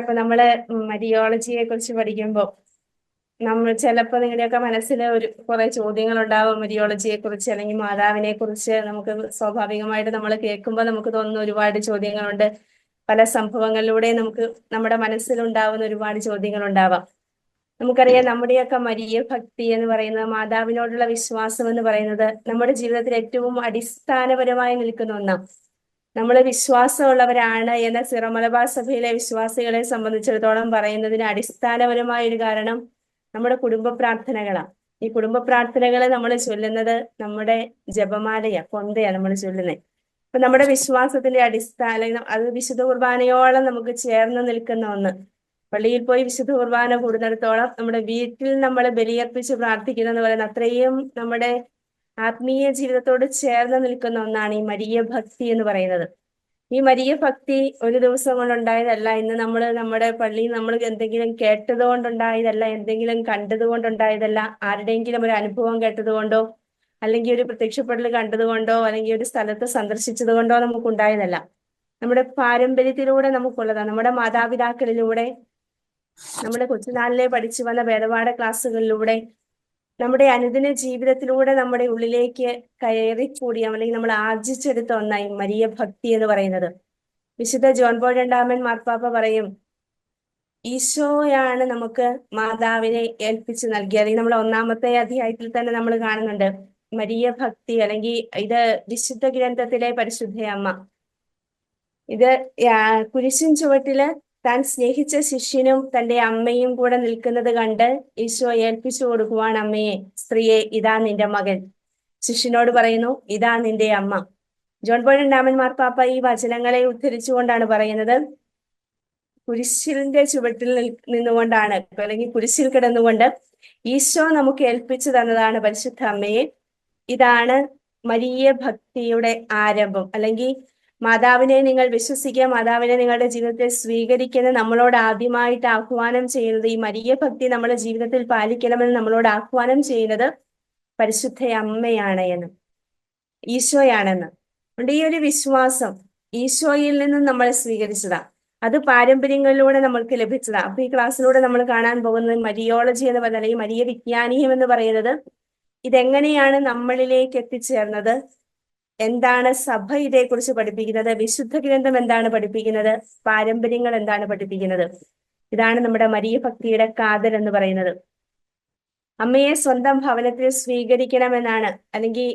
അപ്പൊ നമ്മള് മരിയോളജിയെ കുറിച്ച് പഠിക്കുമ്പോൾ നമ്മൾ ചിലപ്പോ നിങ്ങളുടെയൊക്കെ മനസ്സിൽ കുറെ ചോദ്യങ്ങൾ ഉണ്ടാവും മരിയോളജിയെ കുറിച്ച് അല്ലെങ്കിൽ മാതാവിനെ കുറിച്ച്. നമുക്ക് സ്വാഭാവികമായിട്ട് നമ്മൾ കേൾക്കുമ്പോൾ നമുക്ക് തോന്നുന്ന ഒരുപാട് ചോദ്യങ്ങളുണ്ട്. പല സംഭവങ്ങളിലൂടെ നമുക്ക് നമ്മുടെ മനസ്സിലുണ്ടാവുന്ന ഒരുപാട് ചോദ്യങ്ങൾ ഉണ്ടാവാം. നമുക്കറിയാം നമ്മുടെയൊക്കെ മരിയ ഭക്തി എന്ന് പറയുന്നത്, മാതാവിനോടുള്ള വിശ്വാസം എന്ന് പറയുന്നത് നമ്മുടെ ജീവിതത്തിൽ ഏറ്റവും അടിസ്ഥാനപരമായി നിൽക്കുന്ന ഒന്നാണ്. നമ്മൾ വിശ്വാസമുള്ളവരാണ് എന്ന സിറോ മലബാർ സഭയിലെ വിശ്വാസികളെ സംബന്ധിച്ചിടത്തോളം പറയുന്നതിന് അടിസ്ഥാനപരമായ ഒരു കാരണം നമ്മുടെ കുടുംബ പ്രാർത്ഥനകളാണ്. ഈ കുടുംബ പ്രാർത്ഥനകളെ നമ്മൾ ചൊല്ലുന്നത് നമ്മുടെ ജപമാലയാ, കൊന്തയാ നമ്മൾ ചൊല്ലുന്നത്. അപ്പൊ നമ്മുടെ വിശ്വാസത്തിന്റെ അടിസ്ഥാനം അത് വിശുദ്ധ കുർബാനയോളം നമുക്ക് ചേർന്ന് നിൽക്കുന്ന ഒന്ന്. പള്ളിയിൽ പോയി വിശുദ്ധ കുർബാന കൂടുന്നിടത്തോളം നമ്മുടെ വീട്ടിൽ നമ്മൾ ബലിയർപ്പിച്ച് പ്രാർത്ഥിക്കുന്നത് പറയുന്ന അത്രയും നമ്മുടെ ആത്മീയ ജീവിതത്തോട് ചേർന്ന് നിൽക്കുന്ന ഒന്നാണ് ഈ മരിയ ഭക്തി എന്ന് പറയുന്നത്. ഈ മരിയ ഭക്തി ഒരു ദിവസം കൊണ്ടുണ്ടായതല്ല. ഇന്ന് നമ്മൾ നമ്മുടെ പള്ളിയിൽ നമ്മൾ എന്തെങ്കിലും കേട്ടത് കൊണ്ടുണ്ടായതല്ല, എന്തെങ്കിലും കണ്ടത് കൊണ്ടുണ്ടായതല്ല, ആരുടെയെങ്കിലും ഒരു അനുഭവം കേട്ടതുകൊണ്ടോ അല്ലെങ്കിൽ ഒരു പ്രത്യക്ഷപ്പെടൽ കണ്ടതുകൊണ്ടോ അല്ലെങ്കിൽ ഒരു സ്ഥലത്ത് സന്ദർശിച്ചത് കൊണ്ടോ നമുക്കുണ്ടായതല്ല. നമ്മുടെ പാരമ്പര്യത്തിലൂടെ നമുക്കുള്ളതാണ്. നമ്മുടെ മാതാപിതാക്കളിലൂടെ, നമ്മുടെ കൊച്ചുനാളിലെ പഠിച്ചു വന്ന വേദപാഠ ക്ലാസ്സുകളിലൂടെ, നമ്മുടെ അനുദിന ജീവിതത്തിലൂടെ നമ്മുടെ ഉള്ളിലേക്ക് കയറിക്കൂടിയ അല്ലെങ്കിൽ നമ്മൾ ആർജിച്ചെടുത്ത ഒന്നായി മരിയ ഭക്തി എന്ന് പറയുന്നത്. വിശുദ്ധ ജോൺ പോൾ രണ്ടാമൻ മാർപ്പാപ്പ പറയും, ഈശോയാണ് നമുക്ക് മാതാവിനെ ഏൽപ്പിച്ച് നൽകിയത്. അല്ലെങ്കിൽ നമ്മൾ ഒന്നാമത്തെ അധ്യായത്തിൽ തന്നെ നമ്മൾ കാണുന്നുണ്ട് മരിയ ഭക്തി, അല്ലെങ്കിൽ ഇത് വിശുദ്ധ ഗ്രന്ഥത്തിലെ പരിശുദ്ധ അമ്മ. ഇത് കുരിശിൻ ചുവട്ടില് താൻ സ്നേഹിച്ച ശിഷ്യനും തന്റെ അമ്മയും കൂടെ നിൽക്കുന്നത് കണ്ട് ഈശോ ഏൽപ്പിച്ചു കൊടുക്കുവാൻ അമ്മയെ, സ്ത്രീയെ ഇതാ നിന്റെ മകൻ. ശിഷ്യനോട് പറയുന്നു ഇതാ നിന്റെ അമ്മ. ജോൺ പോൾ രണ്ടാമൻ മാർപ്പാപ്പ ഈ വചനങ്ങളെ ഉദ്ധരിച്ചുകൊണ്ടാണ് പറയുന്നത്, കുരിശിന്റെ ചുവട്ടിൽ നിന്നുകൊണ്ടാണ് അല്ലെങ്കിൽ കുരിശിൽ കിടന്നുകൊണ്ട് ഈശോ നമുക്ക് ഏൽപ്പിച്ചു തന്നതാണ് പരിശുദ്ധ അമ്മയെ. ഇതാണ് മരിയ ഭക്തിയുടെ ആരംഭം. അല്ലെങ്കിൽ മാതാവിനെ നിങ്ങൾ വിശ്വസിക്കുക, മാതാവിനെ നിങ്ങളുടെ ജീവിതത്തിൽ സ്വീകരിക്കുന്ന നമ്മളോട് ആദ്യമായിട്ട് ആഹ്വാനം ചെയ്യുന്നത്, ഈ മരിയ ഭക്തി നമ്മുടെ ജീവിതത്തിൽ പാലിക്കണമെന്ന് നമ്മളോട് ആഹ്വാനം ചെയ്യുന്നത് പരിശുദ്ധ അമ്മയാണ് എന്ന്, ഈശോയാണെന്ന്. അതുകൊണ്ട് ഈ ഒരു വിശ്വാസം ഈശോയിൽ നിന്നും നമ്മൾ സ്വീകരിച്ചതാ. അത് പാരമ്പര്യങ്ങളിലൂടെ നമ്മൾക്ക് ലഭിച്ചതാ. അപ്പൊ ഈ ക്ലാസ്സിലൂടെ നമ്മൾ കാണാൻ പോകുന്നത് മരിയോളജി എന്ന് പറഞ്ഞാൽ, അല്ലെങ്കിൽ മരിയ വിജ്ഞാനീയം എന്ന് പറയുന്നത് ഇതെങ്ങനെയാണ് നമ്മളിലേക്ക് എത്തിച്ചേർന്നത്, എന്താണ് സഭ ഇതേക്കുറിച്ച് പഠിപ്പിക്കുന്നത്, വിശുദ്ധ ഗ്രന്ഥം എന്താണ് പഠിപ്പിക്കുന്നത്, പാരമ്പര്യങ്ങൾ എന്താണ് പഠിപ്പിക്കുന്നത്. ഇതാണ് നമ്മുടെ മരിയ ഭക്തിയുടെ കാതൽ എന്ന് പറയുന്നത്. അമ്മയെ സ്വന്തം ഭവനത്തിൽ സ്വീകരിക്കണമെന്നാണ്, അല്ലെങ്കിൽ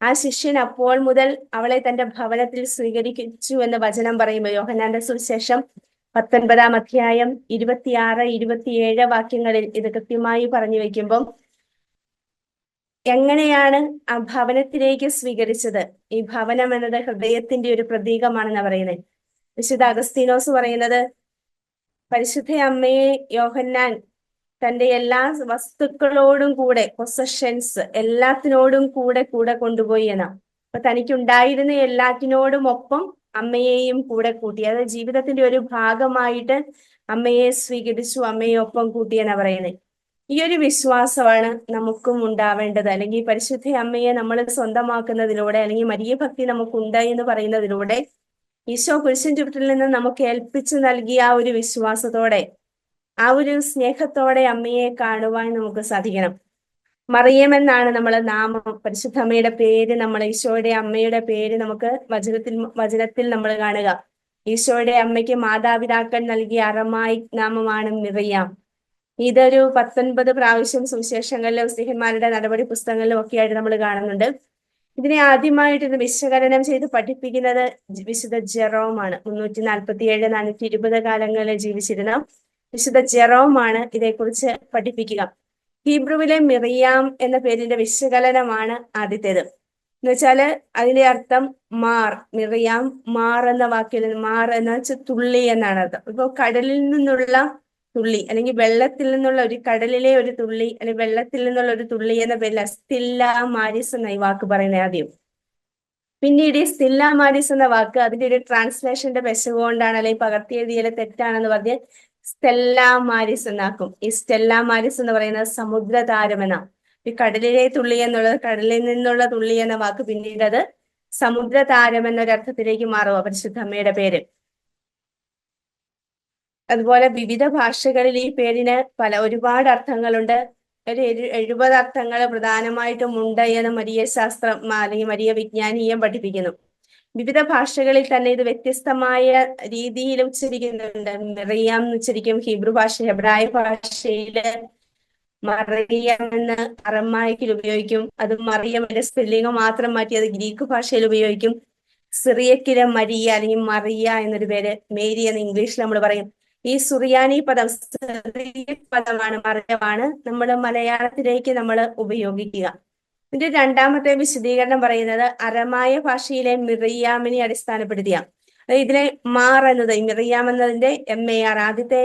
ആ ശിഷ്യൻ അപ്പോൾ മുതൽ അവളെ തന്റെ ഭവനത്തിൽ സ്വീകരിച്ചു എന്ന് വചനം പറയുമ്പോൾ, യോഹന്നാന്റെ സുവിശേഷം 19-ാം അധ്യായം 26-27 വാക്യങ്ങളിൽ ഇത് കൃത്യമായി പറഞ്ഞു വെക്കുമ്പോൾ, എങ്ങനെയാണ് ആ ഭവനത്തിലേക്ക് സ്വീകരിച്ചത്? ഈ ഭവനം എന്നത് ഹൃദയത്തിന്റെ ഒരു പ്രതീകമാണെന്നാണ് പറയുന്നത്. വിശുദ്ധ അഗസ്തീനോസ് പറയുന്നത്, പരിശുദ്ധ അമ്മയെ യോഹന്നാൻ തന്റെ എല്ലാ വസ്തുക്കളോടും കൂടെ, പൊസഷൻസ് എല്ലാത്തിനോടും കൂടെ കൂടെ കൊണ്ടുപോയി എന്നാണ്. അപ്പൊ തനിക്കുണ്ടായിരുന്ന എല്ലാത്തിനോടും ഒപ്പം അമ്മയെയും കൂടെ കൂട്ടി. അത് ജീവിതത്തിന്റെ ഒരു ഭാഗമായിട്ട് അമ്മയെ സ്വീകരിച്ചു, അമ്മയെ ഒപ്പം കൂട്ടി എന്നാ പറയുന്നത്. ഈ ഒരു വിശ്വാസമാണ് നമുക്കും ഉണ്ടാവേണ്ടത്. അല്ലെങ്കിൽ പരിശുദ്ധ അമ്മയെ നമ്മൾ സ്വന്തമാക്കുന്നതിലൂടെ, അല്ലെങ്കിൽ മരിയ ഭക്തി നമുക്കുണ്ട് എന്ന് പറയുന്നതിലൂടെ, ഈശോ കുരിശിൻ ചുവട്ടിൽ നിന്ന് നമുക്ക് ഏൽപ്പിച്ചു നൽകിയ ആ ഒരു വിശ്വാസത്തോടെ, ആ ഒരു സ്നേഹത്തോടെ അമ്മയെ കാണുവാൻ നമുക്ക് സാധിക്കണം. മറിയം എന്നാണ് നമ്മൾ നാമം, പരിശുദ്ധ അമ്മയുടെ പേര്, നമ്മൾ ഈശോയുടെ അമ്മയുടെ പേര് നമുക്ക് വചനത്തിൽ നമ്മൾ കാണുക. ഈശോയുടെ അമ്മയ്ക്ക് മാതാപിതാക്കൾ നൽകിയ അറമായിക് നാമമാണ് മിറിയാം. ഇതൊരു 19 പ്രാവശ്യം സുവിശേഷങ്ങളിലും സ്ത്രീഹന്മാരുടെ നടപടി പുസ്തകങ്ങളിലും ഒക്കെ ആയിട്ട് നമ്മൾ കാണുന്നുണ്ട്. ഇതിനെ ആദ്യമായിട്ട് ഇത് വിശകലനം ചെയ്ത് പഠിപ്പിക്കുന്നത് വിശുദ്ധ ജെറോമാണ്. 347-420 കാലങ്ങളിൽ ജീവിച്ചിരുന്ന വിശുദ്ധ ജെറോമാണ് ഇതേക്കുറിച്ച് പഠിപ്പിക്കുക. ഹീബ്രുവിലെ മിറിയാം എന്ന പേരിന്റെ വിശകലനമാണ് ആദ്യത്തേത്. എന്ന് വെച്ചാല് അതിന്റെ അർത്ഥം മാർ, മിറിയാം മാർ എന്ന വാക്കിൽ, മാർ എന്ന് വെച്ചാൽ തുള്ളി എന്നാണ് അർത്ഥം. ഇപ്പൊ കടലിൽ നിന്നുള്ള തുള്ളി, അല്ലെങ്കിൽ വെള്ളത്തിൽ നിന്നുള്ള ഒരു, കടലിലെ ഒരു തുള്ളി, അല്ലെങ്കിൽ വെള്ളത്തിൽ നിന്നുള്ള ഒരു തുള്ളി എന്ന പേരിൽ സ്തില്ല മാരിസ് എന്ന ഈ വാക്ക് പറയുന്നത് ആദ്യം. പിന്നീട് ഈ സ്തില്ല മാരിസ് എന്ന വാക്ക് അതിന്റെ ഒരു ട്രാൻസ്ലേഷന്റെ പെശക് കൊണ്ടാണ്, അല്ലെങ്കിൽ പകർത്തിയെഴുതിയാൽ തെറ്റാണെന്ന് പറഞ്ഞ് സ്റ്റെല്ല മാരിസ് എന്നാക്കും. ഈ സ്റ്റെല്ല മാരിസ് എന്ന് പറയുന്നത് സമുദ്രതാരം എന്നാണ്. ഈ കടലിലെ തുള്ളി എന്നുള്ളത്, കടലിൽ നിന്നുള്ള തുള്ളി എന്ന വാക്ക് പിന്നീട് അത് സമുദ്രതാരം എന്നൊരർത്ഥത്തിലേക്ക് മാറുക പരിശുദ്ധ അമ്മയുടെ പേര്. അതുപോലെ വിവിധ ഭാഷകളിൽ ഈ പേരിന് ഒരുപാട് അർത്ഥങ്ങളുണ്ട്. ഒരു 70 അർത്ഥങ്ങൾ പ്രധാനമായിട്ടും ഉണ്ട് എന്ന് മരിയ ശാസ്ത്രം അല്ലെങ്കിൽ മരിയ വിജ്ഞാനീയം പഠിപ്പിക്കുന്നു. വിവിധ ഭാഷകളിൽ തന്നെ ഇത് വ്യത്യസ്തമായ രീതിയിൽ ഉച്ചരിക്കുന്നുണ്ട്. മെറിയാം എന്ന് ഉച്ചരിക്കും ഹീബ്രു ഭാഷ, ഹെബ്രായ ഭാഷയില് മറിയം എന്ന് അറമായിക്കിൽ ഉപയോഗിക്കും. അത് മറിയമിന്റെ സ്പെല്ലിംഗ് മാത്രം മാറ്റി അത് ഗ്രീക്ക് ഭാഷയിൽ ഉപയോഗിക്കും. സിറിയക്കിലെ മരിയ അല്ലെങ്കിൽ മറിയ എന്നൊരു പേര്, മേരി എന്ന് ഇംഗ്ലീഷിൽ നമ്മൾ പറയും. ഈ സുറിയാനി പദം സിറിയക് പദമാണ്, മറിയമാണ് നമ്മൾ മലയാളത്തിലേക്ക് നമ്മൾ ഉപയോഗിക്കുക. ഇതിന്റെ രണ്ടാമത്തെ വിശദീകരണം പറയുന്നത് അരമായ ഭാഷയിലെ മിറിയാമിനെ അടിസ്ഥാനപ്പെടുത്തിയ, അതായത് ഇതിലെ മാർ എന്നത് മിറിയാം എന്നതിന്റെ MAR ആദ്യത്തെ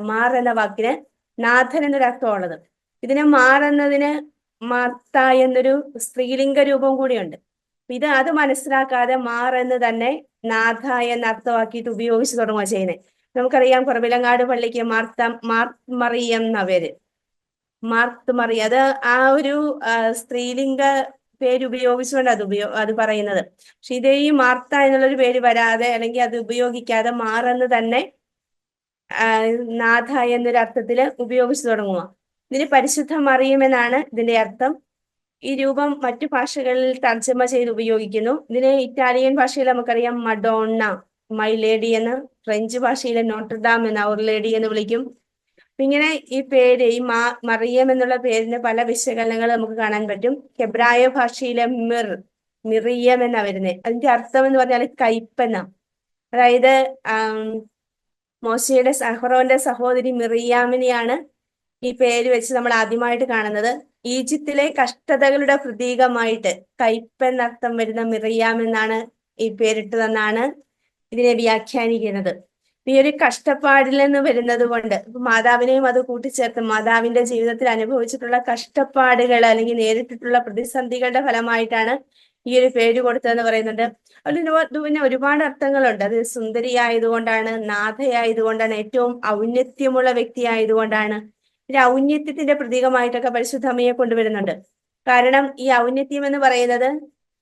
മാർ എന്ന വാക്കിന് നാഥൻ എന്നൊരു അർത്ഥമുള്ളത്. ഇതിന് മാർ എന്നതിന് മാർത്ത എന്നൊരു സ്ത്രീലിംഗ രൂപം കൂടിയുണ്ട്. അത് മനസ്സിലാക്കാതെ മാർ എന്ന് തന്നെ നാഥ എന്ന അർത്ഥമാക്കിയിട്ട് ഉപയോഗിച്ച് തുടങ്ങുക ചെയ്യുന്നത്. നമുക്കറിയാം കുറവിലങ്ങാട് പള്ളിക്ക് മറിയം എന്ന പേര്, മാർത്ത് മറിയ, അത് ആ ഒരു സ്ത്രീലിംഗ പേര് ഉപയോഗിച്ചുകൊണ്ട് അത് പറയുന്നത്. പക്ഷെ ഇതേ ഈ മാർത്ത എന്നുള്ളൊരു പേര് വരാതെ അല്ലെങ്കിൽ അത് ഉപയോഗിക്കാതെ മാറെന്ന് തന്നെ നാഥ എന്നൊരു അർത്ഥത്തില് ഉപയോഗിച്ചു തുടങ്ങുക. ഇതിന് പരിശുദ്ധ മറിയം എന്നാണ് ഇതിന്റെ അർത്ഥം. ഈ രൂപം മറ്റു ഭാഷകളിൽ തർജ്ജമ ചെയ്ത് ഉപയോഗിക്കുന്നു. ഇതിനെ ഇറ്റാലിയൻ ഭാഷയിൽ നമുക്കറിയാം മഡോണ്ണ, മൈ ലേഡി എന്ന്, ഫ്രഞ്ച് ഭാഷയിലെ നോട്ടർഡാം എന്ന അവർ ലേഡി എന്ന് വിളിക്കും. ഇങ്ങനെ ഈ പേര്, ഈ മറിയം എന്നുള്ള പേരിന് പല വിശകലനങ്ങൾ നമുക്ക് കാണാൻ പറ്റും. ഹെബ്രായ ഭാഷയിലെ മിറിയം എന്നാ വരുന്നത്. അതിന്റെ അർത്ഥം എന്ന് പറഞ്ഞാൽ കയ്പെന്ന. അതായത് അഹ്റോന്റെ സഹോദരി മിറിയാമിനെയാണ് ഈ പേര് വെച്ച് നമ്മൾ ആദ്യമായിട്ട് കാണുന്നത്. ഈജിപ്തിലെ കഷ്ടതകളുടെ പ്രതീകമായിട്ട് കയ്പെന്നർത്ഥം വരുന്ന മിറിയാം എന്നാണ് ഈ പേരിട്ടതെന്നാണ് ഇതിനെ വ്യാഖ്യാനിക്കുന്നത്. ഈ ഒരു കഷ്ടപ്പാടിൽ നിന്ന് വരുന്നത് കൊണ്ട് മാതാവിനെയും അത് കൂട്ടിച്ചേർത്ത് മാതാവിന്റെ ജീവിതത്തിൽ അനുഭവിച്ചിട്ടുള്ള കഷ്ടപ്പാടുകൾ അല്ലെങ്കിൽ നേരിട്ടിട്ടുള്ള പ്രതിസന്ധികളുടെ ഫലമായിട്ടാണ് ഈ ഒരു പേര് കൊടുത്തതെന്ന് പറയുന്നുണ്ട്. അതിന് പിന്നെ ഒരുപാട് അർത്ഥങ്ങളുണ്ട്. അത് സുന്ദരിയായതുകൊണ്ടാണ്, നാഥയായതുകൊണ്ടാണ്, ഏറ്റവും ഔന്നത്യമുള്ള വ്യക്തി ആയതുകൊണ്ടാണ്. ഒരു ഔന്നത്യത്തിന്റെ പ്രതീകമായിട്ടൊക്കെ പരിശുദ്ധ അമ്മയെ കൊണ്ടുവരുന്നുണ്ട്. കാരണം ഈ ഔന്നത്യം എന്ന് പറയുന്നത്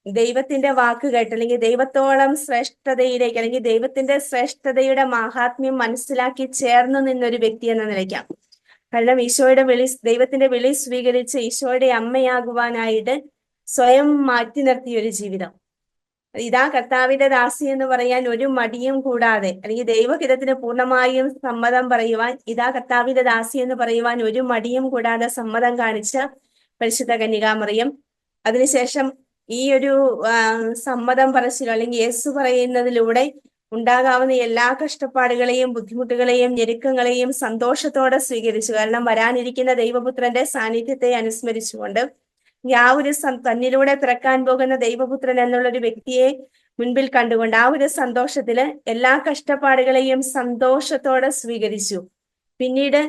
ദൈവത്തിന്റെ വാക്ക് കേട്ട് അല്ലെങ്കിൽ ദൈവത്തോളം ശ്രേഷ്ഠതയിലേക്ക് അല്ലെങ്കിൽ ദൈവത്തിന്റെ ശ്രേഷ്ഠതയുടെ മാഹാത്മ്യം മനസ്സിലാക്കി ചേർന്ന് നിന്നൊരു വ്യക്തി എന്ന നിലയ്ക്കാം. കാരണം ദൈവത്തിന്റെ വിളി സ്വീകരിച്ച് ഈശോയുടെ അമ്മയാകുവാനായിട്ട് സ്വയം മാറ്റി നിർത്തിയ ഒരു ജീവിതം. ഇതാ കർത്താവിന്റെ ദാസി എന്ന് പറയാൻ ഒരു മടിയും കൂടാതെ, അല്ലെങ്കിൽ ദൈവഹിതത്തിന് പൂർണ്ണമായും സമ്മതം പറയുവാൻ, ഇതാ കർത്താവിന്റെ ദാസി എന്ന് പറയുവാൻ ഒരു മടിയും കൂടാതെ സമ്മതം കാണിച്ച പരിശുദ്ധ കന്യകാമറിയം. അതിനുശേഷം ഈ ഒരു സമ്മതം പറച്ചിലോ അല്ലെങ്കിൽ യേശു പറയുന്നതിലൂടെ ഉണ്ടാകാവുന്ന എല്ലാ കഷ്ടപ്പാടുകളെയും ബുദ്ധിമുട്ടുകളെയും ഞെരുക്കങ്ങളെയും സന്തോഷത്തോടെ സ്വീകരിച്ചു. കാരണം വരാനിരിക്കുന്ന ദൈവപുത്രന്റെ സാന്നിധ്യത്തെ അനുസ്മരിച്ചുകൊണ്ട് ആ ഒരു തന്നിലൂടെ പിറക്കാൻ പോകുന്ന ദൈവപുത്രൻ എന്നുള്ളൊരു വ്യക്തിയെ മുൻപിൽ കണ്ടുകൊണ്ട് ആ ഒരു സന്തോഷത്തില് എല്ലാ കഷ്ടപ്പാടുകളെയും സന്തോഷത്തോടെ സ്വീകരിച്ചു. പിന്നീട്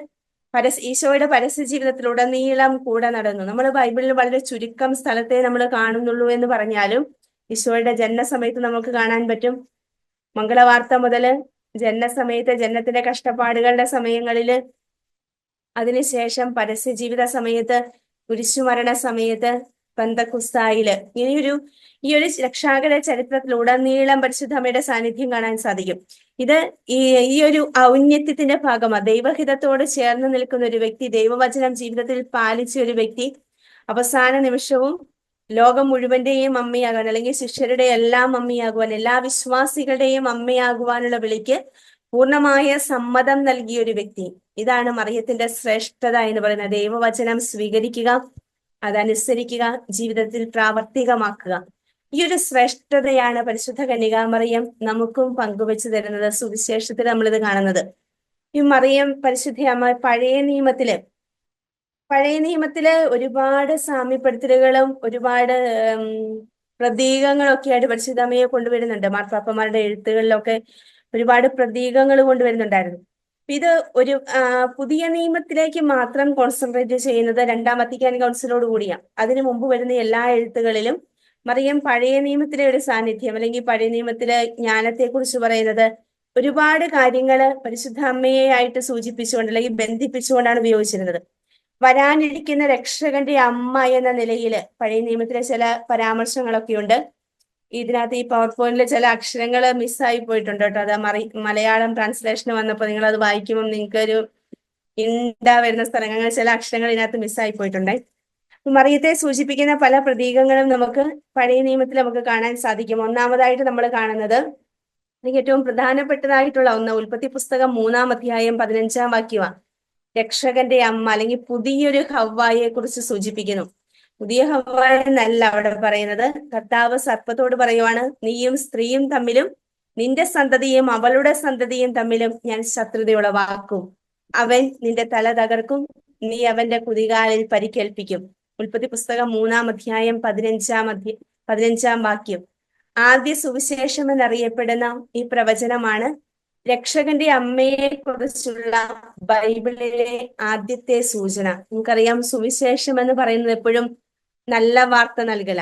ഈശോയുടെ പരസ്യ ജീവിതത്തിൽ ഉടനീളം കൂടെ നടന്നു. നമ്മൾ ബൈബിളിൽ വളരെ ചുരുക്കം സ്ഥലത്തെ നമ്മൾ കാണുന്നുള്ളൂ എന്ന് പറഞ്ഞാലും ഈശോയുടെ ജനനസമയത്ത് നമുക്ക് കാണാൻ പറ്റും. മംഗളവാർത്ത മുതല് ജനനസമയത്ത്, ജനനത്തിന്റെ കഷ്ടപ്പാടുകളുടെ സമയങ്ങളില്, അതിനുശേഷം പരസ്യ ജീവിത സമയത്ത്, കുരിശുമരണ സമയത്ത്, പെന്തക്കുസ്തായില്, ഈ ഒരു രക്ഷാകര ചരിത്രത്തിൽ ഉടനീളം പരിശുദ്ധ അമ്മയുടെ സാന്നിധ്യം കാണാൻ സാധിക്കും. ഇത് ഈ ഒരു ഔന്നത്യത്തിന്റെ ഭാഗമാണ്. ദൈവഹിതത്തോട് ചേർന്ന് നിൽക്കുന്ന ഒരു വ്യക്തി, ദൈവവചനം ജീവിതത്തിൽ പാലിച്ച ഒരു വ്യക്തി അവസാന നിമിഷവും ലോകം മുഴുവന്റെയും അമ്മയാകാൻ, അല്ലെങ്കിൽ ശിഷ്യരുടെ എല്ലാം അമ്മയാകുവാൻ, എല്ലാ വിശ്വാസികളുടെയും അമ്മയാകുവാനുള്ള വിളിക്ക് പൂർണ്ണമായ സമ്മതം നൽകിയ ഒരു വ്യക്തി. ഇതാണ് മറിയത്തിന്റെ ശ്രേഷ്ഠത എന്ന് പറയുന്നത്. ദൈവവചനം സ്വീകരിക്കുക, അതനുസരിക്കുക, ജീവിതത്തിൽ പ്രാവർത്തികമാക്കുക. ഈ ഒരു ശ്രേഷ്ഠതയാണ് പരിശുദ്ധ കന്യകാമറിയം നമുക്കും പങ്കുവെച്ചു തരുന്നത്. സുവിശേഷത്തിൽ നമ്മളിത് കാണുന്നത്. ഈ മറിയം പരിശുദ്ധ അമ്മ പഴയ നിയമത്തില് ഒരുപാട് സാമ്യപ്പെടുത്തലുകളും ഒരുപാട് പ്രതീകങ്ങളൊക്കെ ആയിട്ട് പരിശുദ്ധ അമ്മയെ കൊണ്ടുവരുന്നുണ്ട്. മാർപ്പാപ്പമാരുടെ എഴുത്തുകളിലൊക്കെ ഒരുപാട് പ്രതീകങ്ങൾ കൊണ്ടുവരുന്നുണ്ടായിരുന്നു. ഇത് ഒരു പുതിയ നിയമത്തിലേക്ക് മാത്രം കോൺസെൻട്രേറ്റ് ചെയ്യുന്നത് രണ്ടാം വത്തിക്കാൻ കൗൺസിലോട് കൂടിയാണ്. അതിനു മുമ്പ് വരുന്ന എല്ലാ എഴുത്തുകളിലും മറിയം പഴയ നിയമത്തിലെ ഒരു സാന്നിധ്യം അല്ലെങ്കിൽ പഴയ നിയമത്തിലെ ജ്ഞാനത്തെ കുറിച്ച് പറയുന്നത് ഒരുപാട് കാര്യങ്ങൾ പരിശുദ്ധ അമ്മയെ ആയിട്ട് സൂചിപ്പിച്ചുകൊണ്ട് അല്ലെങ്കിൽ ബന്ധിപ്പിച്ചുകൊണ്ടാണ് ഉപയോഗിച്ചിരുന്നത്. വരാനിരിക്കുന്ന രക്ഷകന്റെ അമ്മ എന്ന നിലയിൽ പഴയ നിയമത്തിലെ ചില പരാമർശങ്ങളൊക്കെ ഉണ്ട്. ഇതിനകത്ത് ഈ പവർ പോയിന്റിൽ ചില അക്ഷരങ്ങൾ മിസ്സായി പോയിട്ടുണ്ട് കേട്ടോ. അത് മലയാളം ട്രാൻസ്ലേഷൻ വന്നപ്പോൾ നിങ്ങൾ അത് വായിക്കുമ്പോൾ നിങ്ങൾക്ക് ഒരു വരുന്ന സ്ഥലങ്ങൾ ചില അക്ഷരങ്ങൾ ഇതിനകത്ത് മിസ്സായി പോയിട്ടുണ്ടേ. മറിയത്തെ സൂചിപ്പിക്കുന്ന പല പ്രതീകങ്ങളും നമുക്ക് പഴയ നിയമത്തിൽ നമുക്ക് കാണാൻ സാധിക്കും. ഒന്നാമതായിട്ട് നമ്മൾ കാണുന്നത്, എനിക്ക് ഏറ്റവും പ്രധാനപ്പെട്ടതായിട്ടുള്ള ഒന്ന്, ഉൽപ്പത്തി പുസ്തകം 3-ാം അധ്യായം 15-ാം വാക്യമാണ്. രക്ഷകന്റെ അമ്മ അല്ലെങ്കിൽ പുതിയൊരു ഹവ്വായെ കുറിച്ച് സൂചിപ്പിക്കുന്നു. പുതിയ ഹവ്വ എന്നല്ല അവിടെ പറയുന്നത്. കർത്താവ് സർപ്പത്തോട് പറയുവാണ്, നീയും സ്ത്രീയും തമ്മിലും നിന്റെ സന്തതിയും അവളുടെ സന്തതിയും തമ്മിലും ഞാൻ ശത്രുതയുളവാക്കും. അവൻ നിന്റെ തല തകർക്കും, നീ അവന്റെ കുതികാലിൽ പരിക്കേൽപ്പിക്കും. ഉൽപ്പത്തി പുസ്തകം 3-ാം അധ്യായം 15-ാം വാക്യം. ആദ്യ സുവിശേഷം എന്നറിയപ്പെടുന്ന ഈ പ്രവചനമാണ് രക്ഷകന്റെ അമ്മയെ കുറിച്ചുള്ള ബൈബിളിലെ ആദ്യത്തെ സൂചന. നമുക്കറിയാം, സുവിശേഷം എന്ന് പറയുന്നത് എപ്പോഴും നല്ല വാർത്ത നൽകല,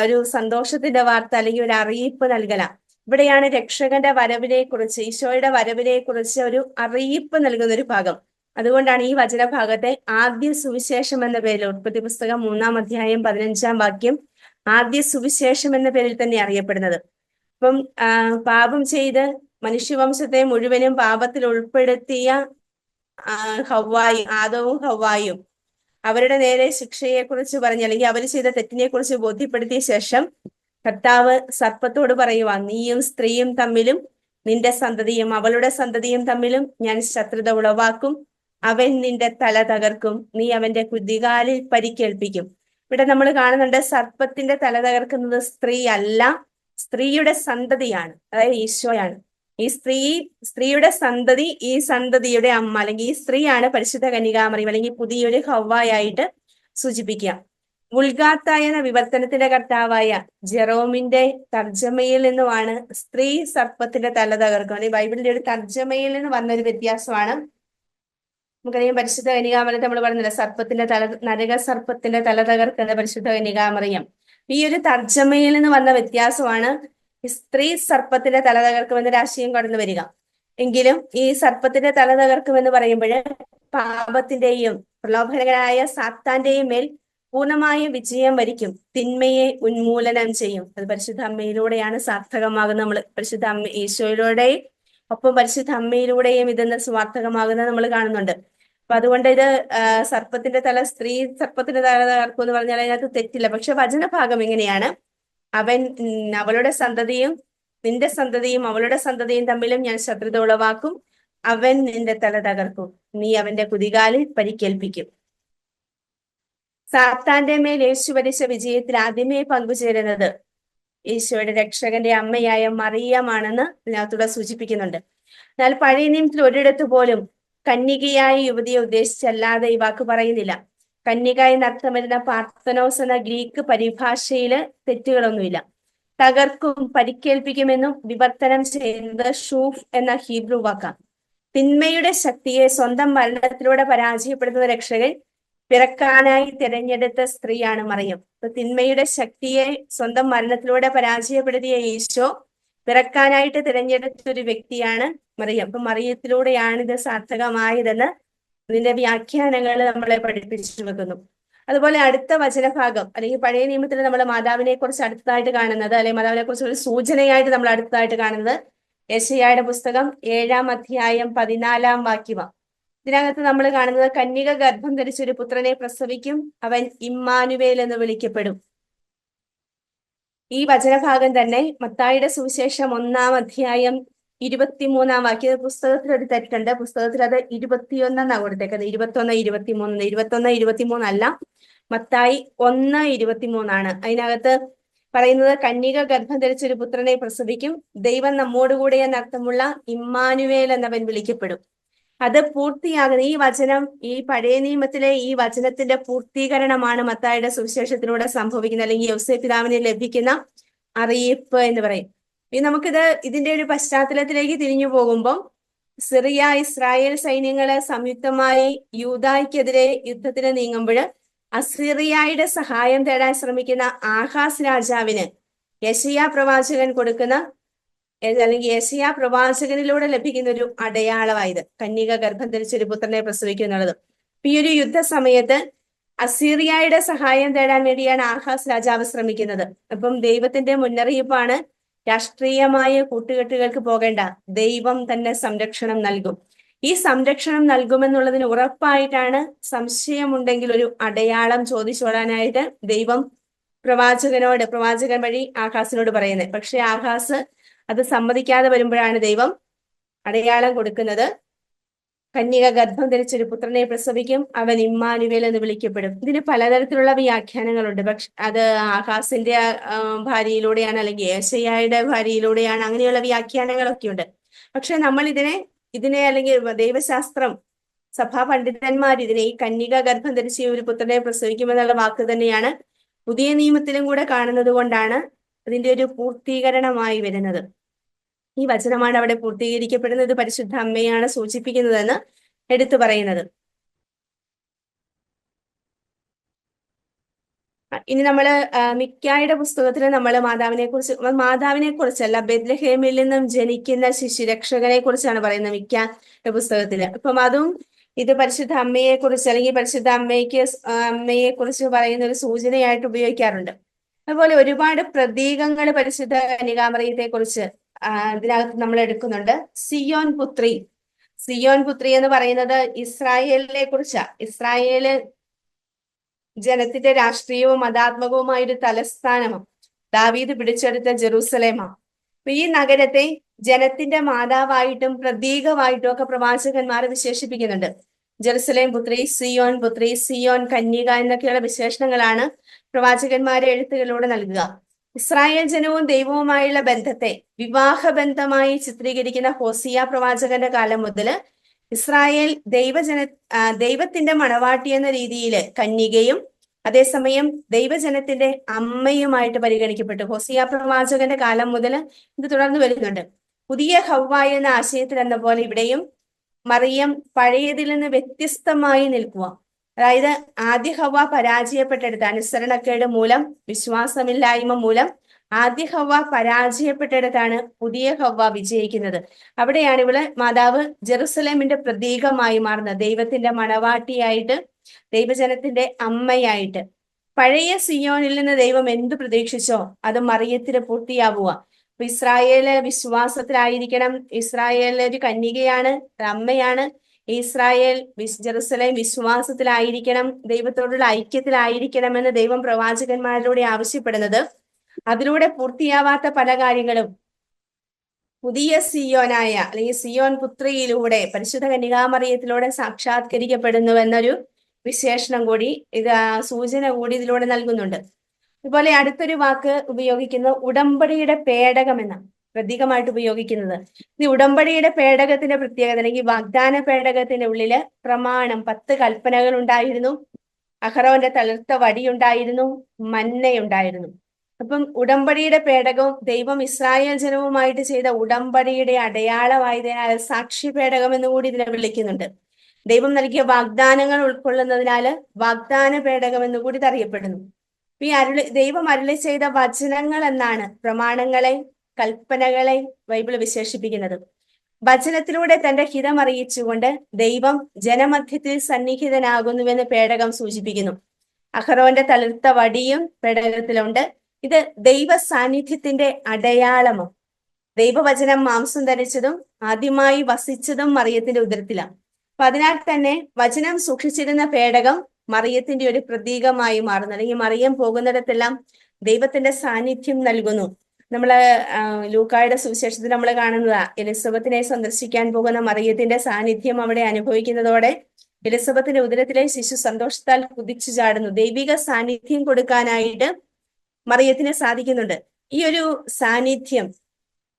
ഒരു സന്തോഷത്തിന്റെ വാർത്ത അല്ലെങ്കിൽ ഒരു അറിയിപ്പ് നൽകല. ഇവിടെയാണ് രക്ഷകന്റെ വരവിനെ കുറിച്ച്, ഈശോയുടെ വരവിനെ കുറിച്ച് ഒരു അറിയിപ്പ് നൽകുന്ന ഒരു ഭാഗം. അതുകൊണ്ടാണ് ഈ വചനഭാഗത്തെ ആദ്യ സുവിശേഷം എന്ന പേരിൽ, ഉൽപ്പത്തി പുസ്തകം 3-ാം അധ്യായം 15-ാം വാക്യം ആദ്യ സുവിശേഷം എന്ന പേരിൽ തന്നെ അറിയപ്പെടുന്നത്. അപ്പം പാപം ചെയ്ത് മനുഷ്യവംശത്തെ മുഴുവനും പാപത്തിൽ ഉൾപ്പെടുത്തിയ ആദവും ഹവ്വായും അവരുടെ നേരെ ശിക്ഷയെ കുറിച്ച് പറഞ്ഞ്, അല്ലെങ്കിൽ അവർ ചെയ്ത തെറ്റിനെ കുറിച്ച് ബോധ്യപ്പെടുത്തിയ ശേഷം കർത്താവ് സർപ്പത്തോട് പറയുവാ, നീയും സ്ത്രീയും തമ്മിലും നിന്റെ സന്തതിയും അവളുടെ സന്തതിയും തമ്മിലും ഞാൻ ശത്രുത ഉളവാക്കും. അവൻ നിന്റെ തല തകർക്കും, നീ അവന്റെ കുതികാലിൽ പരിക്കേൽപ്പിക്കും. ഇവിടെ നമ്മൾ കാണുന്നുണ്ട്, സർപ്പത്തിന്റെ തല തകർക്കുന്നത് സ്ത്രീ അല്ല, സ്ത്രീയുടെ സന്തതിയാണ്, അതായത് ഈശോയാണ്. ഈ സ്ത്രീയുടെ സന്തതി, ഈ സന്തതിയുടെ അമ്മ അല്ലെങ്കിൽ ഈ സ്ത്രീയാണ് പരിശുദ്ധ കന്യകാമറിയം അല്ലെങ്കിൽ പുതിയൊരു ഹവ്വായായിട്ട് സൂചിപ്പിക്കുക. വുൾഗാത്ത എന്ന വിവർത്തനത്തിന്റെ കർത്താവായ ജെറോമിന്റെ തർജ്ജമയിൽ നിന്നുമാണ് സ്ത്രീ സർപ്പത്തിന്റെ തല തകർക്കുക. ബൈബിളിന്റെ ഒരു തർജ്ജമയിൽ നിന്ന് വന്നൊരു വ്യത്യാസമാണ്. നമുക്കറിയാം, പരിശുദ്ധ കന്യകാമറിയത്തെ നമ്മൾ പറഞ്ഞില്ല, നരക സർപ്പത്തിന്റെ തല തകർക്കുന്ന പരിശുദ്ധ കന്യകാമറിയം. ഈ ഒരു തർജ്ജമയിൽ നിന്ന് വന്ന വ്യത്യാസമാണ് സ്ത്രീ സർപ്പത്തിന്റെ തല തകർക്കുമെന്നൊരു ആശയം കടന്നു വരിക. എങ്കിലും ഈ സർപ്പത്തിന്റെ തല തകർക്കുമെന്ന് പറയുമ്പോൾ പാപത്തിന്റെയും പ്രലോഭനകരായ സാത്താന്റെയും മേൽ പൂർണ്ണമായ വിജയം വരിക്കും, തിന്മയെ ഉന്മൂലനം ചെയ്യും. അത് പരിശുദ്ധ അമ്മയിലൂടെയാണ് സാർത്ഥകമാകുന്നത്. നമ്മൾ പരിശുദ്ധ അമ്മ ഈശോയിലൂടെ ഒപ്പം പരിശുദ്ധ അമ്മയിലൂടെയും ഇതെന്ന് സ്വാർത്ഥകമാകുന്നത് നമ്മൾ കാണുന്നുണ്ട്. അപ്പൊ അതുകൊണ്ട് ഇത് സർപ്പത്തിന്റെ തല തകർക്കും എന്ന് പറഞ്ഞാൽ അതിനകത്ത് തെറ്റില്ല. പക്ഷെ വചനഭാഗം എങ്ങനെയാണ്, അവൻ അവളുടെ സന്തതിയും നിന്റെ സന്തതിയും അവളുടെ സന്തതിയും തമ്മിലും ഞാൻ ശത്രുത ഉളവാക്കും, അവൻ നിന്റെ തല തകർക്കും, നീ അവന്റെ കുതികാലിൽ പരിക്കേൽപ്പിക്കും. സാത്താന്റെ മേൽ യേശു വരിച്ച വിജയത്തിൽ ആദ്യമേ പങ്കുചേരുന്നത് ഈശോയുടെ രക്ഷകന്റെ അമ്മയായ മറിയമാണെന്ന് ഇതിനകത്തൂടെ സൂചിപ്പിക്കുന്നുണ്ട്. എന്നാൽ പഴയ നിയമത്തിൽ ഒരിടത്തു പോലും കന്യകയായ യുവതിയെ ഉദ്ദേശിച്ചല്ലാതെ ഈ വാക്ക് പറയുന്നില്ല. കന്യക എന്നർത്ഥം വരുന്ന പാർത്തനോസ് എന്ന ഗ്രീക്ക് പരിഭാഷയില് തെറ്റുകളൊന്നുമില്ല. തകർക്കും പരിക്കേൽപ്പിക്കുമെന്നും വിവർത്തനം ചെയ്യുന്നത് ഷൂഫ് എന്ന ഹീബ്രു വാക്കാണ്. തിന്മയുടെ ശക്തിയെ സ്വന്തം മരണത്തിലൂടെ പരാജയപ്പെടുത്തുന്ന രക്ഷകൻ പിറക്കാനായി തിരഞ്ഞെടുത്ത സ്ത്രീയാണ് മറിയം. അപ്പൊ തിന്മയുടെ ശക്തിയെ സ്വന്തം മരണത്തിലൂടെ പരാജയപ്പെടുത്തിയ ഈശോ പിറക്കാനായിട്ട് തിരഞ്ഞെടുത്ത ഒരു വ്യക്തിയാണ് മറിയം. അപ്പൊ മറിയത്തിലൂടെയാണ് ഇത് സാർത്ഥകമായതെന്ന് ഇതിന്റെ വ്യാഖ്യാനങ്ങൾ നമ്മളെ പഠിപ്പിച്ചു വെക്കുന്നു. അതുപോലെ അടുത്ത വചനഭാഗം അല്ലെങ്കിൽ പഴയ നിയമത്തിൽ നമ്മൾ മാതാവിനെ കുറിച്ച് അടുത്തതായിട്ട് കാണുന്നത്, അല്ലെങ്കിൽ മാതാവിനെ കുറിച്ച് ഒരു സൂചനയായിട്ട് നമ്മൾ അടുത്തതായിട്ട് കാണുന്നത് യെശയ്യായുടെ പുസ്തകം 7-ാം അധ്യായം 14-ാം വാക്യമാണ്. ഇതിനകത്ത് നമ്മൾ കാണുന്നത്, കന്യക ഗർഭം ധരിച്ചൊരു പുത്രനെ പ്രസവിക്കും, അവൻ ഇമ്മാനുവേൽ എന്ന് വിളിക്കപ്പെടും. ഈ വചനഭാഗം തന്നെ മത്തായിയുടെ സുവിശേഷം 1-ാം അധ്യായം 23-ാം വാക്യം. പുസ്തകത്തിൽ ഒരു തെറ്റുണ്ട്, പുസ്തകത്തിൽ അത് 21 കൊടുത്തേക്കുന്നത്, 21-23 അല്ല, മത്തായി 1:23 അതിനകത്ത് പറയുന്നത് കന്യക ഗർഭം ധരിച്ചൊരു പുത്രനെ പ്രസവിക്കും, ദൈവം നമ്മോടുകൂടെ എന്നർത്ഥമുള്ള ഇമ്മാനുവേൽ എന്നവൻ വിളിക്കപ്പെടും. അത് പൂർത്തിയാകുന്ന ഈ വചനം, ഈ പഴയ നിയമത്തിലെ ഈ വചനത്തിന്റെ പൂർത്തീകരണമാണ് മത്തായിയുടെ സുവിശേഷത്തിലൂടെ സംഭവിക്കുന്നത്, അല്ലെങ്കിൽ യോസേപ്പ് പിതാവിന് ലഭിക്കുന്ന അറിയിപ്പ് എന്ന് പറയും. ഇതിന്റെ ഒരു പശ്ചാത്തലത്തിലേക്ക് തിരിഞ്ഞു പോകുമ്പോൾ, സിറിയ ഇസ്രായേൽ സൈന്യങ്ങളെ സംയുക്തമായി യൂദായ്ക്കെതിരെ യുദ്ധത്തിന് നീങ്ങുമ്പോൾ അസിറിയായുടെ സഹായം തേടാൻ ശ്രമിക്കുന്ന ആഹാസ് രാജാവിന് യെശയ്യാ പ്രവാചകൻ കൊടുക്കുന്ന, അല്ലെങ്കിൽ യെശയ്യാ പ്രവാചകനിലൂടെ ലഭിക്കുന്ന ഒരു അടയാളമായത് കന്യക ഗർഭം ധരിച്ചൊരു പുത്രനെ പ്രസവിക്കും എന്നുള്ളത്. ഈ ഒരു യുദ്ധ സമയത്ത് അസീറിയയുടെ സഹായം തേടാൻ വേണ്ടിയാണ് ആഹാസ് രാജാവ് ശ്രമിക്കുന്നത്. അപ്പം ദൈവത്തിന്റെ മുന്നറിയിപ്പാണ്, രാഷ്ട്രീയമായ കൂട്ടുകെട്ടുകൾക്ക് പോകേണ്ട, ദൈവം തന്നെ സംരക്ഷണം നൽകും. ഈ സംരക്ഷണം നൽകുമെന്നുള്ളതിന് ഉറപ്പായിട്ടാണ് സംശയമുണ്ടെങ്കിൽ ഒരു അടയാളം ചോദിച്ചോടാനായിട്ട് ദൈവം പ്രവാചകൻ വഴി ആഹാസിനോട് പറയുന്നത്. പക്ഷെ ആഹാസ് അത് സമ്മതിക്കാതെ വരുമ്പോഴാണ് ദൈവം അടയാളം കൊടുക്കുന്നത്. കന്യക ഗർഭം ധരിച്ചൊരു പുത്രനെ പ്രസവിക്കും, അവൻ ഇമ്മാനുവേൽ എന്ന് വിളിക്കപ്പെടും. ഇതിന് പലതരത്തിലുള്ള വ്യാഖ്യാനങ്ങളുണ്ട്. പക്ഷെ അത് ആഹാസിന്റെ ഭാര്യയിലൂടെയാണ്, അല്ലെങ്കിൽ ഏശയ്യായുടെ ഭാര്യയിലൂടെയാണ്, അങ്ങനെയുള്ള വ്യാഖ്യാനങ്ങളൊക്കെ ഉണ്ട്. പക്ഷെ നമ്മൾ ഇതിനെ അല്ലെങ്കിൽ ദൈവശാസ്ത്രം, സഭാ പണ്ഡിതന്മാർ ഇതിനെ ഈ കന്യക ഗർഭം ധരിച്ച ഒരു പുത്രനെ പ്രസവിക്കുമെന്നുള്ള വാക്ക് തന്നെയാണ് പുതിയ നിയമത്തിലും കൂടെ കാണുന്നത് കൊണ്ടാണ് അതിന്റെ ഒരു പൂർത്തീകരണമായി വരുന്നത്. ഈ വചനമാണ് അവിടെ പൂർത്തീകരിക്കപ്പെടുന്നത്, പരിശുദ്ധ അമ്മയാണ് സൂചിപ്പിക്കുന്നതെന്ന് എടുത്തു പറയുന്നത്. ഇനി നമ്മള് മിക്കായുടെ പുസ്തകത്തിൽ നമ്മൾ മാതാവിനെ കുറിച്ചല്ല, ബെത്ലഹേമിൽ നിന്നും ജനിക്കുന്ന ശിശുരക്ഷകനെ കുറിച്ചാണ് പറയുന്നത് മിക്കായുടെ പുസ്തകത്തില്. അപ്പം അതും ഇത് പരിശുദ്ധ അമ്മയെ കുറിച്ച്, അല്ലെങ്കിൽ പരിശുദ്ധ അമ്മയെ കുറിച്ച് പറയുന്ന ഒരു സൂചനയായിട്ട് ഉപയോഗിക്കാറുണ്ട്. അതുപോലെ ഒരുപാട് പ്രതീകങ്ങൾ പരിശുദ്ധ കന്യകാമറിയത്തെ കുറിച്ച് ഇതിനകത്ത് നമ്മൾ എടുക്കുന്നുണ്ട്. സിയോൻ പുത്രി എന്ന് പറയുന്നത് ഇസ്രായേലിനെ കുറിച്ചാ. ഇസ്രായേല് ജനത്തിന്റെ രാഷ്ട്രീയവും മതാത്മകവുമായ ഒരു തലസ്ഥാനമാണ്. ദാവീദ് പിടിച്ചെടുത്ത ജെറൂസലേമാണ്. അപ്പൊ ഈ നഗരത്തെ ജനത്തിന്റെ മാതാവായിട്ടും പ്രതീകമായിട്ടും ഒക്കെ പ്രവാചകന്മാരെ വിശേഷിപ്പിക്കുന്നുണ്ട്. ജെറുസലേം പുത്രി, സിയോൻ കന്യക എന്നൊക്കെയുള്ള വിശേഷണങ്ങളാണ് പ്രവാചകന്മാരെ എഴുത്തുകളിലൂടെ നൽകുക. ഇസ്രായേൽ ജനവും ദൈവവുമായുള്ള ബന്ധത്തെ വിവാഹബന്ധമായി ചിത്രീകരിക്കുന്ന ഹോസിയ പ്രവാചകന്റെ കാലം മുതൽ ഇസ്രായേൽ ദൈവത്തിന്റെ മണവാട്ടി എന്ന രീതിയിൽ കന്യകയും അതേസമയം ദൈവജനത്തിന്റെ അമ്മയുമായിട്ട് പരിഗണിക്കപ്പെട്ടു. ഹോസിയ പ്രവാചകന്റെ കാലം മുതൽ ഇത് തുടർന്ന് വരുന്നുണ്ട്. പുതിയ ഹവ്വ എന്ന ആശയത്തിൽ എന്ന പോലെ ഇവിടെയും മറിയം പഴയതിൽ നിന്ന് വ്യത്യസ്തമായി നിൽക്കുക. അതായത് ആദ്യ ഹവ്വ പരാജയപ്പെട്ടെടുത്ത അനുസരണക്കേട് മൂലം, വിശ്വാസമില്ലായ്മ മൂലം ആദ്യ ഹവ്വ പരാജയപ്പെട്ടെടുത്താണ് പുതിയ ഹവ്വ വിജയിക്കുന്നത്. അവിടെയാണ് ഇവള് മാതാവ് ജെറുസലേമിന്റെ പ്രതീകമായി മാറുന്നത്, ദൈവത്തിന്റെ മണവാട്ടിയായിട്ട്, ദൈവജനത്തിന്റെ അമ്മയായിട്ട്. പഴയ സിയോനിൽ നിന്ന് ദൈവം എന്തു പ്രതീക്ഷിച്ചോ അത് മറിയത്തിന് പൂർത്തിയാവുക. അപ്പൊ ഇസ്രായേല് വിശ്വാസത്തിലായിരിക്കണം, ഇസ്രായേൽ ഒരു കന്യകയാണ്, അമ്മയാണ്. ജെറുസലേം വിശ്വാസത്തിലായിരിക്കണം, ദൈവത്തോടുള്ള ഐക്യത്തിലായിരിക്കണം എന്ന് ദൈവം പ്രവാചകന്മാരിലൂടെ ആവശ്യപ്പെടുന്നത്. അതിലൂടെ പൂർത്തിയാവാത്ത പല കാര്യങ്ങളും പുതിയ സിയോനായ അല്ലെങ്കിൽ സിയോൻ പുത്രിയിലൂടെ, പരിശുദ്ധ കന്യകാമറിയത്തിലൂടെ സാക്ഷാത്കരിക്കപ്പെടുന്നുവെന്നൊരു വിശേഷണം കൂടി, സൂചന കൂടി ഇതിലൂടെ നൽകുന്നുണ്ട്. അതുപോലെ അടുത്തൊരു വാക്ക് ഉപയോഗിക്കുന്നത് ഉടമ്പടിയുടെ പേടകം എന്ന പ്രതീകമായിട്ട് ഉപയോഗിക്കുന്നത്. ഈ ഉടമ്പടിയുടെ പേടകത്തിന്റെ പ്രത്യേകത, അല്ലെങ്കിൽ വാഗ്ദാന പേടകത്തിന്റെ ഉള്ളില് പ്രമാണം 10 കൽപ്പനകൾ ഉണ്ടായിരുന്നു, അഹറോന്റെ തളിർത്ത വടിയുണ്ടായിരുന്നു, മന്നയുണ്ടായിരുന്നു. അപ്പം ഉടമ്പടിയുടെ പേടകവും ദൈവം ഇസ്രായേൽ ജനവുമായിട്ട് ചെയ്ത ഉടമ്പടിയുടെ അടയാളമായതിനാൽ സാക്ഷി പേടകം എന്നുകൂടി ഇതിനെ വിളിക്കുന്നുണ്ട്. ദൈവം നൽകിയ വാഗ്ദാനങ്ങൾ ഉൾക്കൊള്ളുന്നതിനാല് വാഗ്ദാന പേടകം എന്നുകൂടി ഇത് അറിയപ്പെടുന്നു. ഈ ദൈവം അരുളി ചെയ്ത വചനങ്ങൾ എന്നാണ് പ്രമാണങ്ങളെ, കൽപ്പനകളെ ബൈബിൾ വിശേഷിപ്പിക്കുന്നത്. വചനത്തിലൂടെ തന്റെ ഹിതം അറിയിച്ചുകൊണ്ട് ദൈവം ജനമധ്യത്തിൽ സന്നിഹിതനാകുന്നുവെന്ന് പേടകം സൂചിപ്പിക്കുന്നു. അഹറോന്റെ തളിർത്ത വടിയും പേടകത്തിലുണ്ട്. ഇത് ദൈവ സാന്നിധ്യത്തിന്റെ അടയാളമോ. ദൈവവചനം മാംസം ധരിച്ചതും ആദ്യമായി വസിച്ചതും മറിയത്തിന്റെ ഉദരത്തിലാണ്. അപ്പൊ അതിനാൽ തന്നെ വചനം സൂക്ഷിച്ചിരുന്ന പേടകം മറിയത്തിന്റെ ഒരു പ്രതീകമായി മാറുന്നു, അല്ലെങ്കിൽ മറിയം പോകുന്നിടത്തെല്ലാം ദൈവത്തിന്റെ സാന്നിധ്യം നൽകുന്നു. നമ്മള് ലൂക്കായുടെ സുവിശേഷത്തിൽ നമ്മൾ കാണുന്നതാ, എലിസബത്തിനെ സന്ദർശിക്കാൻ പോകുന്ന മറിയത്തിന്റെ സാന്നിധ്യം അവിടെ അനുഭവിക്കുന്നതോടെ എലിസബത്തിന്റെ ഉദരത്തിലെ ശിശു സന്തോഷത്താൽ കുതിച്ചു ചാടുന്നു. ദൈവിക സാന്നിധ്യം കൊടുക്കാനായിട്ട് മറിയത്തിന് സാധിക്കുന്നുണ്ട്. ഈ ഒരു സാന്നിധ്യം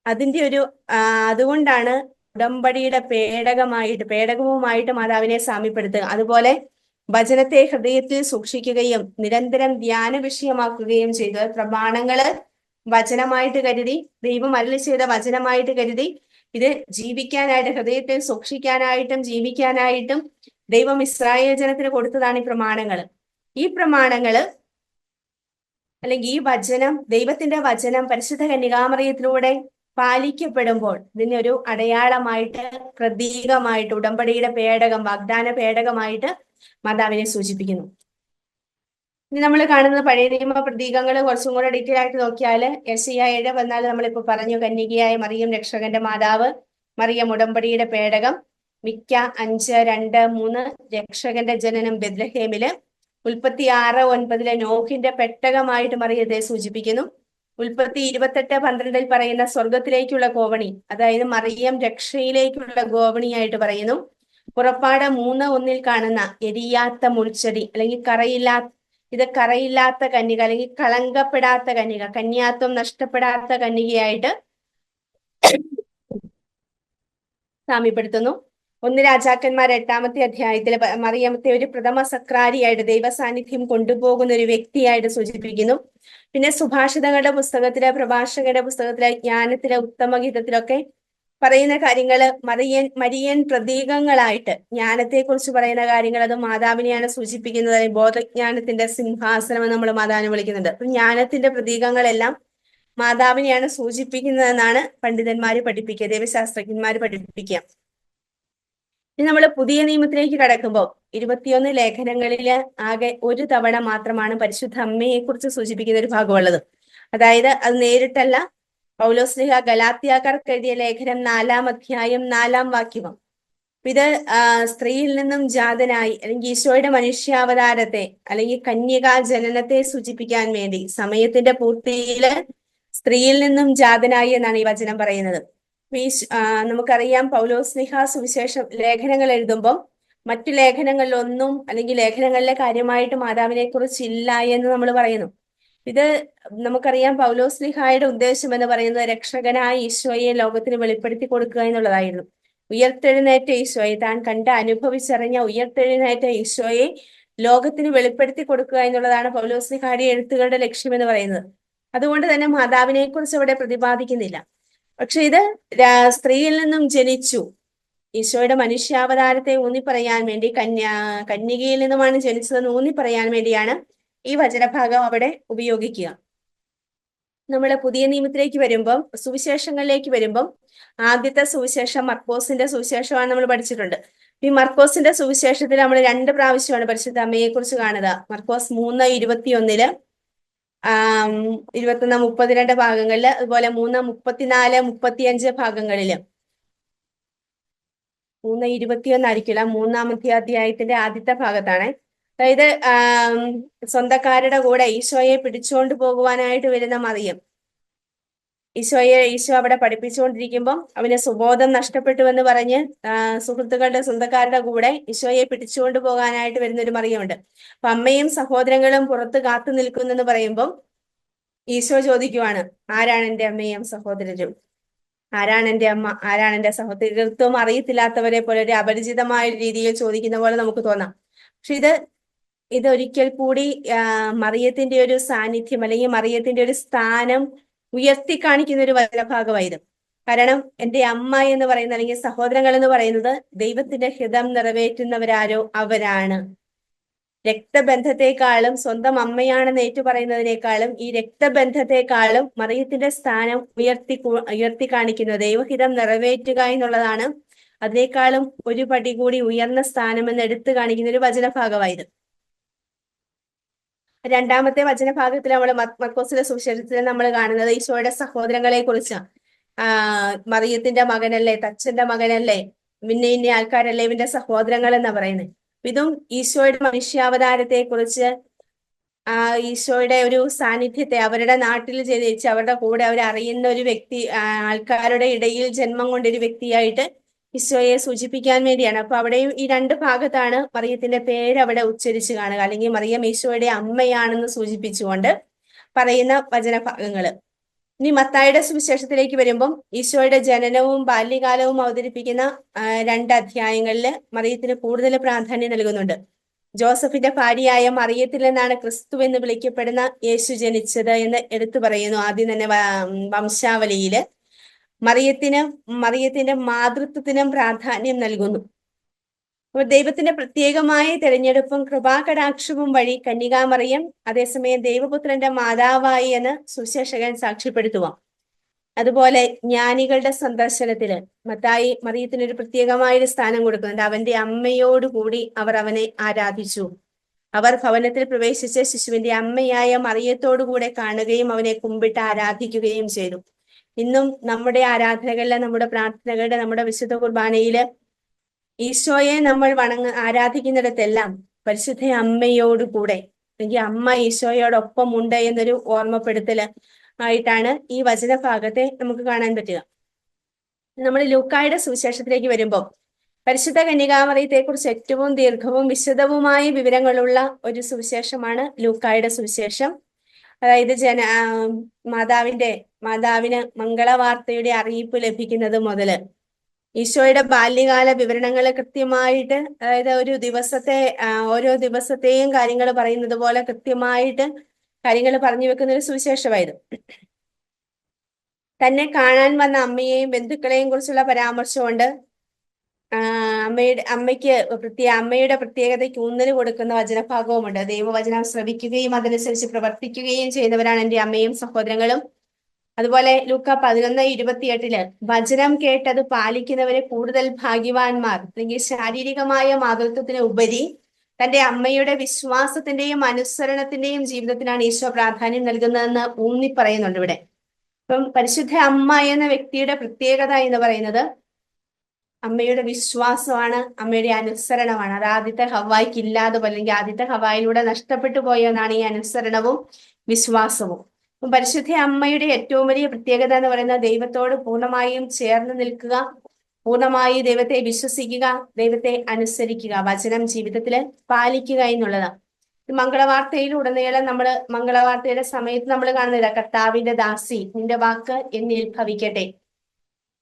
അതിന്റെ ഒരു അതുകൊണ്ടാണ് ഉടമ്പടിയുടെ പേടകവുമായിട്ട് മാതാവിനെ സാമ്യപ്പെടുത്തുക. അതുപോലെ വചനത്തെ ഹൃദയത്തിൽ സൂക്ഷിക്കുകയും നിരന്തരം ധ്യാന വിഷയമാക്കുകയും ചെയ്തു. പ്രമാണങ്ങള് വചനമായിട്ട് കരുതി, ദൈവം അരുളി ചെയ്ത വചനമായിട്ട് കരുതി, ഇത് ജീവിക്കാനായിട്ട്, ഹൃദയത്തിൽ സൂക്ഷിക്കാനായിട്ടും ജീവിക്കാനായിട്ടും ദൈവം ഇസ്രായേൽ ജനത്തിന് കൊടുത്തതാണ് ഈ പ്രമാണങ്ങള്. ഈ പ്രമാണങ്ങള് അല്ലെങ്കിൽ ഈ വചനം, ദൈവത്തിന്റെ വചനം പരിശുദ്ധ കന്യകാമറിയത്തിലൂടെ പാലിക്കപ്പെടുമ്പോൾ ഇതിനൊരു അടയാളമായിട്ട്, പ്രതീകമായിട്ട്, ഉടമ്പടിയുടെ പേടകം, വാഗ്ദാന പേടകമായിട്ട് മാതാവിനെ സൂചിപ്പിക്കുന്നു. ഇനി നമ്മൾ കാണുന്നത് പഴയ നിയമ പ്രതീകങ്ങൾ കുറച്ചും കൂടെ ഡീറ്റെയിൽ ആയിട്ട് നോക്കിയാൽ യെശയ്യാ 7:14 നമ്മളിപ്പോ പറഞ്ഞു, കന്യകയായ മറിയം രക്ഷകന്റെ മാതാവ്, മറിയം ഉടമ്പടിയുടെ പേടകം. മിക്ക 5:2-3 രക്ഷകന്റെ ജനനം ബെത്ലഹേമില്. ഉൽപ്പത്തി 6:9 നോഹിന്റെ പെട്ടകമായിട്ട് മറിയത്തെ സൂചിപ്പിക്കുന്നു. ഉൽപ്പത്തി 28:12 പറയുന്ന സ്വർഗത്തിലേക്കുള്ള ഗോവണി, അതായത് മറിയം രക്ഷയിലേക്കുള്ള ഗോവണിയായിട്ട് പറയുന്നു. പുറപ്പാട് 3:1 കാണുന്ന എരിയാത്ത മുൾച്ചെടി അല്ലെങ്കിൽ കറയില്ലാത്ത കന്യക അല്ലെങ്കിൽ കളങ്കപ്പെടാത്ത കന്യക, കന്യാത്വം നഷ്ടപ്പെടാത്ത കന്യകയായിട്ട് സാമ്യപ്പെടുത്തുന്നു. 1 രാജാക്കന്മാർ 8-ാമത്തെ അധ്യായത്തിൽ മറിയത്തെ ഒരു പ്രഥമ സക്രാരിയായിട്ട് ദൈവസാന്നിധ്യം കൊണ്ടുപോകുന്ന ഒരു വ്യക്തിയായിട്ട് സൂചിപ്പിക്കുന്നു. പിന്നെ സുഭാഷിതങ്ങളുടെ പുസ്തകത്തിലെ, പ്രഭാഷകരുടെ പുസ്തകത്തിലെ, ജ്ഞാനത്തിലെ, ഉത്തമഗീതത്തിലൊക്കെ പറയുന്ന കാര്യങ്ങള് മരിയൻ പ്രതീകങ്ങളായിട്ട് ജ്ഞാനത്തെ കുറിച്ച് പറയുന്ന കാര്യങ്ങൾ അത് മാതാവിനെയാണ് സൂചിപ്പിക്കുന്നത്. ബോധജ്ഞാനത്തിന്റെ സിംഹാസനം എന്ന് നമ്മൾ മാതാവിനെ വിളിക്കുന്നുണ്ട്. അപ്പൊ ജ്ഞാനത്തിന്റെ പ്രതീകങ്ങളെല്ലാം മാതാവിനെയാണ് സൂചിപ്പിക്കുന്നതെന്നാണ് പണ്ഡിതന്മാര് പഠിപ്പിക്കുക, ദൈവശാസ്ത്രജ്ഞന്മാര് പഠിപ്പിക്കുക. ഇനി നമ്മൾ പുതിയ നിയമത്തിലേക്ക് കടക്കുമ്പോൾ 21 ലേഖനങ്ങളില് ആകെ ഒരു തവണ മാത്രമാണ് പരിശുദ്ധ അമ്മയെ കുറിച്ച് സൂചിപ്പിക്കുന്ന ഒരു ഭാഗമുള്ളത്. അതായത് അത് നേരിട്ടല്ല. പൗലോസ്ലിഹ ഗലാത്യക്കാർക്ക് എഴുതിയ ലേഖനം 4-ാം അധ്യായം 4-ാം വാക്യം. ഇത് സ്ത്രീയിൽ നിന്നും ജാതനായി അല്ലെങ്കിൽ ഈശോയുടെ മനുഷ്യാവതാരത്തെ അല്ലെങ്കിൽ കന്യകാ ജനനത്തെ സൂചിപ്പിക്കാൻ വേണ്ടി സമയത്തിന്റെ പൂർത്തിയില് സ്ത്രീയിൽ നിന്നും ജാതനായി എന്നാണ് ഈ വചനം പറയുന്നത്. നമുക്കറിയാം പൗലോസ്ലിഹ സുവിശേഷം ലേഖനങ്ങൾ എഴുതുമ്പോൾ മറ്റു ലേഖനങ്ങളിലൊന്നും അല്ലെങ്കിൽ ലേഖനങ്ങളിലെ കാര്യമായിട്ട് മാതാവിനെ കുറിച്ച് ഇല്ല എന്ന് നമ്മൾ പറയുന്നു. ഇത് നമുക്കറിയാം പൗലോസ്ലിഹായുടെ ഉദ്ദേശം എന്ന് പറയുന്നത് രക്ഷകനായ ഈശോയെ ലോകത്തിന് വെളിപ്പെടുത്തി കൊടുക്കുക എന്നുള്ളതായിരുന്നു. ഉയർത്തെഴുന്നേറ്റ ഈശോയെ, താൻ കണ്ട് അനുഭവിച്ചറിഞ്ഞ ഉയർത്തെഴുന്നേറ്റ ഈശോയെ ലോകത്തിന് വെളിപ്പെടുത്തി കൊടുക്കുക എന്നുള്ളതാണ് പൗലോസ്ലിഹായുടെ എഴുത്തുകളുടെ ലക്ഷ്യം എന്ന് പറയുന്നത്. അതുകൊണ്ട് തന്നെ മാതാവിനെ കുറിച്ച് അവിടെ പ്രതിപാദിക്കുന്നില്ല. പക്ഷെ ഇത് സ്ത്രീയിൽ നിന്നും ജനിച്ചു, ഈശോയുടെ മനുഷ്യാവതാരത്തെ ഊന്നി പറയാൻ വേണ്ടി, കന്യകയിൽ നിന്നുമാണ് ജനിച്ചതെന്ന് ഊന്നി പറയാൻ വേണ്ടിയാണ് ഈ വചനഭാഗം അവിടെ ഉപയോഗിക്കുക. നമ്മൾ പുതിയ നിയമത്തിലേക്ക് വരുമ്പം, സുവിശേഷങ്ങളിലേക്ക് വരുമ്പം, ആദ്യത്തെ സുവിശേഷം മർക്കോസിന്റെ സുവിശേഷമാണ് നമ്മൾ പഠിച്ചിട്ടുണ്ട്. ഈ മർക്കോസിന്റെ സുവിശേഷത്തിൽ നമ്മൾ 2 പ്രാവശ്യമാണ് പരിശുദ്ധ അമ്മയെ കുറിച്ച് കാണുക. മർക്കോസ് 3:21, 21-32 ഭാഗങ്ങളില്, അതുപോലെ 3:34-35 ഭാഗങ്ങളില്. 3:21 ആയിരിക്കില്ല, 3-ാമത്തെ അധ്യായത്തിന്റെ ആദ്യത്തെ ഭാഗത്താണ്. അതായത് സ്വന്തക്കാരുടെ കൂടെ ഈശോയെ പിടിച്ചുകൊണ്ട് പോകുവാനായിട്ട് വരുന്ന മറിയം, ഈശോ അവിടെ പഠിപ്പിച്ചുകൊണ്ടിരിക്കുമ്പോൾ അവന് സുബോധം നഷ്ടപ്പെട്ടുവെന്ന് പറഞ്ഞ് സുഹൃത്തുക്കളുടെ സ്വന്തക്കാരുടെ കൂടെ ഈശോയെ പിടിച്ചുകൊണ്ട് പോകാനായിട്ട് വരുന്ന ഒരു മറിയമുണ്ട്. അപ്പൊ അമ്മയും സഹോദരങ്ങളും പുറത്ത് കാത്തു നിൽക്കുന്നെന്ന് പറയുമ്പോൾ ഈശോ ചോദിക്കുവാണ്, ആരാണ് എൻ്റെ അമ്മയും സഹോദരരും, ആരാണ് എൻ്റെ അമ്മ, ആരാണ് എൻ്റെ സഹോദരത്വം അറിയത്തില്ലാത്തവരെ പോലെ ഒരു അപരിചിതമായ രീതിയിൽ ചോദിക്കുന്ന പോലെ നമുക്ക് തോന്നാം. പക്ഷെ ഇതൊരിക്കൽ കൂടി മറിയത്തിന്റെ ഒരു സാന്നിധ്യം അല്ലെങ്കിൽ മറിയത്തിന്റെ ഒരു സ്ഥാനം ഉയർത്തി കാണിക്കുന്ന ഒരു വചനഭാഗമായിരുന്നു. കാരണം എൻ്റെ അമ്മ എന്ന് പറയുന്നത് അല്ലെങ്കിൽ സഹോദരങ്ങൾ എന്ന് പറയുന്നത് ദൈവത്തിന്റെ ഹിതം നിറവേറ്റുന്നവരാരോ അവരാണ്. രക്തബന്ധത്തെക്കാളും സ്വന്തം അമ്മയാണെന്ന് ഏറ്റുപറയുന്നതിനേക്കാളും ഈ രക്തബന്ധത്തെക്കാളും മറിയത്തിന്റെ സ്ഥാനം ഉയർത്തി കാണിക്കുന്നത് ദൈവഹിതം നിറവേറ്റുക എന്നുള്ളതാണ്. അതിനേക്കാളും ഒരു പടി കൂടി ഉയർന്ന സ്ഥാനമെന്ന് എടുത്തു കാണിക്കുന്ന ഒരു വചനഭാഗമായിരുന്നു. 2-ാമത്തെ വചനഭാഗത്തിൽ നമ്മൾ മർക്കോസിലെ സുവിശേഷത്തിൽ നമ്മൾ കാണുന്നത് ഈശോയുടെ സഹോദരങ്ങളെ കുറിച്ചാണ്. മറിയത്തിന്റെ മകനല്ലേ, തച്ചന്റെ മകനല്ലേ, ഇന്ന ആൾക്കാരല്ലേ ഇവന്റെ സഹോദരങ്ങൾ എന്നാ പറയുന്നത്. ഇതും ഈശോയുടെ മനുഷ്യാവതാരത്തെ കുറിച്ച്, ഈശോയുടെ ഒരു സാന്നിധ്യത്തെ അവരുടെ നാട്ടിൽ ജനിച്ച് അവരുടെ കൂടെ അവരറിയുന്ന ഒരു വ്യക്തി, ആൾക്കാരുടെ ഇടയിൽ ജന്മം കൊണ്ടൊരു വ്യക്തിയായിട്ട് ഈശോയെ സൂചിപ്പിക്കാൻ വേണ്ടിയാണ്. അപ്പൊ അവിടെയും ഈ 2 ഭാഗത്താണ് മറിയത്തിന്റെ പേര് അവിടെ ഉച്ചരിച്ച് കാണുക, അല്ലെങ്കിൽ മറിയം ഈശോയുടെ അമ്മയാണെന്ന് സൂചിപ്പിച്ചുകൊണ്ട് പറയുന്ന വചനഭാഗങ്ങള്. ഇനി മത്തായിയുടെ സുവിശേഷത്തിലേക്ക് വരുമ്പം ഈശോയുടെ ജനനവും ബാല്യകാലവും അവതരിപ്പിക്കുന്ന 2 അധ്യായങ്ങളില് മറിയത്തിന് കൂടുതൽ പ്രാധാന്യം നൽകുന്നുണ്ട്. ജോസഫിന്റെ ഭാര്യയായ മറിയത്തിൽ നിന്നാണ് ക്രിസ്തു എന്ന് വിളിക്കപ്പെടുന്ന യേശു ജനിച്ചത് എന്ന് എടുത്തു പറയുന്നു. ആദ്യം തന്നെ വംശാവലിയില് മറിയത്തിന്റെ മാതൃത്വത്തിനും പ്രാധാന്യം നൽകുന്നു. അപ്പോൾ ദൈവത്തിന്റെ പ്രത്യേകമായ തെരഞ്ഞെടുപ്പും കൃപാകടാക്ഷവും വഴി കന്യകാമറിയം അതേസമയം ദൈവപുത്രന്റെ മാതാവായി എന്ന് സുശേഷകൻ സാക്ഷ്യപ്പെടുത്തുവാം. അതുപോലെ ജ്ഞാനികളുടെ സന്ദർശനത്തില് മത്തായി മറിയത്തിന് ഒരു പ്രത്യേകമായൊരു സ്ഥാനം കൊടുക്കുന്നുണ്ട്. അവന്റെ അമ്മയോടുകൂടി അവർ അവനെ ആരാധിച്ചു. അവർ ഭവനത്തിൽ പ്രവേശിച്ച് ശിശുവിന്റെ അമ്മയായ മറിയത്തോടുകൂടെ കാണുകയും അവനെ കുമ്പിട്ട് ആരാധിക്കുകയും ചെയ്തു. ഇന്നും നമ്മുടെ ആരാധനകളിലെ, നമ്മുടെ പ്രാർത്ഥനകളുടെ, നമ്മുടെ വിശുദ്ധ കുർബാനയില് ഈശോയെ നമ്മൾ ആരാധിക്കുന്നിടത്തെല്ലാം പരിശുദ്ധ അമ്മയോടുകൂടെ, അല്ലെങ്കിൽ അമ്മ ഈശോയോടൊപ്പം ഉണ്ട് എന്നൊരു ഓർമ്മപ്പെടുത്തല് ആയിട്ടാണ് ഈ വചനഭാഗത്തെ നമുക്ക് കാണാൻ പറ്റുക. നമ്മൾ ലൂക്കായുടെ സുവിശേഷത്തിലേക്ക് വരുമ്പോൾ പരിശുദ്ധ കന്യകാമറിയത്തെ കുറിച്ച് ഏറ്റവും ദീർഘവും വിശദവുമായ വിവരങ്ങളുള്ള ഒരു സുവിശേഷമാണ് ലൂക്കായുടെ സുവിശേഷം. അതായത് മാതാവിന് മംഗളവാർത്തയുടെ അറിയിപ്പ് ലഭിക്കുന്നത് മുതല് ഈശോയുടെ ബാല്യകാല വിവരണങ്ങൾ കൃത്യമായിട്ട്, അതായത് ഓരോ ദിവസത്തെയും കാര്യങ്ങൾ പറയുന്നത് പോലെ കൃത്യമായിട്ട് കാര്യങ്ങൾ പറഞ്ഞു വെക്കുന്ന ഒരു സുവിശേഷമായിരുന്നു. തന്നെ കാണാൻ വന്ന അമ്മയെയും ബന്ധുക്കളെയും കുറിച്ചുള്ള പരാമർശമുണ്ട്. അമ്മയുടെ പ്രത്യേകതയ്ക്ക് ഊന്നൽ കൊടുക്കുന്ന വചനഭാഗവുമുണ്ട്. ദൈവവചനം ശ്രവിക്കുകയും അതനുസരിച്ച് പ്രവർത്തിക്കുകയും ചെയ്യുന്നവരാണ് എൻ്റെ അമ്മയും സഹോദരങ്ങളും. അതുപോലെ ലൂക്ക 11:28 വചനം കേട്ടത് പാലിക്കുന്നവരെ കൂടുതൽ ഭാഗ്യവാന്മാർ, അല്ലെങ്കിൽ ശാരീരികമായ മാതൃത്വത്തിന് ഉപരി തന്റെ അമ്മയുടെ വിശ്വാസത്തിന്റെയും അനുസരണത്തിന്റെയും ജീവിതത്തിനാണ് ഈശോ പ്രാധാന്യം നൽകുന്നതെന്ന് ഊന്നി പറയുന്നുണ്ട് ഇവിടെ. അപ്പം പരിശുദ്ധ അമ്മ എന്ന വ്യക്തിയുടെ പ്രത്യേകത എന്ന് പറയുന്നത് അമ്മയുടെ വിശ്വാസമാണ്, അമ്മയുടെ അനുസരണമാണ്. അത് ആദ്യത്തെ ഹവ്വായ്ക്ക് ഇല്ലാതെ പോലെ, അല്ലെങ്കിൽ ആദ്യത്തെ ഹവ്വായിലൂടെ നഷ്ടപ്പെട്ടു പോയെന്നാണ് ഈ അനുസരണവും വിശ്വാസവും. പരിശുദ്ധ അമ്മയുടെ ഏറ്റവും വലിയ പ്രത്യേകത എന്ന് പറയുന്നത് ദൈവത്തോട് പൂർണ്ണമായും ചേർന്ന് നിൽക്കുക, പൂർണ്ണമായി ദൈവത്തെ വിശ്വസിക്കുക, ദൈവത്തെ അനുസരിക്കുക, വചനം ജീവിതത്തിൽ പാലിക്കുക എന്നുള്ളതാണ്. മംഗളവാർത്തയിലുടനീളം മംഗളവാർത്തയുടെ സമയത്ത് നമ്മൾ കാണുന്നില്ല, കർത്താവിന്റെ ദാസി നിന്റെ വാക്ക് എന്നിൽ ഭവിക്കട്ടെ.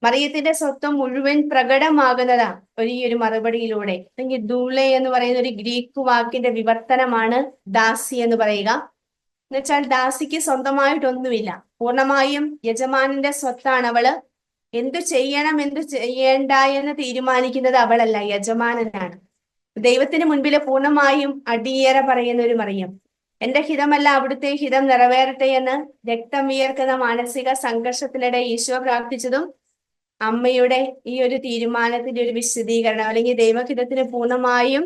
മറിയത്തിന്റെ സ്വത്വം മുഴുവൻ പ്രകടമാകുന്നതാ ഒരു മറുപടിയിലൂടെ. അല്ലെങ്കിൽ ദൂളെ എന്ന് പറയുന്ന ഒരു ഗ്രീക്ക് വാക്കിന്റെ വിവർത്തനമാണ് ദാസി എന്ന് പറയുക. എന്നുവെച്ചാൽ ദാസിക്ക് സ്വന്തമായിട്ടൊന്നുമില്ല, പൂർണ്ണമായും യജമാനന്റെ സ്വത്താണ് അവള്. എന്തു ചെയ്യണം എന്തു ചെയ്യേണ്ട എന്ന് തീരുമാനിക്കുന്നത് അവളല്ല, യജമാനനാണ്. ദൈവത്തിന് മുൻപില് പൂർണ്ണമായും അടിയേറ പറയുന്ന ഒരു മറിയം. എന്റെ ഹിതമല്ല അവിടുത്തെ ഹിതം നിറവേറട്ടെ എന്ന് രക്തം വിയർക്കുന്ന മാനസിക സംഘർഷത്തിനിടെ ഈശോ പ്രാർത്ഥിച്ചതും അമ്മയുടെ ഈ ഒരു തീരുമാനത്തിന്റെ ഒരു വിശദീകരണം, അല്ലെങ്കിൽ ദൈവഹിതത്തിന് പൂർണ്ണമായും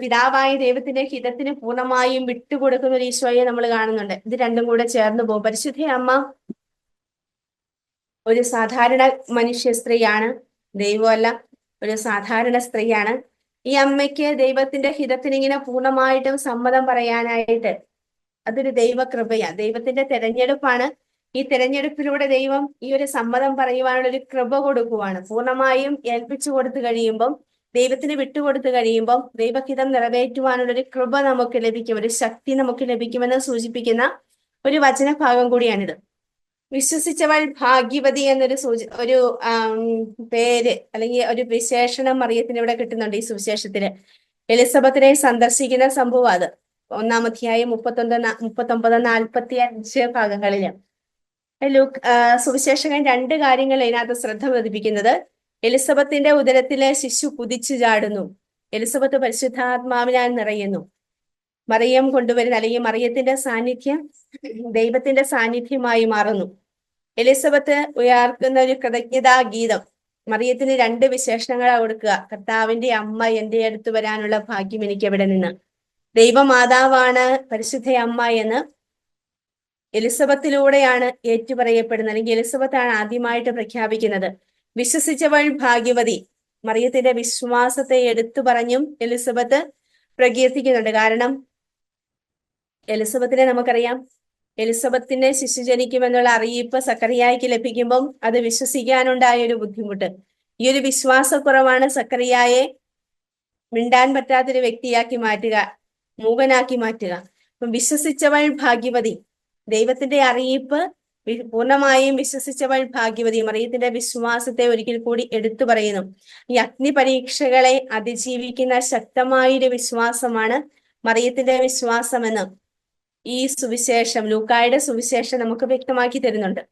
പിതാവായ ദൈവത്തിന്റെ ഹിതത്തിന് പൂർണ്ണമായും വിട്ടുകൊടുക്കുന്ന ഒരു ഈശോയെ നമ്മൾ കാണുന്നുണ്ട്. ഇത് രണ്ടും കൂടെ ചേർന്ന് പോകും. പരിശുദ്ധ അമ്മ ഒരു സാധാരണ മനുഷ്യ സ്ത്രീയാണ്, ദൈവമല്ല, ഒരു സാധാരണ സ്ത്രീയാണ്. ഈ അമ്മയ്ക്ക് ദൈവത്തിന്റെ ഹിതത്തിന് ഇങ്ങനെ പൂർണ്ണമായിട്ടും സമ്മതം പറയാനായിട്ട് അതൊരു ദൈവകൃപയാണ്, ദൈവത്തിന്റെ തെരഞ്ഞെടുപ്പാണ്. ഈ തെരഞ്ഞെടുപ്പിലൂടെ ദൈവം ഈ ഒരു സമ്മതം പറയുവാനുള്ള ഒരു കൃപ കൊടുക്കുവാണ്. പൂർണ്ണമായും ഏൽപ്പിച്ചു കൊടുത്തു കഴിയുമ്പം, ദൈവത്തിന് വിട്ടുകൊടുത്തു കഴിയുമ്പം ദൈവഹിതം നിറവേറ്റുവാനുള്ള ഒരു കൃപ നമുക്ക് ലഭിക്കും, ഒരു ശക്തി നമുക്ക് ലഭിക്കുമെന്ന് സൂചിപ്പിക്കുന്ന ഒരു വചനഭാഗം കൂടിയാണിത്. വിശ്വസിച്ചവൾ ഭാഗ്യവതി എന്നൊരു പേര്, അല്ലെങ്കിൽ ഒരു വിശേഷണം മറിയത്തിന് ഇവിടെ കിട്ടുന്നുണ്ട് ഈ സുവിശേഷത്തില്. എലിസബത്തിനെ സന്ദർശിക്കുന്ന സംഭവം അത് 1-ാം അധ്യായം 39-45 ഭാഗങ്ങളില്. സുവിശേഷകൻ 2 കാര്യങ്ങൾ ഇതിനകത്ത് ശ്രദ്ധ പതിപ്പിക്കുന്നത്. എലിസബത്തിന്റെ ഉദരത്തിലെ ശിശു കുതിച്ചു ചാടുന്നു, എലിസബത്ത് പരിശുദ്ധാത്മാവിനാൽ നിറയുന്നു. മറിയം കൊണ്ടുവരുന്ന, അല്ലെങ്കിൽ മറിയത്തിന്റെ സാന്നിധ്യം ദൈവത്തിന്റെ സാന്നിധ്യമായി മാറുന്നു. എലിസബത്ത് ഉയർത്തുന്ന ഒരു കൃതജ്ഞതാ ഗീതം. മറിയത്തിന് 2 വിശേഷണങ്ങളാ കൊടുക്കുക. കർത്താവിന്റെ അമ്മ എന്റെ അടുത്ത് വരാനുള്ള ഭാഗ്യം എനിക്ക് എവിടെ നിന്ന്. ദൈവമാതാവാണ് പരിശുദ്ധ അമ്മ എന്ന് എലിസബത്തിലൂടെയാണ് ഏറ്റുപറയപ്പെടുന്നത്, അല്ലെങ്കിൽ എലിസബത്താണ് ആദ്യമായിട്ട് പ്രഖ്യാപിക്കുന്നത്. വിശ്വസിച്ചവൾ ഭാഗ്യവതി, മറിയത്തിന്റെ വിശ്വാസത്തെ എടുത്തു പറഞ്ഞും എലിസബത്ത് പ്രകീർത്തിക്കുന്നുണ്ട്. കാരണം എലിസബത്തിനെ നമുക്കറിയാം, എലിസബത്തിന് ശിശു ജനിക്കുമെന്നുള്ള അറിയിപ്പ് സക്കറിയായ്ക്ക് ലഭിക്കുമ്പം അത് വിശ്വസിക്കാനുണ്ടായ ഒരു ബുദ്ധിമുട്ട്, ഈ ഒരു വിശ്വാസക്കുറവാണ് സക്കറിയായെ മിണ്ടാൻ പറ്റാത്തൊരു വ്യക്തിയാക്കി മാറ്റുക, മൂകനാക്കി മാറ്റുക. അപ്പം വിശ്വസിച്ചവൾ ഭാഗ്യവതി, ദൈവത്തിന്റെ അറിയിപ്പ് പൂർണ്ണമായും വിശ്വസിച്ചവൾ ഭാഗ്യവതി. മറിയത്തിന്റെ വിശ്വാസത്തെ ഒരിക്കൽ കൂടി എടുത്തു പറയുന്നു. ഈ അഗ്നി പരീക്ഷകളെ അതിജീവിക്കുന്ന ശക്തമായൊരു വിശ്വാസമാണ് മറിയത്തിന്റെ വിശ്വാസമെന്ന് ഈ സുവിശേഷം, ലൂക്കായുടെ സുവിശേഷം നമുക്ക് വ്യക്തമാക്കി തരുന്നുണ്ട്.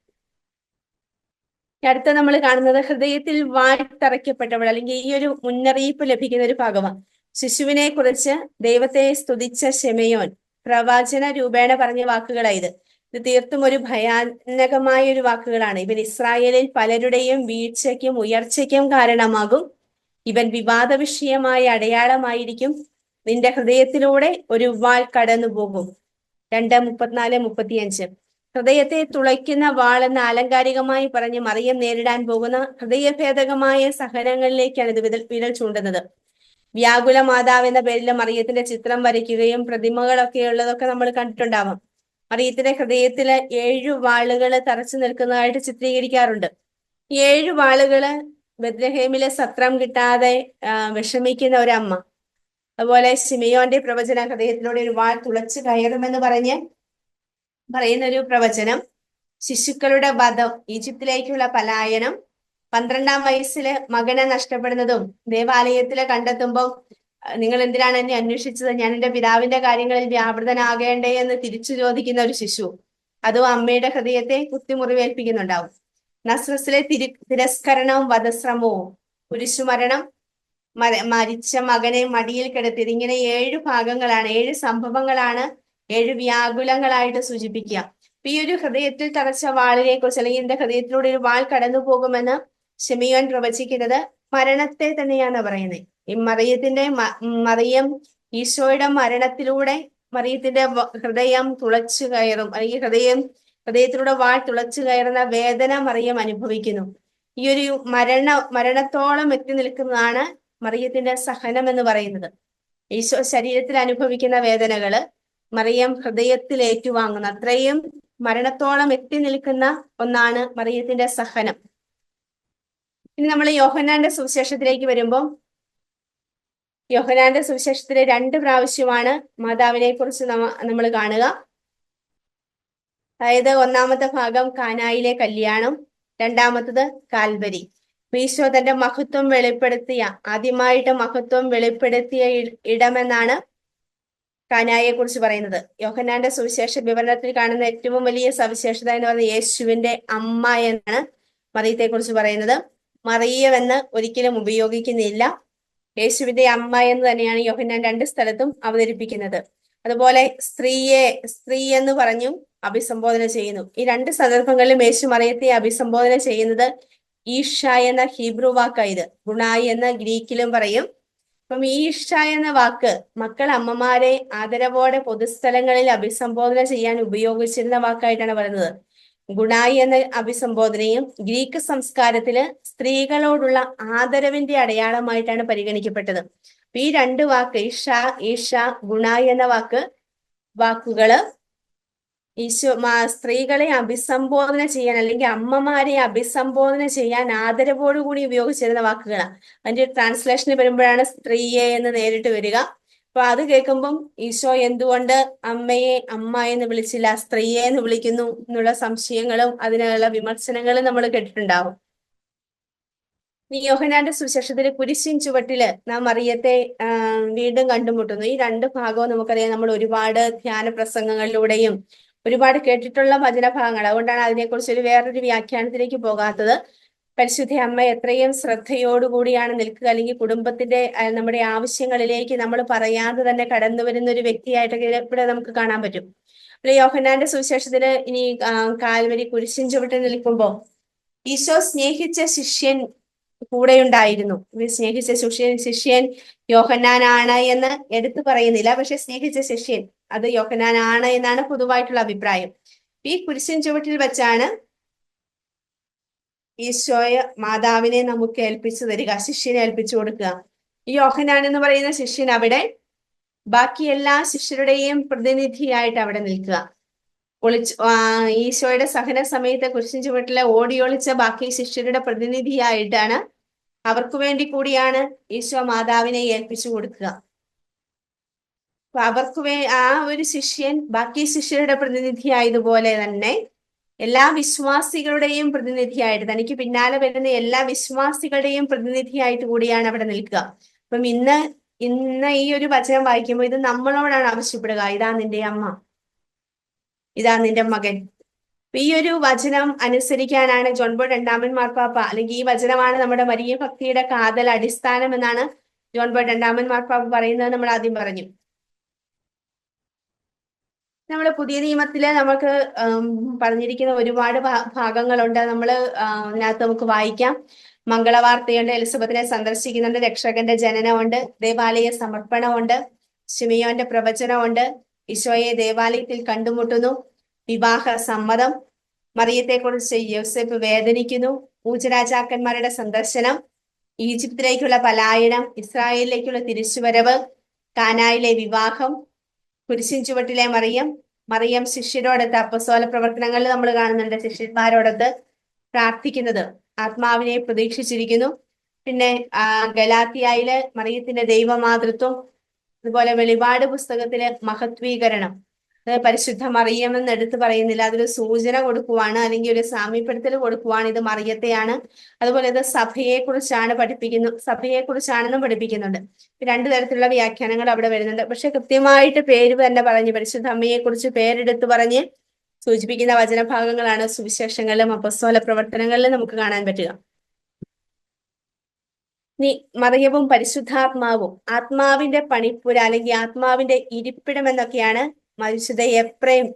അടുത്ത നമ്മൾ കാണുന്നത് ഹൃദയത്തിൽ വാഴ്ത്തറയ്ക്കപ്പെട്ടവൾ, അല്ലെങ്കിൽ ഈ ഒരു മുന്നറിയിപ്പ് ലഭിക്കുന്ന ഒരു ഭാഗമാണ്. ശിശുവിനെ കുറിച്ച് ദൈവത്തെ സ്തുതിച്ച ശെമയോൻ പ്രവാചന രൂപേണ പറഞ്ഞ വാക്കുകളായത്. ഇത് തീർത്തും ഒരു ഭയാനകമായ ഒരു വാക്കുകളാണ്. ഇവൻ ഇസ്രായേലിൽ പലരുടെയും വീഴ്ചയ്ക്കും ഉയർച്ചയ്ക്കും കാരണമാകും. ഇവൻ വിവാദ വിഷയമായ അടയാളമായിരിക്കും. നിന്റെ ഹൃദയത്തിലൂടെ ഒരു വാൾ കടന്നു പോകും. 2:34-35. ഹൃദയത്തെ തുളയ്ക്കുന്ന വാളെന്ന് ആലങ്കാരികമായി പറഞ്ഞ് മറിയം നേരിടാൻ പോകുന്ന ഹൃദയഭേദകമായ സഹനങ്ങളിലേക്കാണ് ഇത് വിരൽ ചൂണ്ടുന്നത്. വ്യാകുല മാതാവ് എന്ന പേരിൽ മറിയത്തിന്റെ ചിത്രം വരയ്ക്കുകയും പ്രതിമകളൊക്കെ ഉള്ളതൊക്കെ നമ്മൾ കണ്ടിട്ടുണ്ടാവാം. മറിയത്തിന്റെ ഹൃദയത്തില് 7 വാളുകള് തറച്ചു നിൽക്കുന്നതായിട്ട് ചിത്രീകരിക്കാറുണ്ട്. 7 വാളുകള് ബത്ലഹേമിലെ സത്രം കിട്ടാതെ വിഷമിക്കുന്ന ഒരമ്മ. അതുപോലെ ശിമയോന്റെ പ്രവചന ഹൃദയത്തിലൂടെ ഒരു വാൾ തുളച്ചു കയറുമെന്ന് പറയുന്ന ഒരു പ്രവചനം. ശിശുക്കളുടെ വധം, ഈജിപ്തിലേക്കുള്ള പലായനം, 12-ാം വയസ്സില് മകനെ നഷ്ടപ്പെടുന്നതും ദേവാലയത്തില് കണ്ടെത്തുമ്പോൾ നിങ്ങൾ എന്തിനാണ് എന്നെ അന്വേഷിച്ചത്, ഞാൻ എന്റെ പിതാവിന്റെ കാര്യങ്ങളിൽ വ്യാപൃതനാകേണ്ടേ എന്ന് തിരിച്ചു ചോദിക്കുന്ന ഒരു ശിശു. അതും അമ്മയുടെ ഹൃദയത്തെ കുത്തിമുറിവേൽപ്പിക്കുന്നുണ്ടാവും. നസ്രസിലെ തിരസ്കരണവും വധശ്രമവും, കുരിശുമരണം, മരിച്ച മകനെ മടിയിൽ കിടത്തിയത്, ഇങ്ങനെ 7 ഭാഗങ്ങളാണ്, 7 സംഭവങ്ങളാണ് 7 വ്യാകുലങ്ങളായിട്ട് സൂചിപ്പിക്കുക. ഈ ഒരു ഹൃദയത്തിൽ തറച്ച വാളിനെ കുറിച്ച്, അല്ലെങ്കിൽ എന്റെ ഹൃദയത്തിലൂടെ ഒരു വാൾ കടന്നു പോകുമെന്ന് ശിമയോൻ പ്രവചിക്കുന്നത് മരണത്തെ തന്നെയാണ് പറയുന്നത്. ഈ മറിയം ഈശോയുടെ മരണത്തിലൂടെ മറിയത്തിന്റെ ഹൃദയം തുളച്ചു കയറും, അല്ലെങ്കിൽ ഹൃദയത്തിലൂടെ വാൾ തുളച്ചു കയറുന്ന വേദന മറിയം അനുഭവിക്കുന്നു. ഈ ഒരു മരണത്തോളം എത്തി നിൽക്കുന്നതാണ് മറിയത്തിന്റെ സഹനം എന്ന് പറയുന്നത്. ഈശോ ശരീരത്തിൽ അനുഭവിക്കുന്ന വേദനകള് മറിയം ഹൃദയത്തിൽ ഏറ്റുവാങ്ങുന്ന അത്രയും മരണത്തോളം എത്തി നിൽക്കുന്ന ഒന്നാണ് മറിയത്തിന്റെ സഹനം. ഇനി നമ്മൾ യോഹന്നാന്റെ സുവിശേഷത്തിലേക്ക് വരുമ്പോൾ, യോഹന്നാന്റെ സുവിശേഷത്തിലെ 2 പ്രാവശ്യമാണ് മാതാവിനെ കുറിച്ച് നമ്മൾ കാണുക. അതായത് 1-ാമത്തെ ഭാഗം കാനായിലെ കല്യാണം, 2-ാമത്തത് കാൽവരി. ഈശോ തന്റെ മഹത്വം ആദ്യമായിട്ട് മഹത്വം വെളിപ്പെടുത്തിയ ഇടമെന്നാണ് കാനായെ കുറിച്ച് പറയുന്നത്. യോഹന്നാന്റെ സുവിശേഷ വിവരണത്തിൽ കാണുന്ന ഏറ്റവും വലിയ സവിശേഷത എന്ന് പറയുന്നത് യേശുവിന്റെ അമ്മ എന്നാണ് മറിയത്തെ കുറിച്ച് പറയുന്നത്. മറിയം എന്ന് ഒരിക്കലും ഉപയോഗിക്കുന്നില്ല. യേശുവിന്റെ അമ്മ എന്ന് തന്നെയാണ് യോഹന്നാൻ 2 സ്ഥലത്തും അവതരിപ്പിക്കുന്നത്. അതുപോലെ സ്ത്രീ എന്ന് പറഞ്ഞും അഭിസംബോധന ചെയ്യുന്നു. ഈ 2 സന്ദർഭങ്ങളിലും യേശു മറിയത്തെ അഭിസംബോധന ചെയ്യുന്നത് ഈഷ എന്ന ഹീബ്രു വാക്കായത്. ഗുണായി എന്ന ഗ്രീക്കിലും പറയും. അപ്പം ഈ ഈഷ എന്ന വാക്ക് മക്കൾ അമ്മമാരെ ആദരവോടെ പൊതുസ്ഥലങ്ങളിൽ അഭിസംബോധന ചെയ്യാൻ ഉപയോഗിച്ചിരുന്ന വാക്കായിട്ടാണ് പറയുന്നത്. ഗുണായി എന്ന അഭിസംബോധനയും ഗ്രീക്ക് സംസ്കാരത്തില് സ്ത്രീകളോടുള്ള ആദരവിന്റെ അടയാളമായിട്ടാണ് പരിഗണിക്കപ്പെട്ടത്. ഈ 2 വാക്ക് ഈഷ, ഗുണായി എന്ന വാക്കുകള് സ്ത്രീകളെ അഭിസംബോധന ചെയ്യാൻ, അല്ലെങ്കിൽ അമ്മമാരെ അഭിസംബോധന ചെയ്യാൻ ആദരവോടുകൂടി ഉപയോഗിച്ചിരുന്ന വാക്കുകളാണ്. അതിന്റെ ട്രാൻസ്ലേഷന് വരുമ്പോഴാണ് സ്ത്രീയെ എന്ന് നേരിട്ട് വരിക. അപ്പൊ അത് കേൾക്കുമ്പം ഈശോ എന്തുകൊണ്ട് അമ്മയെ അമ്മ എന്ന് വിളിച്ചില്ല, സ്ത്രീയെ എന്ന് വിളിക്കുന്നു എന്നുള്ള സംശയങ്ങളും അതിനുള്ള വിമർശനങ്ങളും നമ്മൾ കേട്ടിട്ടുണ്ടാവും. ഈ യോഹന്നാന്റെ സുവിശേഷത്തിലെ കുരിശിൻ ചുവട്ടില് നാം മറിയത്തെ വീണ്ടും കണ്ടുമുട്ടുന്നു. ഈ 2 ഭാഗവും നമുക്കറിയാം, നമ്മൾ ഒരുപാട് ധ്യാന പ്രസംഗങ്ങളിലൂടെയും ഒരുപാട് കേട്ടിട്ടുള്ള വചനഭാഗങ്ങൾ. അതുകൊണ്ടാണ് അതിനെക്കുറിച്ച് വേറൊരു വ്യാഖ്യാനത്തിലേക്ക് പോകാത്തത്. പരിശുദ്ധ അമ്മ എത്രയും ശ്രദ്ധയോടുകൂടിയാണ് നിൽക്കുക, അല്ലെങ്കിൽ കുടുംബത്തിന്റെ നമ്മുടെ ആവശ്യങ്ങളിലേക്ക് നമ്മൾ പറയാതെ തന്നെ കടന്നു വരുന്ന ഒരു വ്യക്തിയായിട്ടൊക്കെ ഇവിടെ നമുക്ക് കാണാൻ പറ്റും. യോഹന്നാന്റെ സുവിശേഷത്തിന് ഇനി കാൽവരി കുരിശിൻ ചുവട്ടിൽ നിൽക്കുമ്പോൾ ഈശോ സ്നേഹിച്ച ശിഷ്യൻ കൂടെയുണ്ടായിരുന്നു. സ്നേഹിച്ച ശിഷ്യൻ യോഹന്നാനാണ് എന്ന് എടുത്തു പറയുന്നില്ല, പക്ഷെ സ്നേഹിച്ച ശിഷ്യൻ അത് യോഹന്നാനാണ് എന്നാണ് പൊതുവായിട്ടുള്ള അഭിപ്രായം. ഈ കുരിശിൻ ചുവട്ടിൽ വെച്ചാണ് ഈശോയ മാതാവിനെ നമുക്ക് ഏൽപ്പിച്ചു തരിക, ശിഷ്യനെ ഏൽപ്പിച്ചു കൊടുക്കുക. ഈ യോഹന്നാൻ എന്ന് പറയുന്ന ശിഷ്യൻ അവിടെ ബാക്കി എല്ലാ ശിഷ്യരുടെയും പ്രതിനിധിയായിട്ട് അവിടെ നിൽക്കുക. ഈശോയുടെ സഹന സമയത്ത് കുരിശിൻ ചുവട്ടിലെ ഓടിയൊളിച്ച ബാക്കി ശിഷ്യരുടെ പ്രതിനിധിയായിട്ടാണ്, അവർക്ക് വേണ്ടി കൂടിയാണ് ഈശോ മാതാവിനെ ഏൽപ്പിച്ചു കൊടുക്കുക. അപ്പൊ ആ ഒരു ശിഷ്യൻ ബാക്കി ശിഷ്യരുടെ പ്രതിനിധിയായതുപോലെ തന്നെ എല്ലാ വിശ്വാസികളുടെയും പ്രതിനിധിയായിട്ട്, തനിക്ക് പിന്നാലെ വരുന്ന എല്ലാ വിശ്വാസികളുടെയും പ്രതിനിധിയായിട്ട് കൂടിയാണ് അവിടെ നിൽക്കുക. അപ്പം ഇന്ന് ഈ ഒരു വചനം വായിക്കുമ്പോൾ ഇത് നമ്മളോടാണ് ആവശ്യപ്പെടുക. ഇതാ നിന്റെ അമ്മ, ഇതാ നിന്റെ മകൻ. ഈ ഒരു വചനം അനുസരിക്കാനാണ് ജോൺ ബോൾ 2-ാമൻ മാർപ്പാപ്പ, അല്ലെങ്കിൽ ഈ വചനമാണ് നമ്മുടെ മരിയ ഭക്തിയുടെ കാതൽ അടിസ്ഥാനം എന്നാണ് ജോൺ ബോൾ 2-ാമൻ മാർപ്പാപ്പ പറയുന്നത് നമ്മൾ ആദ്യം പറഞ്ഞു. നമ്മുടെ പുതിയ നിയമത്തില് നമുക്ക് പറഞ്ഞിരിക്കുന്ന ഒരുപാട് ഭാഗങ്ങളുണ്ട്. അതിനകത്ത് നമുക്ക് വായിക്കാം. മംഗളവാർത്തയുണ്ട്, എലിസബത്തിനെ സന്ദർശിക്കുന്നുണ്ട്, രക്ഷകന്റെ ജനനമുണ്ട്, ദേവാലയ സമർപ്പണമുണ്ട്, ശിമിയോന്റെ പ്രവചനമുണ്ട്. ഈശോയെ ദേവാലയത്തിൽ കണ്ടുമുട്ടുന്നു. വിവാഹ സമ്മതം. മറിയത്തെക്കുറിച്ച് യോസേപ്പ് വേദനിക്കുന്നു. പൂജരാജാക്കന്മാരുടെ സന്ദർശനം, ഈജിപ്തിലേക്കുള്ള പലായനം, ഇസ്രായേലിലേക്കുള്ള തിരിച്ചുവരവ്, കാനായിലെ വിവാഹം, കുരിശിൻ ചുവട്ടിലെ മറിയം, മറിയം ശിഷ്യരോടൊത്ത് അപ്പസ്തോല പ്രവർത്തനങ്ങളിൽ നമ്മൾ കാണുന്നുണ്ട് ശിഷ്യന്മാരോടൊത്ത് പ്രാർത്ഥിക്കുന്നത്, ആത്മാവിനെ പ്രതീക്ഷിച്ചിരിക്കുന്നു. പിന്നെ ഗലാത്തിയായില് മറിയത്തിന്റെ ദൈവമാതൃത്വം, അതുപോലെ വെളിപാട് പുസ്തകത്തിലെ മഹത്വീകരണം. അത് പരിശുദ്ധ മറിയം എന്ന് എടുത്ത് പറയുന്നില്ല, അതൊരു സൂചന കൊടുക്കുവാണ്, അല്ലെങ്കിൽ ഒരു സാമ്യപ്പെടുത്തൽ കൊടുക്കുവാണ്. ഇത് മറിയത്തെയാണ്. അതുപോലെ ഇത് സഭയെ കുറിച്ചാണെന്നും പഠിപ്പിക്കുന്നുണ്ട്. രണ്ടു തരത്തിലുള്ള വ്യാഖ്യാനങ്ങൾ അവിടെ വരുന്നുണ്ട്. പക്ഷെ കൃത്യമായിട്ട് പേര് തന്നെ പറഞ്ഞ് പരിശുദ്ധ അമ്മയെ കുറിച്ച് പേരെടുത്ത് പറഞ്ഞ് സൂചിപ്പിക്കുന്ന വചനഭാഗങ്ങളാണ് സുവിശേഷങ്ങളിലും അപ്പസ്തോല പ്രവർത്തനങ്ങളിലും നമുക്ക് കാണാൻ പറ്റുക. ഇനി മറിയവും പരിശുദ്ധാത്മാവും, ആത്മാവിന്റെ പണിപ്പുര അല്ലെങ്കിൽ ആത്മാവിന്റെ ഇരിപ്പിടം എന്നൊക്കെയാണ് പരിശുദ്ധ എഫ്രേം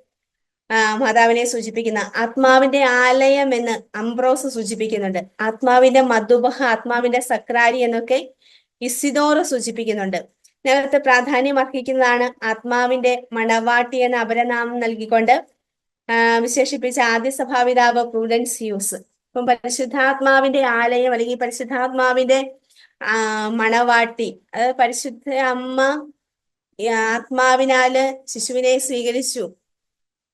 മാതാവിനെ സൂചിപ്പിക്കുന്ന. ആത്മാവിന്റെ ആലയം എന്ന് അംബ്രോസ് സൂചിപ്പിക്കുന്നുണ്ട്. ആത്മാവിന്റെ മധുബഹ, ആത്മാവിന്റെ സക്രാരി എന്നൊക്കെ ഇസിദോറ് സൂചിപ്പിക്കുന്നുണ്ട്. ഇതിനകത്ത് പ്രാധാന്യം അർഹിക്കുന്നതാണ് ആത്മാവിന്റെ മണവാട്ടി എന്ന അപരനാമം നൽകിക്കൊണ്ട് വിശേഷിപ്പിച്ച ആദ്യ സഭാപിതാവ് പ്രൂഡൻസിയൂസ്. ഇപ്പം പരിശുദ്ധാത്മാവിന്റെ ആലയം അല്ലെങ്കിൽ പരിശുദ്ധാത്മാവിന്റെ മണവാട്ടി, അത് പരിശുദ്ധ അമ്മ ആത്മാവിനാല് ശിശുവിനെ സ്വീകരിച്ചു.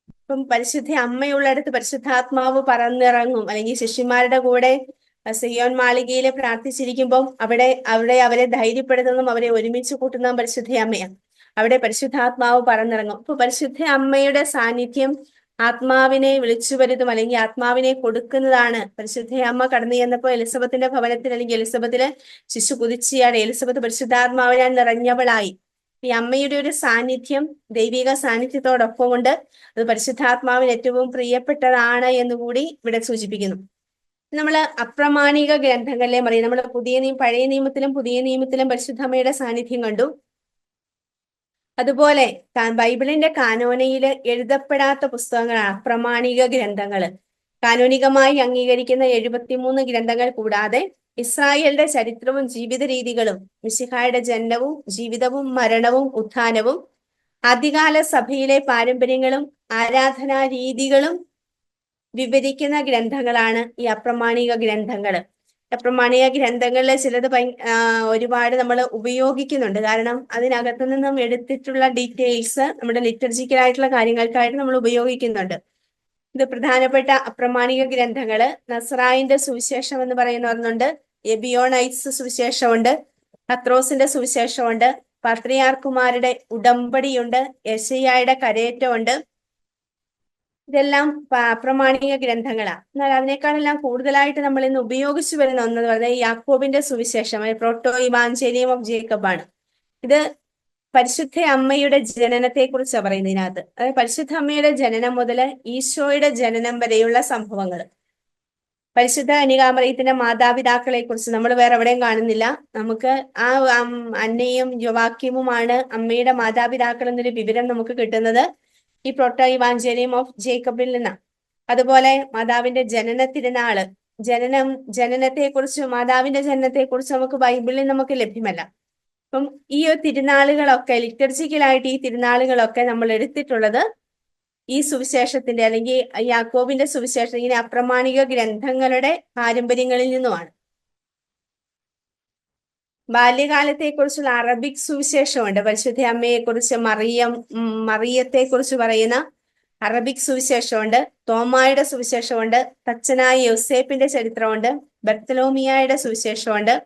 ഇപ്പം പരിശുദ്ധ അമ്മയുള്ളിടത്ത് പരിശുദ്ധാത്മാവ് പറന്നിറങ്ങും. അല്ലെങ്കിൽ ശിഷ്യന്മാരുടെ കൂടെ സിയോൻ മാളികയിൽ പ്രാർത്ഥിച്ചിരിക്കുമ്പം അവിടെ അവരെ ധൈര്യപ്പെടുത്തുന്നതും അവരെ ഒരുമിച്ച് കൂട്ടുന്നതും പരിശുദ്ധ അമ്മയാണ്. അവിടെ പരിശുദ്ധാത്മാവ് പറന്നിറങ്ങും. ഇപ്പൊ പരിശുദ്ധ അമ്മയുടെ സാന്നിധ്യം ആത്മാവിനെ വിളിച്ചു വരുത്തും, അല്ലെങ്കിൽ ആത്മാവിനെ കൊടുക്കുന്നതാണ്. പരിശുദ്ധ അമ്മ കടന്നു ചെന്നപ്പോ എലിസബത്തിന്റെ ഭവനത്തിൽ അല്ലെങ്കിൽ എലിസബത്തില് ശിശു കുതിച്ചിയാടെ എലിസബത്ത് പരിശുദ്ധാത്മാവിനാൽ നിറഞ്ഞവളായി. ഈ അമ്മയുടെ ഒരു സാന്നിധ്യം ദൈവിക സാന്നിധ്യത്തോടൊപ്പം കൊണ്ട് അത് പരിശുദ്ധാത്മാവിന് ഏറ്റവും പ്രിയപ്പെട്ടതാണ് എന്നുകൂടി ഇവിടെ സൂചിപ്പിക്കുന്നു. നമ്മൾ അപ്രമാണിക ഗ്രന്ഥങ്ങളിലെ മറിയം, നമ്മൾ പഴയ നിയമത്തിലും പുതിയ നിയമത്തിലും പരിശുദ്ധമ്മയുടെ സാന്നിധ്യം കണ്ടു. അതുപോലെ ബൈബിളിന്റെ കാനോനയില് എഴുതപ്പെടാത്ത പുസ്തകങ്ങളാണ് അപ്രമാണിക ഗ്രന്ഥങ്ങള്. കാനോനികമായി അംഗീകരിക്കുന്ന 73 ഗ്രന്ഥങ്ങൾ കൂടാതെ ഇസ്രായേലിന്റെ ചരിത്രവും ജീവിത രീതികളും, മിശിഹായുടെ ജനനവും ജീവിതവും മരണവും ഉത്ഥാനവും, ആദ്യകാല സഭയിലെ പാരമ്പര്യങ്ങളും ആരാധനാ രീതികളും വിവരിക്കുന്ന ഗ്രന്ഥങ്ങളാണ് ഈ അപ്രമാണിക ഗ്രന്ഥങ്ങള്. അപ്രമാണിക ഗ്രന്ഥങ്ങളിലെ ചിലത് ഒരുപാട് നമ്മൾ ഉപയോഗിക്കുന്നുണ്ട്. കാരണം അതിനകത്തു നിന്നും എടുത്തിട്ടുള്ള ഡീറ്റെയിൽസ് നമ്മുടെ ലിറ്റർജിക്കലായിട്ടുള്ള കാര്യങ്ങൾക്കായിട്ട് നമ്മൾ ഉപയോഗിക്കുന്നുണ്ട്. ഇത് പ്രധാനപ്പെട്ട അപ്രമാണിക ഗ്രന്ഥങ്ങള് നസ്രായിന്റെ സുവിശേഷം എന്ന് പറയുന്ന ഒന്നുണ്ട്, എബിയോണൈറ്റ്സ് സുവിശേഷമുണ്ട്, പത്രോസിന്റെ സുവിശേഷമുണ്ട്, പത്രിയാർക്കുമാരുടെ ഉടമ്പടിയുണ്ട്, യെശയ്യായുടെ കരയേറ്റമുണ്ട്. ഇതെല്ലാം അപ്രമാണിക ഗ്രന്ഥങ്ങളാണ്. എന്നാൽ അതിനേക്കാളെല്ലാം കൂടുതലായിട്ട് നമ്മൾ ഇന്ന് ഉപയോഗിച്ചു വരുന്ന ഒന്നെന്ന് പറഞ്ഞാൽ യാക്കോബിന്റെ സുവിശേഷം, പ്രോട്ടോ ഇവാഞ്ചേലിയം ഓഫ് ജേക്കബ് ആണ്. ഇത് പരിശുദ്ധ അമ്മയുടെ ജനനത്തെ കുറിച്ചാണ് പറയുന്നത് ഇതിനകത്ത്. അതായത് പരിശുദ്ധ അമ്മയുടെ ജനനം മുതൽ ഈശോയുടെ ജനനം വരെയുള്ള സംഭവങ്ങൾ. പരിശുദ്ധ കന്യകാമറിയത്തിന്റെ മാതാപിതാക്കളെ കുറിച്ച് നമ്മൾ വേറെ എവിടെയും കാണുന്നില്ല. നമുക്ക് അന്നയും യോവാക്യമുമാണ് അമ്മയുടെ മാതാപിതാക്കൾ എന്നൊരു വിവരം നമുക്ക് കിട്ടുന്നത് ഈ പ്രോട്ടോ ഇവാഞ്ചേലിയം ഓഫ് ജേക്കബിൽ നിന്നാണ്. അതുപോലെ മാതാവിന്റെ ജനന തിരുനാള്, മാതാവിന്റെ ജനനത്തെ കുറിച്ച് നമുക്ക് ബൈബിളിൽ നമുക്ക് ലഭ്യമല്ല. അപ്പം ഈ തിരുനാളുകളൊക്കെ ലിറ്റർജിക്കലായിട്ട് ഈ തിരുനാളുകളൊക്കെ നമ്മൾ എടുത്തിട്ടുള്ളത് ഈ സുവിശേഷത്തിന്റെ അല്ലെങ്കിൽ യാക്കോബിന്റെ സുവിശേഷം, ഇങ്ങനെ അപ്രമാണിക ഗ്രന്ഥങ്ങളുടെ പാരമ്പര്യങ്ങളിൽ നിന്നുമാണ്. ബാല്യകാലത്തെ കുറിച്ചുള്ള അറബിക് സുവിശേഷമുണ്ട്. പരിശുദ്ധ അമ്മയെ കുറിച്ച് മറിയത്തെ കുറിച്ച് പറയുന്ന അറബിക് സുവിശേഷമുണ്ട്. തോമായുടെ സുവിശേഷമുണ്ട്. തച്ചനായ യോസേപ്പിന്റെ ചരിത്രമുണ്ട്. ബർത്തലോമിയായുടെ സുവിശേഷമുണ്ട്.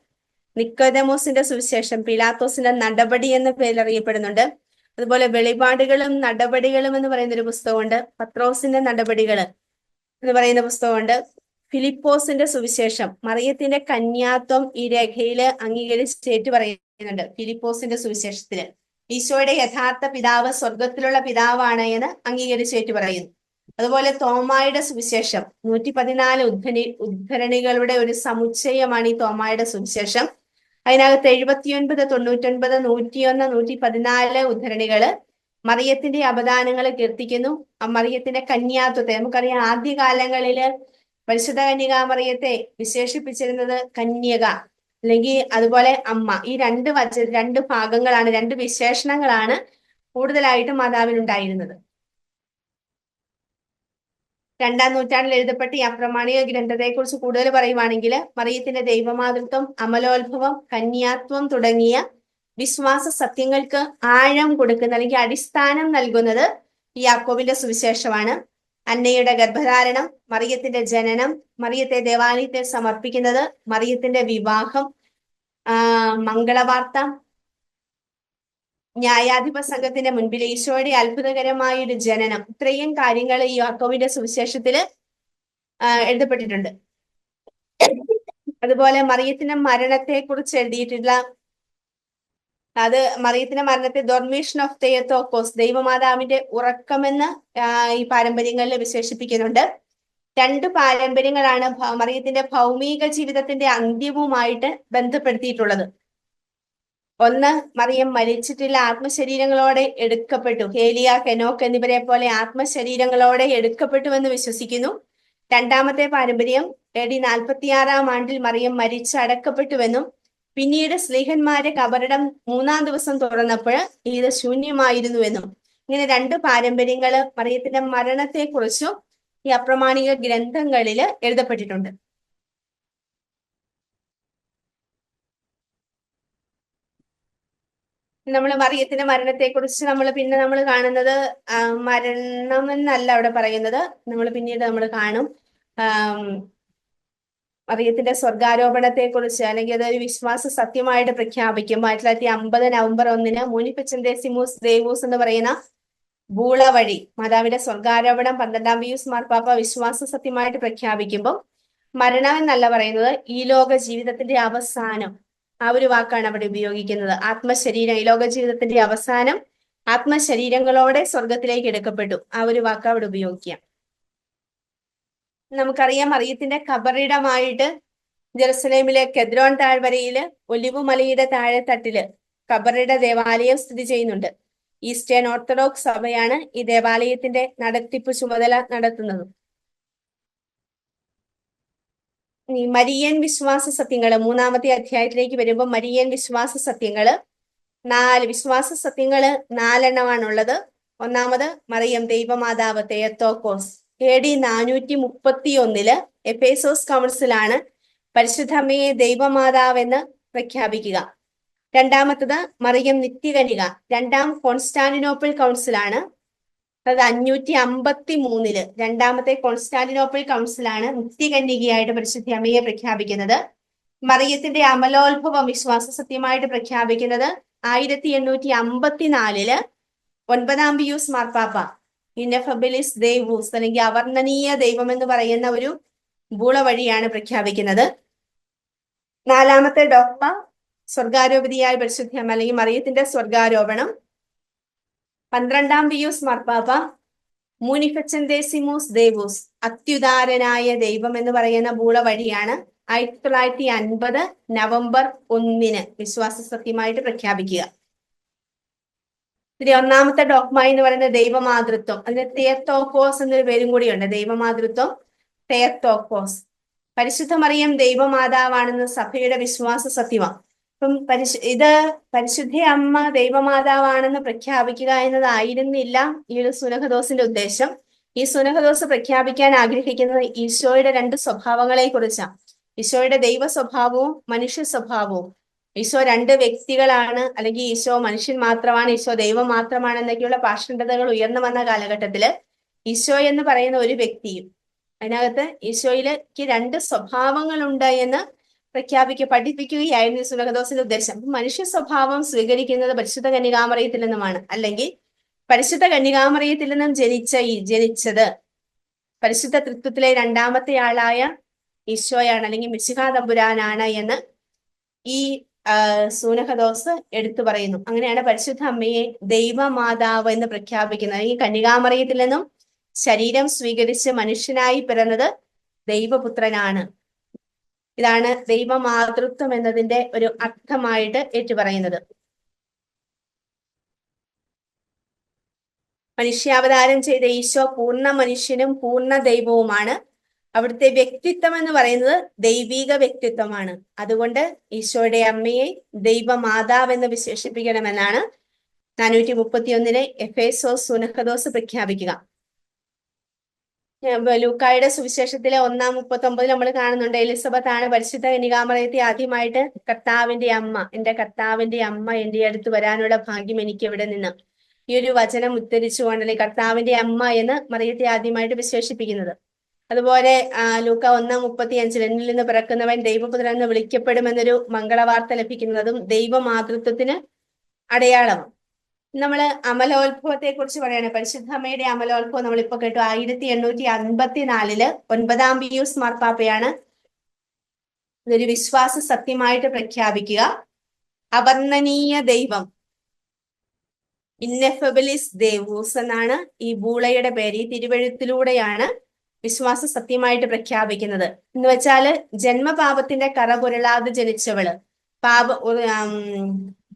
നിക്കോദെമോസിന്റെ സുവിശേഷം, പിലാത്തോസിന്റെ നടപടി എന്ന പേരിൽ അറിയപ്പെടുന്നുണ്ട്. അതുപോലെ വെളിപാടുകളും നടപടികളും എന്ന് പറയുന്ന ഒരു പുസ്തകമുണ്ട്. പത്രോസിന്റെ നടപടികൾ എന്ന് പറയുന്ന പുസ്തകമുണ്ട്. ഫിലിപ്പോസിന്റെ സുവിശേഷം, മറിയത്തിന്റെ കന്യാത്വം ഈ രേഖയില് അംഗീകരിച്ചേറ്റു പറയുന്നുണ്ട്. ഫിലിപ്പോസിന്റെ സുവിശേഷത്തില് ഈശോയുടെ യഥാർത്ഥ പിതാവ് സ്വർഗത്തിലുള്ള പിതാവാണ് എന്ന് അംഗീകരിച്ചേറ്റു പറയുന്നു. അതുപോലെ തോമായുടെ സുവിശേഷം, 114 ഉദ്ധരണികളുടെ ഒരു സമുച്ചയമാണ് ഈ തോമായുടെ സുവിശേഷം. അതിനകത്ത് 79, 99, 101, 114 ഉദ്ധരണികള് മറിയത്തിന്റെ അപദാനങ്ങൾ കീർത്തിക്കുന്നു. ആ മറിയത്തിന്റെ കന്യാത്വത്തെ നമുക്കറിയാം. ആദ്യകാലങ്ങളില് പരിശുദ്ധ കന്യകാ മറിയത്തെ വിശേഷിപ്പിച്ചിരുന്നത് കന്യക, അല്ലെങ്കിൽ അതുപോലെ അമ്മ, ഈ രണ്ട് ഭാഗങ്ങളാണ്, രണ്ട് വിശേഷണങ്ങളാണ് കൂടുതലായിട്ടും മാതാവിനുണ്ടായിരുന്നത്. 2-ാം നൂറ്റാണ്ടിൽ എഴുതപ്പെട്ട ഈ അപ്രമാണിക ഗ്രന്ഥത്തെക്കുറിച്ച് കൂടുതൽ പറയുവാണെങ്കിൽ മറിയത്തിന്റെ ദൈവമാതൃത്വം, അമലോത്ഭവം, കന്യാത്വം തുടങ്ങിയ വിശ്വാസ സത്യങ്ങൾക്ക് ആഴം കൊടുക്കുന്ന അല്ലെങ്കിൽ അടിസ്ഥാനം നൽകുന്നത് ഈ യാക്കോബിന്റെ സുവിശേഷമാണ്. അന്നയുടെ ഗർഭധാരണം, മറിയത്തിന്റെ ജനനം, മറിയത്തെ ദേവാലയത്തിൽ സമർപ്പിക്കുന്നത്, മറിയത്തിന്റെ വിവാഹം, മംഗളവാർത്ത, ന്യായാധിപ സംഘത്തിന്റെ മുൻപിൽ ഈശോയുടെ അത്ഭുതകരമായ ഒരു ജനനം, ഇത്രയും കാര്യങ്ങൾ ഈ യാക്കോബിന്റെ സുവിശേഷത്തില് എഴുതപ്പെട്ടിട്ടുണ്ട്. അതുപോലെ മറിയത്തിന്റെ മരണത്തെ കുറിച്ച് എഴുതിയിട്ടുള്ള മറിയത്തിന്റെ മരണത്തെ ഡോർമേഷൻ ഓഫ് തെയത്തോക്കോസ്, ദൈവമാതാവിന്റെ ഉറക്കമെന്ന് ഈ പാരമ്പര്യങ്ങളിൽ വിശേഷിപ്പിക്കുന്നുണ്ട്. 2 പാരമ്പര്യങ്ങളാണ് മറിയത്തിന്റെ ഭൗമിക ജീവിതത്തിന്റെ അന്ത്യവുമായിട്ട് ബന്ധപ്പെടുത്തിയിട്ടുള്ളത്. ഒന്ന്, മറിയം മരിച്ചിട്ടുള്ള ആത്മശരീരങ്ങളോടെ എടുക്കപ്പെട്ടു. ഹേലിയ, ഹെനോക്ക് എന്നിവരെ പോലെ ആത്മശരീരങ്ങളോടെ എടുക്കപ്പെട്ടുവെന്ന് വിശ്വസിക്കുന്നു. 2-ാമത്തെ പാരമ്പര്യം AD 46-ാം ആണ്ടിൽ മറിയം മരിച്ച് അടക്കപ്പെട്ടുവെന്നും പിന്നീട് സ്ലീഹന്മാരെ കബറിടം 3-ാം ദിവസം തുറന്നപ്പോൾ ഇത് ശൂന്യമായിരുന്നുവെന്നും. ഇങ്ങനെ 2 പാരമ്പര്യങ്ങള് മറിയത്തിന്റെ മരണത്തെക്കുറിച്ചും ഈ അപ്രമാണിക ഗ്രന്ഥങ്ങളിൽ എഴുതപ്പെട്ടിട്ടുണ്ട്. നമ്മൾ മറിയത്തിന്റെ മരണത്തെക്കുറിച്ച് നമ്മൾ കാണുന്നത് മരണം എന്നല്ല അവിടെ പറയുന്നത്. പിന്നീട് നമ്മൾ കാണും മറിയത്തിന്റെ സ്വർഗാരോപണത്തെക്കുറിച്ച്, അല്ലെങ്കിൽ അതൊരു വിശ്വാസ സത്യമായിട്ട് പ്രഖ്യാപിക്കും. 1950 നവംബർ 1-ന് മൂനിഫിസെന്റേസിമൂസ് ദേവൂസ് എന്ന് പറയുന്ന ബൂള വഴി മാതാവിന്റെ സ്വർഗാരോപണം 12-ാം പിയൂസ് മാർപ്പാപ്പ വിശ്വാസ സത്യമായിട്ട് പ്രഖ്യാപിക്കുമ്പോൾ മരണം എന്നല്ല പറയുന്നത്, ഈ ലോക ജീവിതത്തിന്റെ അവസാനം, ആ ഒരു വാക്കാണ് അവിടെ ഉപയോഗിക്കുന്നത്. ആത്മശരീരം, ഈ ലോക ജീവിതത്തിന്റെ അവസാനം ആത്മശരീരങ്ങളോടെ സ്വർഗത്തിലേക്ക് എടുക്കപ്പെട്ടു, ആ ഒരു വാക്ക് അവിടെ ഉപയോഗിക്കാം. നമുക്കറിയാം മറിയത്തിന്റെ ഖബറിടമായിട്ട് ജെറുസലേമിലെ കെദ്രോൺ താഴ്വരയില് ഒലിവുമലയുടെ താഴെത്തട്ടില് ഖബറിട ദേവാലയം സ്ഥിതി ചെയ്യുന്നുണ്ട്. ഈസ്റ്റേൺ ഓർത്തഡോക്സ് സഭയാണ് ഈ ദേവാലയത്തിന്റെ നടത്തിപ്പ് ചുമതല നടത്തുന്നത്. ഈ മരിയൻ വിശ്വാസ സത്യങ്ങള് 3-ാമത്തെ അധ്യായത്തിലേക്ക് വരുമ്പോൾ മരിയൻ വിശ്വാസ സത്യങ്ങള് 4 വിശ്വാസ സത്യങ്ങള് 4 എണ്ണമാണുള്ളത്. ഒന്നാമത് മറിയം ദൈവമാതാവ് തെയത്തോക്കോസ്. AD 431 എഫേസോസ് കൗൺസിലാണ് പരിശുദ്ധ അമ്മയെ ദൈവമാതാവെന്ന് പ്രഖ്യാപിക്കുക. 2-ാമത്തത് മറിയം നിത്യകന്യക, 2-ാം കോൺസ്റ്റാന്റിനോപ്പിൾ കൗൺസിലാണ്. അത് 553 2-ാമത്തെ കോൺസ്റ്റാന്റിനോപ്പിൾ കൗൺസിലാണ് നിത്യകന്യകയായിട്ട് പരിശുദ്ധ അമ്മയെ പ്രഖ്യാപിക്കുന്നത്. മറിയത്തിന്റെ അമലോത്ഭവം വിശ്വാസ സത്യമായിട്ട് പ്രഖ്യാപിക്കുന്നത് 1854 9-ാം പിയൂസ് മാർപ്പാപ്പ ഇന്നഫബിലിസ് ദേവൂസ്, അല്ലെങ്കിൽ അവർണ്ണനീയ ദൈവം എന്ന് പറയുന്ന ഒരു ബൂള വഴിയാണ് പ്രഖ്യാപിക്കുന്നത്. 4-ാമത്തെ ഡോക്മ സ്വർഗാരോപതിയായ പരിശുദ്ധ അമ്മ, അല്ലെങ്കിൽ മറിയത്തിന്റെ സ്വർഗാരോപണം. 12-ാം പിയൂസ് മാർപ്പാപ്പ മൂനിഫെച്ചന്തേസിമൂസ് ദേവൂസ്, അത്യുദാരനായ ദൈവം എന്ന് പറയുന്ന ബൂള വഴിയാണ് 1950 നവംബർ 1-ന് വിശ്വാസ സത്യമായിട്ട് പ്രഖ്യാപിക്കുക. ഇതിന്റെ 1-ാമത്തെ ഡോക്മ എന്ന് പറയുന്നത് ദൈവമാതൃത്വം. അതിന് തെയത്തോക്കോസ് എന്നൊരു പേരും കൂടിയുണ്ട്. ദൈവമാതൃത്വം, തെയത്തോക്കോസ്. പരിശുദ്ധ മറിയം ദൈവമാതാവാണെന്ന് സഭയുടെ വിശ്വാസ സത്യമാണ്. അപ്പം പരിശുദ്ധ അമ്മ ദൈവമാതാവാണെന്ന് പ്രഖ്യാപിക്കുക എന്നതായിരുന്നില്ല ഈ ഒരു സുനഹദോസിന്റെ ഉദ്ദേശം. ഈ സുനഹദോസ് പ്രഖ്യാപിക്കാൻ ആഗ്രഹിക്കുന്നത് ഈശോയുടെ 2 സ്വഭാവങ്ങളെ കുറിച്ചാണ്. ഈശോയുടെ ദൈവ സ്വഭാവവും മനുഷ്യ സ്വഭാവവും. ഈശോ 2 വ്യക്തികളാണ്, അല്ലെങ്കിൽ ഈശോ മനുഷ്യൻ മാത്രമാണ്, ഈശോ ദൈവം മാത്രമാണ് എന്നൊക്കെയുള്ള പാഷണ്ഡതകൾ ഉയർന്നു വന്ന കാലഘട്ടത്തില് ഈശോ എന്ന് പറയുന്ന ഒരു വ്യക്തിയും അതിനകത്ത് ഈശോയിലേക്ക് 2 സ്വഭാവങ്ങളുണ്ട് എന്ന് പഠിപ്പിക്കുകയായിരുന്നു ഈ സുനഹദോസിന്റെ ഉദ്ദേശം. മനുഷ്യ സ്വഭാവം സ്വീകരിക്കുന്നത് പരിശുദ്ധ കന്യകാമറിയത്തിൽ നിന്നുമാണ്, അല്ലെങ്കിൽ പരിശുദ്ധ കന്യകാമറിയത്തിൽ നിന്നും ജനിച്ചത് പരിശുദ്ധ തൃത്വത്തിലെ 2-ാമത്തെ ആളായ ഈശോയാണ്, അല്ലെങ്കിൽ മിശിഹാ തമ്പുരാനാണ് എന്ന് ഈ സൂനഹദോസ് എടുത്തു പറയുന്നു. അങ്ങനെയാണ് പരിശുദ്ധ അമ്മയെ ദൈവമാതാവ് എന്ന് പ്രഖ്യാപിക്കുന്നത്. ഈ കന്യകാമറിയത്തിൽ നിന്നും ശരീരം സ്വീകരിച്ച് മനുഷ്യനായി പിറന്നത് ദൈവപുത്രനാണ്. ഇതാണ് ദൈവമാതൃത്വം എന്നതിന്റെ ഒരു അർത്ഥമായിട്ട് ഏറ്റുപറയുന്നത്. മനുഷ്യാവതാരം ചെയ്ത ഈശോ പൂർണ്ണ മനുഷ്യനും പൂർണ്ണ ദൈവവുമാണ്. അവിടുത്തെ വ്യക്തിത്വം എന്ന് പറയുന്നത് ദൈവിക വ്യക്തിത്വമാണ്. അതുകൊണ്ട് ഈശോയുടെ അമ്മയെ ദൈവമാതാവ് എന്ന് വിശേഷിപ്പിക്കണമെന്നാണ് 431 എഫേസോസ് സുനഹദോസ് പ്രഖ്യാപിക്കുക. ലൂക്കായുടെ സുവിശേഷത്തിലെ 1:39 നമ്മൾ കാണുന്നുണ്ട്, എലിസബത്ത് ആണ് പരിശുദ്ധ കന്യകാമറിയത്തെ ആദ്യമായിട്ട് കർത്താവിന്റെ അമ്മ, എന്റെ കർത്താവിന്റെ അമ്മ എന്റെ അടുത്ത് വരാനുള്ള ഭാഗ്യം എനിക്ക് എവിടെ നിന്ന്, ഈ ഒരു വചനം ഉദ്ധരിച്ചുകൊണ്ടല്ലേ കർത്താവിന്റെ അമ്മ എന്ന് മറിയത്തെ ആദ്യമായിട്ട് വിശേഷിപ്പിക്കുന്നത്. അതുപോലെ ലൂക്ക 1:35 എന്നിൽ നിന്ന് പിറക്കുന്നവൻ ദൈവപുത്രൻ എന്ന് വിളിക്കപ്പെടുമെന്നൊരു മംഗളവാർത്ത ലഭിക്കുന്നതും ദൈവമാതൃത്വത്തിന് അടയാളമാണ്. നമ്മള് അമലോത്ഭവത്തെ കുറിച്ച് പറയാണ്. പരിശുദ്ധ അമ്മയുടെ അമലോത്ഭവം നമ്മളിപ്പോ കേട്ടു. 1854 9 പിയൂസ് മാർപ്പാപ്പയാണ് ഇതൊരു വിശ്വാസ സത്യമായിട്ട് പ്രഖ്യാപിക്കുക. അവർണ്ണനീയ ദൈവം, ഇന്നെഫബിലിസ് ദേവൂസ് എന്നാണ് ഈ ബൂളയുടെ പേര്. ഈ തിരുവഴുത്തിലൂടെയാണ് വിശ്വാസ സത്യമായിട്ട് പ്രഖ്യാപിക്കുന്നത്. എന്ന് വെച്ചാല് ജന്മപാപത്തിന്റെ കറ പുരളാതെ ജനിച്ചവള്,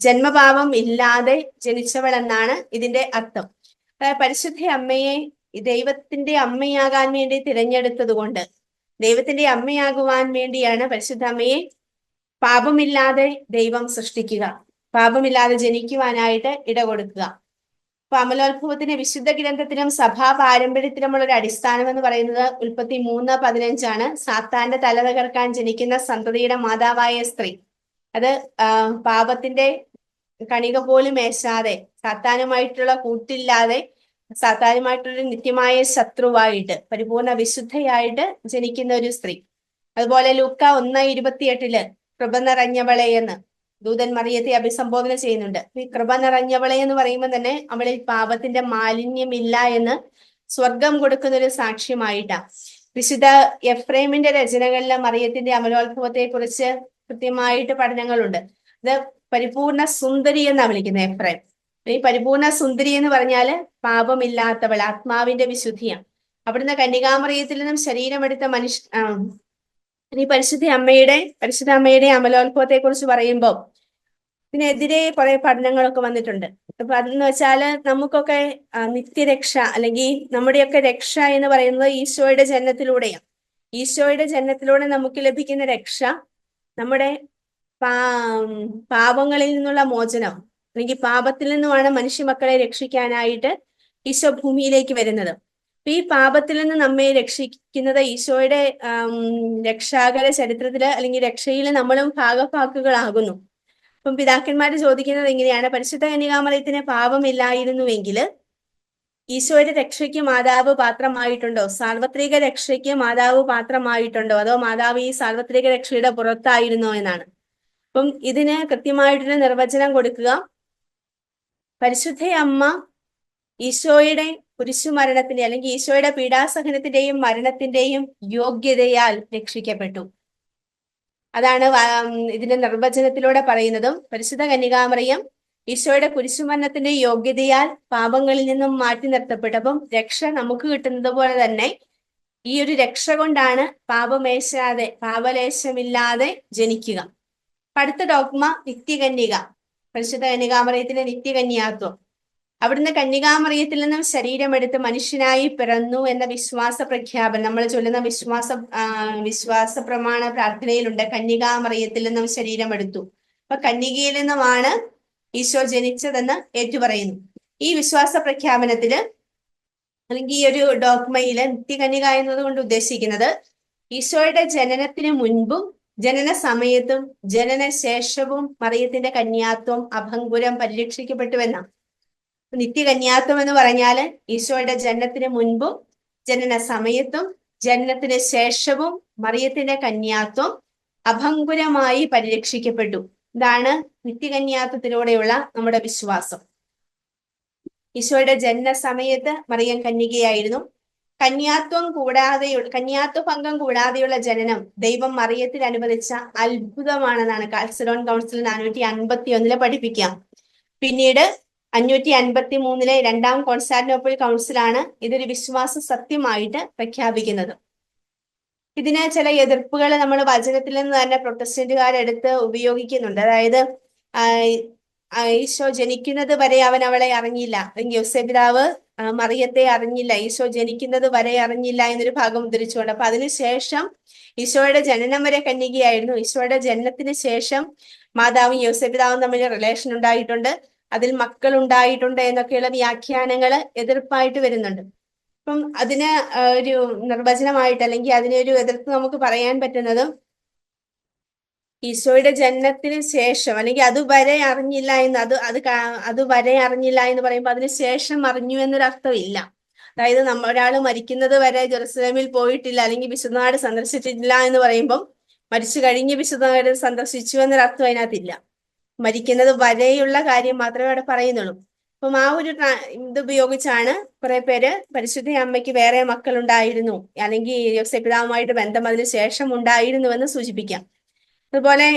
ജന്മപാപം ഇല്ലാതെ ജനിച്ചവൾ എന്നാണ് ഇതിന്റെ അർത്ഥം. പരിശുദ്ധ അമ്മയെ ദൈവത്തിന്റെ അമ്മയാകാൻ വേണ്ടി തിരഞ്ഞെടുത്തത് കൊണ്ട്, ദൈവത്തിന്റെ അമ്മയാകുവാൻ വേണ്ടിയാണ് പരിശുദ്ധ അമ്മയെ പാപമില്ലാതെ ദൈവം സൃഷ്ടിക്കുക, പാപമില്ലാതെ ജനിക്കുവാനായിട്ട് ഇടകൊടുക്കുക. അപ്പൊ അമലോത്ഭവത്തിന് വിശുദ്ധ ഗ്രന്ഥത്തിലും സഭാ പാരമ്പര്യത്തിലുമുള്ള ഒരു അടിസ്ഥാനം എന്ന് പറയുന്നത് ഉൽപ്പത്തി 3:15 സാത്താന്റെ തല തകർക്കാൻ ജനിക്കുന്ന സന്തതിയുടെ മാതാവായ സ്ത്രീ, അത് പാപത്തിന്റെ കണിക പോലും ഏശാതെ, സാത്താനുമായിട്ടുള്ള കൂട്ടില്ലാതെ, സാത്താനുമായിട്ടുള്ള നിത്യമായ ശത്രുവായിട്ട് പരിപൂർണ വിശുദ്ധയായിട്ട് ജനിക്കുന്ന ഒരു സ്ത്രീ. അതുപോലെ ലൂക്ക 1:28 കൃപ നിറഞ്ഞവളെ എന്ന് ദൂതൻ മറിയത്തെ അഭിസംബോധന ചെയ്യുന്നുണ്ട്. ഈ കൃപ നിറഞ്ഞവളെ എന്ന് പറയുമ്പോൾ തന്നെ അവളിൽ പാപത്തിന്റെ മാലിന്യമില്ല എന്ന് സ്വർഗം കൊടുക്കുന്ന ഒരു സാക്ഷ്യമായിട്ടാ. വിശുദ്ധ എഫ്രൈമിന്റെ രചനകളിലെ മറിയത്തിന്റെ അമലോത്ഭവത്തെ കുറിച്ച് കൃത്യമായിട്ട് പഠനങ്ങളുണ്ട്. ഇത് പരിപൂർണ സുന്ദരി എന്നാ വിളിക്കുന്നത് എഫ്രൈം. ഈ പരിപൂർണ സുന്ദരി എന്ന് പറഞ്ഞാല് പാപമില്ലാത്തവൾ, ആത്മാവിന്റെ വിശുദ്ധിയാണ്. അവിടുന്ന് കന്യകാമറിയത്തിൽ നിന്നും ശരീരമെടുത്ത ഈ പരിശുദ്ധ അമ്മയുടെ അമലോത്ഭവത്തെ കുറിച്ച് പറയുമ്പോൾ ഇതിനെതിരെ കുറെ പഠനങ്ങളൊക്കെ വന്നിട്ടുണ്ട്. അപ്പൊ അതെന്ന് വെച്ചാല് നമുക്കൊക്കെ നിത്യരക്ഷ അല്ലെങ്കിൽ നമ്മുടെയൊക്കെ രക്ഷ എന്ന് പറയുന്നത് ഈശോയുടെ ജനനത്തിലൂടെയാണ്. ഈശോയുടെ ജനനത്തിലൂടെ നമുക്ക് ലഭിക്കുന്ന രക്ഷ നമ്മുടെ പാപങ്ങളിൽ നിന്നുള്ള മോചനം, അല്ലെങ്കിൽ പാപത്തിൽ നിന്നുമാണ് മനുഷ്യ മക്കളെ രക്ഷിക്കാനായിട്ട് ഈശോ ഭൂമിയിലേക്ക് വരുന്നത്. ഈ പാപത്തിൽ നിന്ന് നമ്മെ രക്ഷിക്കുന്നത് ഈശോയുടെ രക്ഷാകര ചരിത്രത്തില് അല്ലെങ്കിൽ രക്ഷയിൽ നമ്മളും ഭാഗഭാക്കുകളാകുന്നു. അപ്പം പിതാക്കന്മാര് ചോദിക്കുന്നത് എങ്ങനെയാണ്, പരിശുദ്ധ കന്യകാമറിയത്തിന് പാപമില്ലായിരുന്നുവെങ്കിൽ ഈശോയുടെ രക്ഷയ്ക്ക് മാതാവ് പാത്രമായിട്ടുണ്ടോ, സാർവത്രിക രക്ഷയ്ക്ക് മാതാവ് പാത്രമായിട്ടുണ്ടോ, അതോ മാതാവ് ഈ സാർവത്രിക രക്ഷയുടെ പുറത്തായിരുന്നോ എന്നാണ്. അപ്പം ഇതിന് കൃത്യമായിട്ടൊരു നിർവചനം കൊടുക്കുക. പരിശുദ്ധ അമ്മ ഈശോയുടെ കുരിശുമരണത്തിന്റെ അല്ലെങ്കിൽ ഈശോയുടെ പീഡാസഹനത്തിന്റെയും മരണത്തിന്റെയും യോഗ്യതയാൽ രക്ഷിക്കപ്പെട്ടു. അതാണ് ഇതിന്റെ നിർവചനത്തിലൂടെ പറയുന്നതും. പരിശുദ്ധ കന്യകാമറിയം ഈശോയുടെ കുരിശുമരണത്തിന്റെ യോഗ്യതയാൽ പാപങ്ങളിൽ നിന്നും മാറ്റി നിർത്തപ്പെട്ടു. അപ്പം രക്ഷ നമുക്ക് കിട്ടുന്നത് പോലെ തന്നെ ഈ ഒരു രക്ഷ കൊണ്ടാണ് പാപമേശാതെ, പാപലേശമില്ലാതെ ജനിക്കുക. അടുത്ത ഡോഗ്മ നിത്യകന്യക, പരിശുദ്ധ കന്യകാമറിയത്തിന്റെ നിത്യകന്യാത്വം. അവിടുന്ന് കന്യകാമറിയത്തിൽ നിന്നും ശരീരമെടുത്ത് മനുഷ്യനായി പിറന്നു എന്ന വിശ്വാസ പ്രഖ്യാപനം നമ്മൾ ചൊല്ലുന്ന വിശ്വാസ പ്രമാണ പ്രാർത്ഥനയിലുണ്ട്. കന്യകാമറിയത്തിൽ നിന്നും ശരീരമെടുത്തു. അപ്പൊ കന്യകയിൽ നിന്നുമാണ് ഈശോ ജനിച്ചതെന്ന് ഏറ്റുപറയുന്നു. ഈ വിശ്വാസ പ്രഖ്യാപനത്തില് അല്ലെങ്കിൽ ഈ ഒരു ഡോഗ്മയില് നിത്യകന്യക എന്നതുകൊണ്ട് ഉദ്ദേശിക്കുന്നത് ഈശോയുടെ ജനനത്തിന് മുൻപും ജനന സമയത്തും ജനനശേഷവും മറിയത്തിന്റെ കന്യാത്വം അഭംഗുരം പരിരക്ഷിക്കപ്പെട്ടുവെന്നാണ്. നിത്യകന്യാത്വം എന്ന് പറഞ്ഞാല് ഈശോയുടെ ജനനത്തിന് മുൻപും ജനന സമയത്തും ജനനത്തിന് ശേഷവും മറിയത്തിന്റെ കന്യാത്വം അഭംഗുരമായി പരിരക്ഷിക്കപ്പെട്ടു. ഇതാണ് നിത്യകന്യാത്വത്തിലൂടെയുള്ള നമ്മുടെ വിശ്വാസം. ഈശോയുടെ ജനന സമയത്ത് മറിയം കന്യകയായിരുന്നു. കന്യാത്വ ഭംഗം കൂടാതെയുള്ള ജനനം ദൈവം മറിയത്തിൽ അനുവദിച്ച അത്ഭുതമാണെന്നാണ് കാൽസഡോൺ കൗൺസിൽ 451 പഠിപ്പിക്കുക. പിന്നീട് 553 രണ്ടാം കോൺസ്റ്റാന്റിനോപ്പിൾ കൗൺസിലാണ് ഇതൊരു വിശ്വാസ സത്യമായിട്ട് പ്രഖ്യാപിക്കുന്നത്. ഇതിന് ചില എതിർപ്പുകൾ നമ്മൾ വചനത്തിൽ നിന്ന് തന്നെ പ്രൊട്ടസ്റ്റന്റുകാരെടുത്ത് ഉപയോഗിക്കുന്നുണ്ട്. അതായത് ഈശോ ജനിക്കുന്നത് വരെ അവൻ അവളെ അറിഞ്ഞില്ല, അല്ലെങ്കിൽ യോസേപ്പ് പിതാവ് മറിയത്തെ അറിഞ്ഞില്ല, ഈശോ ജനിക്കുന്നത് വരെ അറിഞ്ഞില്ല എന്നൊരു ഭാഗം ഉദ്ധരിച്ചുകൊണ്ട്. അപ്പൊ അതിനുശേഷം ഈശോയുടെ ജനനം വരെ കന്യകയായിരുന്നു. ഈശോയുടെ ജനനത്തിന് ശേഷം മാതാവും യോസേപ്പിതാവും തമ്മിൽ റിലേഷൻ ഉണ്ടായിട്ടുണ്ട്, അതിൽ മക്കൾ ഉണ്ടായിട്ടുണ്ട് എന്നൊക്കെയുള്ള വ്യാഖ്യാനങ്ങള് എതിർപ്പായിട്ട് വരുന്നുണ്ട്. അപ്പം അതിന് ഒരു നിർവചനമായിട്ട് അല്ലെങ്കിൽ അതിനൊരു എതിർത്ത് നമുക്ക് പറയാൻ പറ്റുന്നത്, ഈശോയുടെ ജനനത്തിന് ശേഷം അല്ലെങ്കിൽ അതുവരെ അറിഞ്ഞില്ല എന്ന് അതുവരെ അറിഞ്ഞില്ല എന്ന് പറയുമ്പോൾ അതിന് ശേഷം അറിഞ്ഞു എന്നൊരർത്ഥം ഇല്ല. അതായത് ഒരാൾ മരിക്കുന്നത് വരെ ജെറുസലേമിൽ പോയിട്ടില്ല അല്ലെങ്കിൽ വിശുദ്ധനാട് സന്ദർശിച്ചിട്ടില്ല എന്ന് പറയുമ്പോൾ മരിച്ചു കഴിഞ്ഞ് വിശുദ്ധനാട് സന്ദർശിച്ചു എന്നൊരർത്ഥം അതിനകത്തില്ല. മരിക്കുന്നത് വരെയുള്ള കാര്യം മാത്രമേ അവിടെ പറയുന്നുള്ളൂ. അപ്പം ആ ഒരു ഇത് ഉപയോഗിച്ചാണ് കുറെ പേര് പരിശുദ്ധ അമ്മയ്ക്ക് വേറെ മക്കൾ ഉണ്ടായിരുന്നു അല്ലെങ്കിൽ യോസേപ്പിതാവുമായിട്ട് ബന്ധം അതിന് ശേഷം ഉണ്ടായിരുന്നുവെന്ന് സൂചിപ്പിക്കാം. അതുപോലെ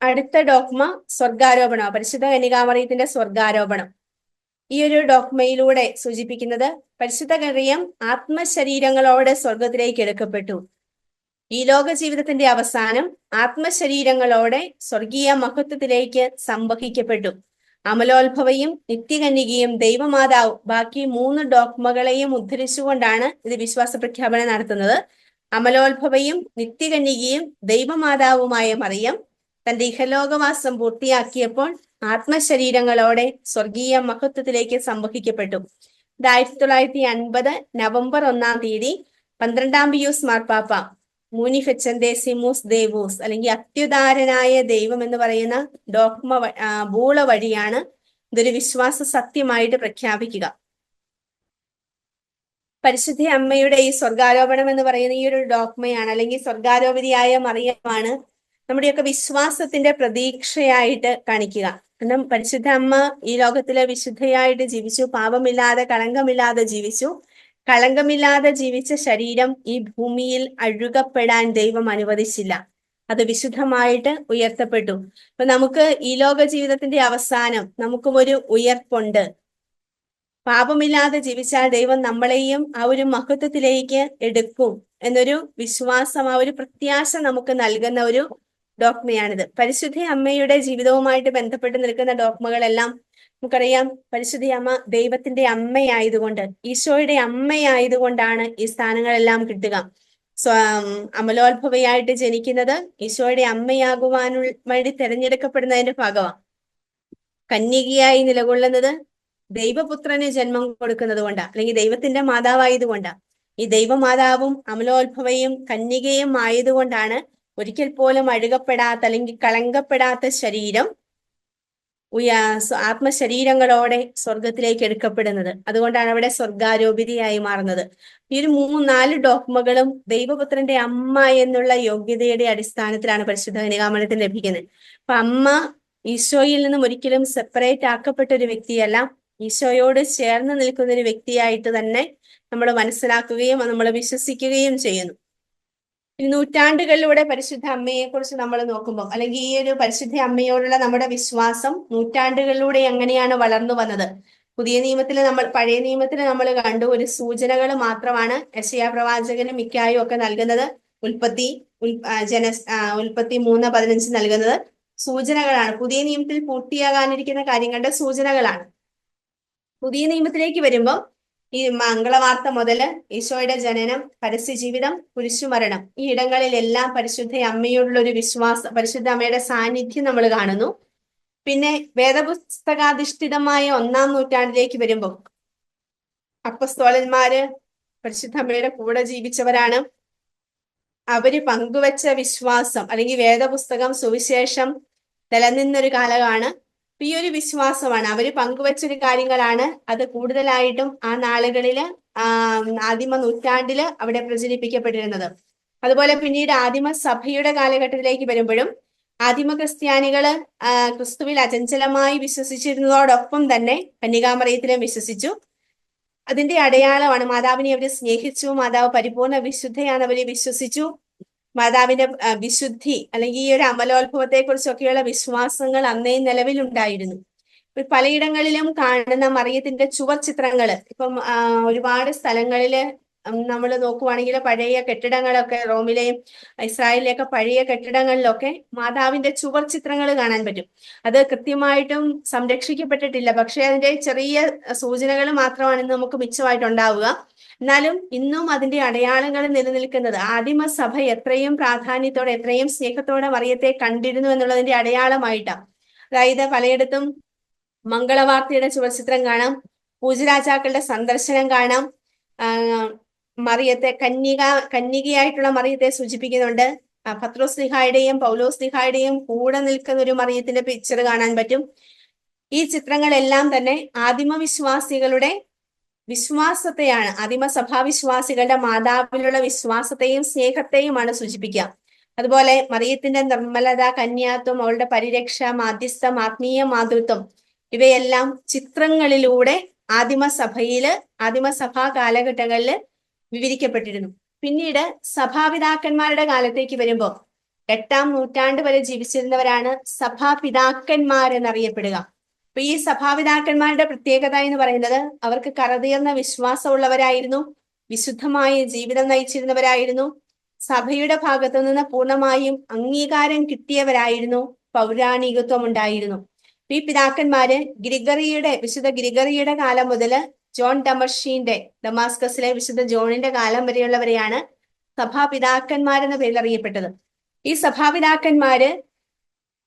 അടുത്ത ഡോക്മ സ്വർഗാരോപണം, പരിശുദ്ധ കന്യകാമറിയത്തിന്റെ സ്വർഗാരോപണം. ഈ ഒരു ഡോക്മയിലൂടെ സൂചിപ്പിക്കുന്നത് പരിശുദ്ധ മറിയം ആത്മശരീരങ്ങളോടെ സ്വർഗത്തിലേക്ക് എടുക്കപ്പെട്ടു. ഈ ലോക ജീവിതത്തിന്റെ അവസാനം ആത്മശരീരങ്ങളോടെ സ്വർഗീയ മഹത്വത്തിലേക്ക് സംവഹിക്കപ്പെട്ടു. അമലോത്ഭവയും നിത്യകന്യകയും ദൈവമാതാവും ബാക്കി 3 ഡോക്മകളെയും ഉദ്ധരിച്ചുകൊണ്ടാണ് ഇത് വിശ്വാസ പ്രഖ്യാപനം നടത്തുന്നത്. അമലോത്ഭവയും നിത്യകന്യകയും ദൈവമാതാവുമായ മറിയം തന്റെ ഇഹലോകവാസം പൂർത്തിയാക്കിയപ്പോൾ ആത്മശരീരങ്ങളോടെ സ്വർഗീയ മഹത്വത്തിലേക്ക് സംവഹിക്കപ്പെട്ടു. 1950 നവംബർ 1-ാം തീയതി 12-ാം പിയൂസ് മാർപ്പാപ്പ മൂനിഫെച്ചന്തേസിമൂസ് ദേവൂസ് അല്ലെങ്കിൽ അത്യുദാരനായ ദൈവം എന്ന് പറയുന്ന ഡോക്മ ബൂള വഴിയാണ് ഇതൊരു വിശ്വാസ സത്യമായിട്ട് പ്രഖ്യാപിക്കുക. പരിശുദ്ധ അമ്മയുടെ ഈ സ്വർഗാരോപണം എന്ന് പറയുന്ന ഈ ഒരു ഡോക്മയാണ് അല്ലെങ്കിൽ സ്വർഗാരോപിതയായ മറിയമാണ് നമ്മുടെയൊക്കെ വിശ്വാസത്തിന്റെ പ്രതീക്ഷയായിട്ട് കാണിക്കുക. കാരണം പരിശുദ്ധ അമ്മ ഈ ലോകത്തിലെ വിശുദ്ധയായിട്ട് ജീവിച്ചു, പാപമില്ലാതെ കളങ്കമില്ലാതെ ജീവിച്ചു. കളങ്കമില്ലാതെ ജീവിച്ച ശരീരം ഈ ഭൂമിയിൽ അഴുകപ്പെടാൻ ദൈവം അനുവദിച്ചില്ല, അത് വിശുദ്ധമായിട്ട് ഉയർത്തപ്പെട്ടു. അപ്പൊ നമുക്ക് ഈ ലോക ജീവിതത്തിന്റെ അവസാനം നമുക്കും ഒരു ഉയർപ്പുണ്ട്. പാപമില്ലാതെ ജീവിച്ചാൽ ദൈവം നമ്മളെയും ആ ഒരു മഹത്വത്തിലേക്ക് എടുക്കും എന്നൊരു വിശ്വാസം, ആ ഒരു പ്രത്യാശ നമുക്ക് നൽകുന്ന ഒരു ഡോക്മയാണിത്. പരിശുദ്ധ അമ്മയുടെ ജീവിതവുമായിട്ട് ബന്ധപ്പെട്ട് നിൽക്കുന്ന ഡോക്മകളെല്ലാം നമുക്കറിയാം. പരിശുദ്ധ അമ്മ ദൈവത്തിന്റെ അമ്മയായതുകൊണ്ട്, ഈശോയുടെ അമ്മയായതുകൊണ്ടാണ് ഈ സ്ഥാനങ്ങളെല്ലാം കിട്ടുക. അമലോത്ഭവയായിട്ട് ജനിക്കുന്നത് ഈശോയുടെ അമ്മയാകുവാനുള്ള വേണ്ടി തിരഞ്ഞെടുക്കപ്പെടുന്നതിന്റെ ഭാഗമാണ്. കന്യകയായി നിലകൊള്ളുന്നത് ദൈവപുത്രന് ജന്മം കൊടുക്കുന്നത് കൊണ്ടാണ്, അല്ലെങ്കിൽ ദൈവത്തിന്റെ മാതാവായതുകൊണ്ടാണ്. ഈ ദൈവമാതാവും അമലോത്ഭവയും കന്യകയും ആയതുകൊണ്ടാണ് ഒരിക്കൽ പോലും അഴുകപ്പെടാത്ത അല്ലെങ്കിൽ കളങ്കപ്പെടാത്ത ശരീരം ആത്മശരീരങ്ങളോടെ സ്വർഗത്തിലേക്ക് എടുക്കപ്പെടുന്നത്. അതുകൊണ്ടാണ് അവിടെ സ്വർഗാരോപിതയായി മാറുന്നത്. ഈ ഒരു 3-4 ഡോക്മകളും ദൈവപുത്രന്റെ അമ്മ എന്നുള്ള യോഗ്യതയുടെ അടിസ്ഥാനത്തിലാണ് പരിശുദ്ധ കന്യകാമറിയത്തിന് ലഭിക്കുന്നത്. അപ്പൊ അമ്മ ഈശോയിൽ നിന്നും ഒരിക്കലും സെപ്പറേറ്റ് ആക്കപ്പെട്ട ഒരു വ്യക്തിയല്ല, ഈശോയോട് ചേർന്ന് നിൽക്കുന്ന ഒരു വ്യക്തിയായിട്ട് തന്നെ നമ്മൾ മനസ്സിലാക്കുകയും നമ്മൾ വിശ്വസിക്കുകയും ചെയ്യുന്നു. നൂറ്റാണ്ടുകളിലൂടെ പരിശുദ്ധ അമ്മയെ കുറിച്ച് നമ്മൾ നോക്കുമ്പോൾ, അല്ലെങ്കിൽ ഈ ഒരു പരിശുദ്ധ അമ്മയോടുള്ള നമ്മുടെ വിശ്വാസം നൂറ്റാണ്ടുകളിലൂടെ എങ്ങനെയാണ് വളർന്നു വന്നത്. പഴയ നിയമത്തിൽ നമ്മൾ കണ്ടു ഒരു സൂചനകൾ മാത്രമാണ് യെശയ്യാ പ്രവാചകനും മിക്കായും ഒക്കെ നൽകുന്നത്. ഉൽപ്പത്തി 3:15 നൽകുന്നത് സൂചനകളാണ്. പുതിയ നിയമത്തിൽ പൂർത്തിയാകാനിരിക്കുന്ന കാര്യങ്ങളുടെ സൂചനകളാണ്. പുതിയ നിയമത്തിലേക്ക് വരുമ്പോൾ ഈ മംഗളവാർത്ത മുതല് ഈശോയുടെ ജനനം, പരസ്യ ജീവിതം, കുരിശുമരണം, ഈ ഇടങ്ങളിലെല്ലാം പരിശുദ്ധ അമ്മയോടുള്ള ഒരു വിശ്വാസം, പരിശുദ്ധ അമ്മയുടെ സാന്നിധ്യം നമ്മൾ കാണുന്നു. പിന്നെ വേദപുസ്തകാധിഷ്ഠിതമായ 1-ാം നൂറ്റാണ്ടിലേക്ക് വരുമ്പോൾ അപ്പസ്തോലന്മാര് പരിശുദ്ധ അമ്മയുടെ കൂടെ ജീവിച്ചവരാണ്. അവര് പങ്കുവച്ച വിശ്വാസം അല്ലെങ്കിൽ വേദപുസ്തകം, സുവിശേഷം നിലനിന്നൊരു കാലമാണ്. ഈ ഒരു വിശ്വാസമാണ് അവര് പങ്കുവച്ചൊരു കാര്യങ്ങളാണ് അത് കൂടുതലായിട്ടും ആ നാളുകളില് ആദിമ നൂറ്റാണ്ടില് അവിടെ പ്രചരിപ്പിക്കപ്പെട്ടിരുന്നത്. അതുപോലെ പിന്നീട് ആദിമ സഭയുടെ കാലഘട്ടത്തിലേക്ക് വരുമ്പോഴും ആദിമ ക്രിസ്ത്യാനികള് ക്രിസ്തുവിൽ അചഞ്ചലമായി വിശ്വസിച്ചിരുന്നതോടൊപ്പം തന്നെ കന്യകാമറിയത്തിലും വിശ്വസിച്ചു. അതിന്റെ അടയാളമാണ് മാതാവിനെ അവര് സ്നേഹിച്ചു, മാതാവ് പരിപൂർണ വിശുദ്ധയാണ് അവരെ വിശ്വസിച്ചു. മാതാവിന്റെ വിശുദ്ധി അല്ലെങ്കിൽ ഈ ഒരു അമലോത്ഭവത്തെ കുറിച്ചൊക്കെയുള്ള വിശ്വാസങ്ങൾ അന്നേ നിലവിലുണ്ടായിരുന്നു. പലയിടങ്ങളിലും കാണുന്ന മറിയത്തിന്റെ ചുവർ ചിത്രങ്ങള് ഇപ്പം ഒരുപാട് സ്ഥലങ്ങളില് നമ്മൾ നോക്കുവാണെങ്കിൽ പഴയ കെട്ടിടങ്ങളൊക്കെ റോമിലെയും ഇസ്രായേലിലെയൊക്കെ പഴയ കെട്ടിടങ്ങളിലൊക്കെ മാതാവിന്റെ ചുവർ ചിത്രങ്ങൾ കാണാൻ പറ്റും. അത് കൃത്യമായിട്ടും സംരക്ഷിക്കപ്പെട്ടിട്ടില്ല, പക്ഷെ അതിന്റെ ചെറിയ സൂചനകൾ മാത്രമാണ് ഇന്ന് നമുക്ക് മിച്ചമായിട്ടുണ്ടാവുക. എന്നാലും ഇന്നും അതിന്റെ അടയാളങ്ങൾ നിലനിൽക്കുന്നത് ആദിമസഭ എത്രയും പ്രാധാന്യത്തോടെ എത്രയും സ്നേഹത്തോടെ മറിയത്തെ കണ്ടിരുന്നു എന്നുള്ളതിന്റെ അടയാളമായിട്ടാണ്. അതായത് പലയിടത്തും മംഗളവാർത്തയുടെ ചുവർച്ചിത്രം കാണാം, പൂജരാജാക്കളുടെ സന്ദർശനം കാണാം, മറിയത്തെ കന്യകയായിട്ടുള്ള മറിയത്തെ സൂചിപ്പിക്കുന്നുണ്ട്. പത്രോസ്ലിഹായുടെയും പൗലോസ്ലിഹായുടെയും കൂടെ നിൽക്കുന്ന ഒരു മറിയത്തിന്റെ പിക്ചർ കാണാൻ പറ്റും. ഈ ചിത്രങ്ങളെല്ലാം തന്നെ ആദിമവിശ്വാസികളുടെ വിശ്വാസത്തെയാണ്, ആദിമസഭാവിശ്വാസികളുടെ മാതാവിലുള്ള വിശ്വാസത്തെയും സ്നേഹത്തെയുമാണ് സൂചിപ്പിക്കുക. അതുപോലെ മറിയത്തിന്റെ നിർമ്മലത, കന്യാത്വം, അവളുടെ പരിരക്ഷ, മാധ്യസ്ഥം, ആത്മീയ മാതൃത്വം, ഇവയെല്ലാം ചിത്രങ്ങളിലൂടെ ആദിമസഭാ കാലഘട്ടങ്ങളിൽ വിവരിക്കപ്പെട്ടിരുന്നു. പിന്നീട് സഭാപിതാക്കന്മാരുടെ കാലത്തേക്ക് വരുമ്പോൾ 8-ാം നൂറ്റാണ്ട് വരെ ജീവിച്ചിരുന്നവരാണ് സഭാപിതാക്കന്മാരെന്നറിയപ്പെടുക. അപ്പൊ ഈ സഭാപിതാക്കന്മാരുടെ പ്രത്യേകത എന്ന് പറയുന്നത് അവർക്ക് കറതീർന്ന വിശ്വാസമുള്ളവരായിരുന്നു, വിശുദ്ധമായ ജീവിതം നയിച്ചിരുന്നവരായിരുന്നു, സഭയുടെ ഭാഗത്തു നിന്ന് പൂർണ്ണമായും അംഗീകാരം കിട്ടിയവരായിരുന്നു, പൗരാണികത്വം ഉണ്ടായിരുന്നു. ഈ പിതാക്കന്മാര് വിശുദ്ധ ഗ്രിഗറിയുടെ കാലം മുതൽ ജോൺ ഡമർഷീന്റെ, ഡമാസ്കസിലെ വിശുദ്ധ ജോണിന്റെ കാലം വരെയുള്ളവരെയാണ് സഭാപിതാക്കന്മാരെന്ന പേരിൽ അറിയപ്പെട്ടത്. ഈ സഭാപിതാക്കന്മാര്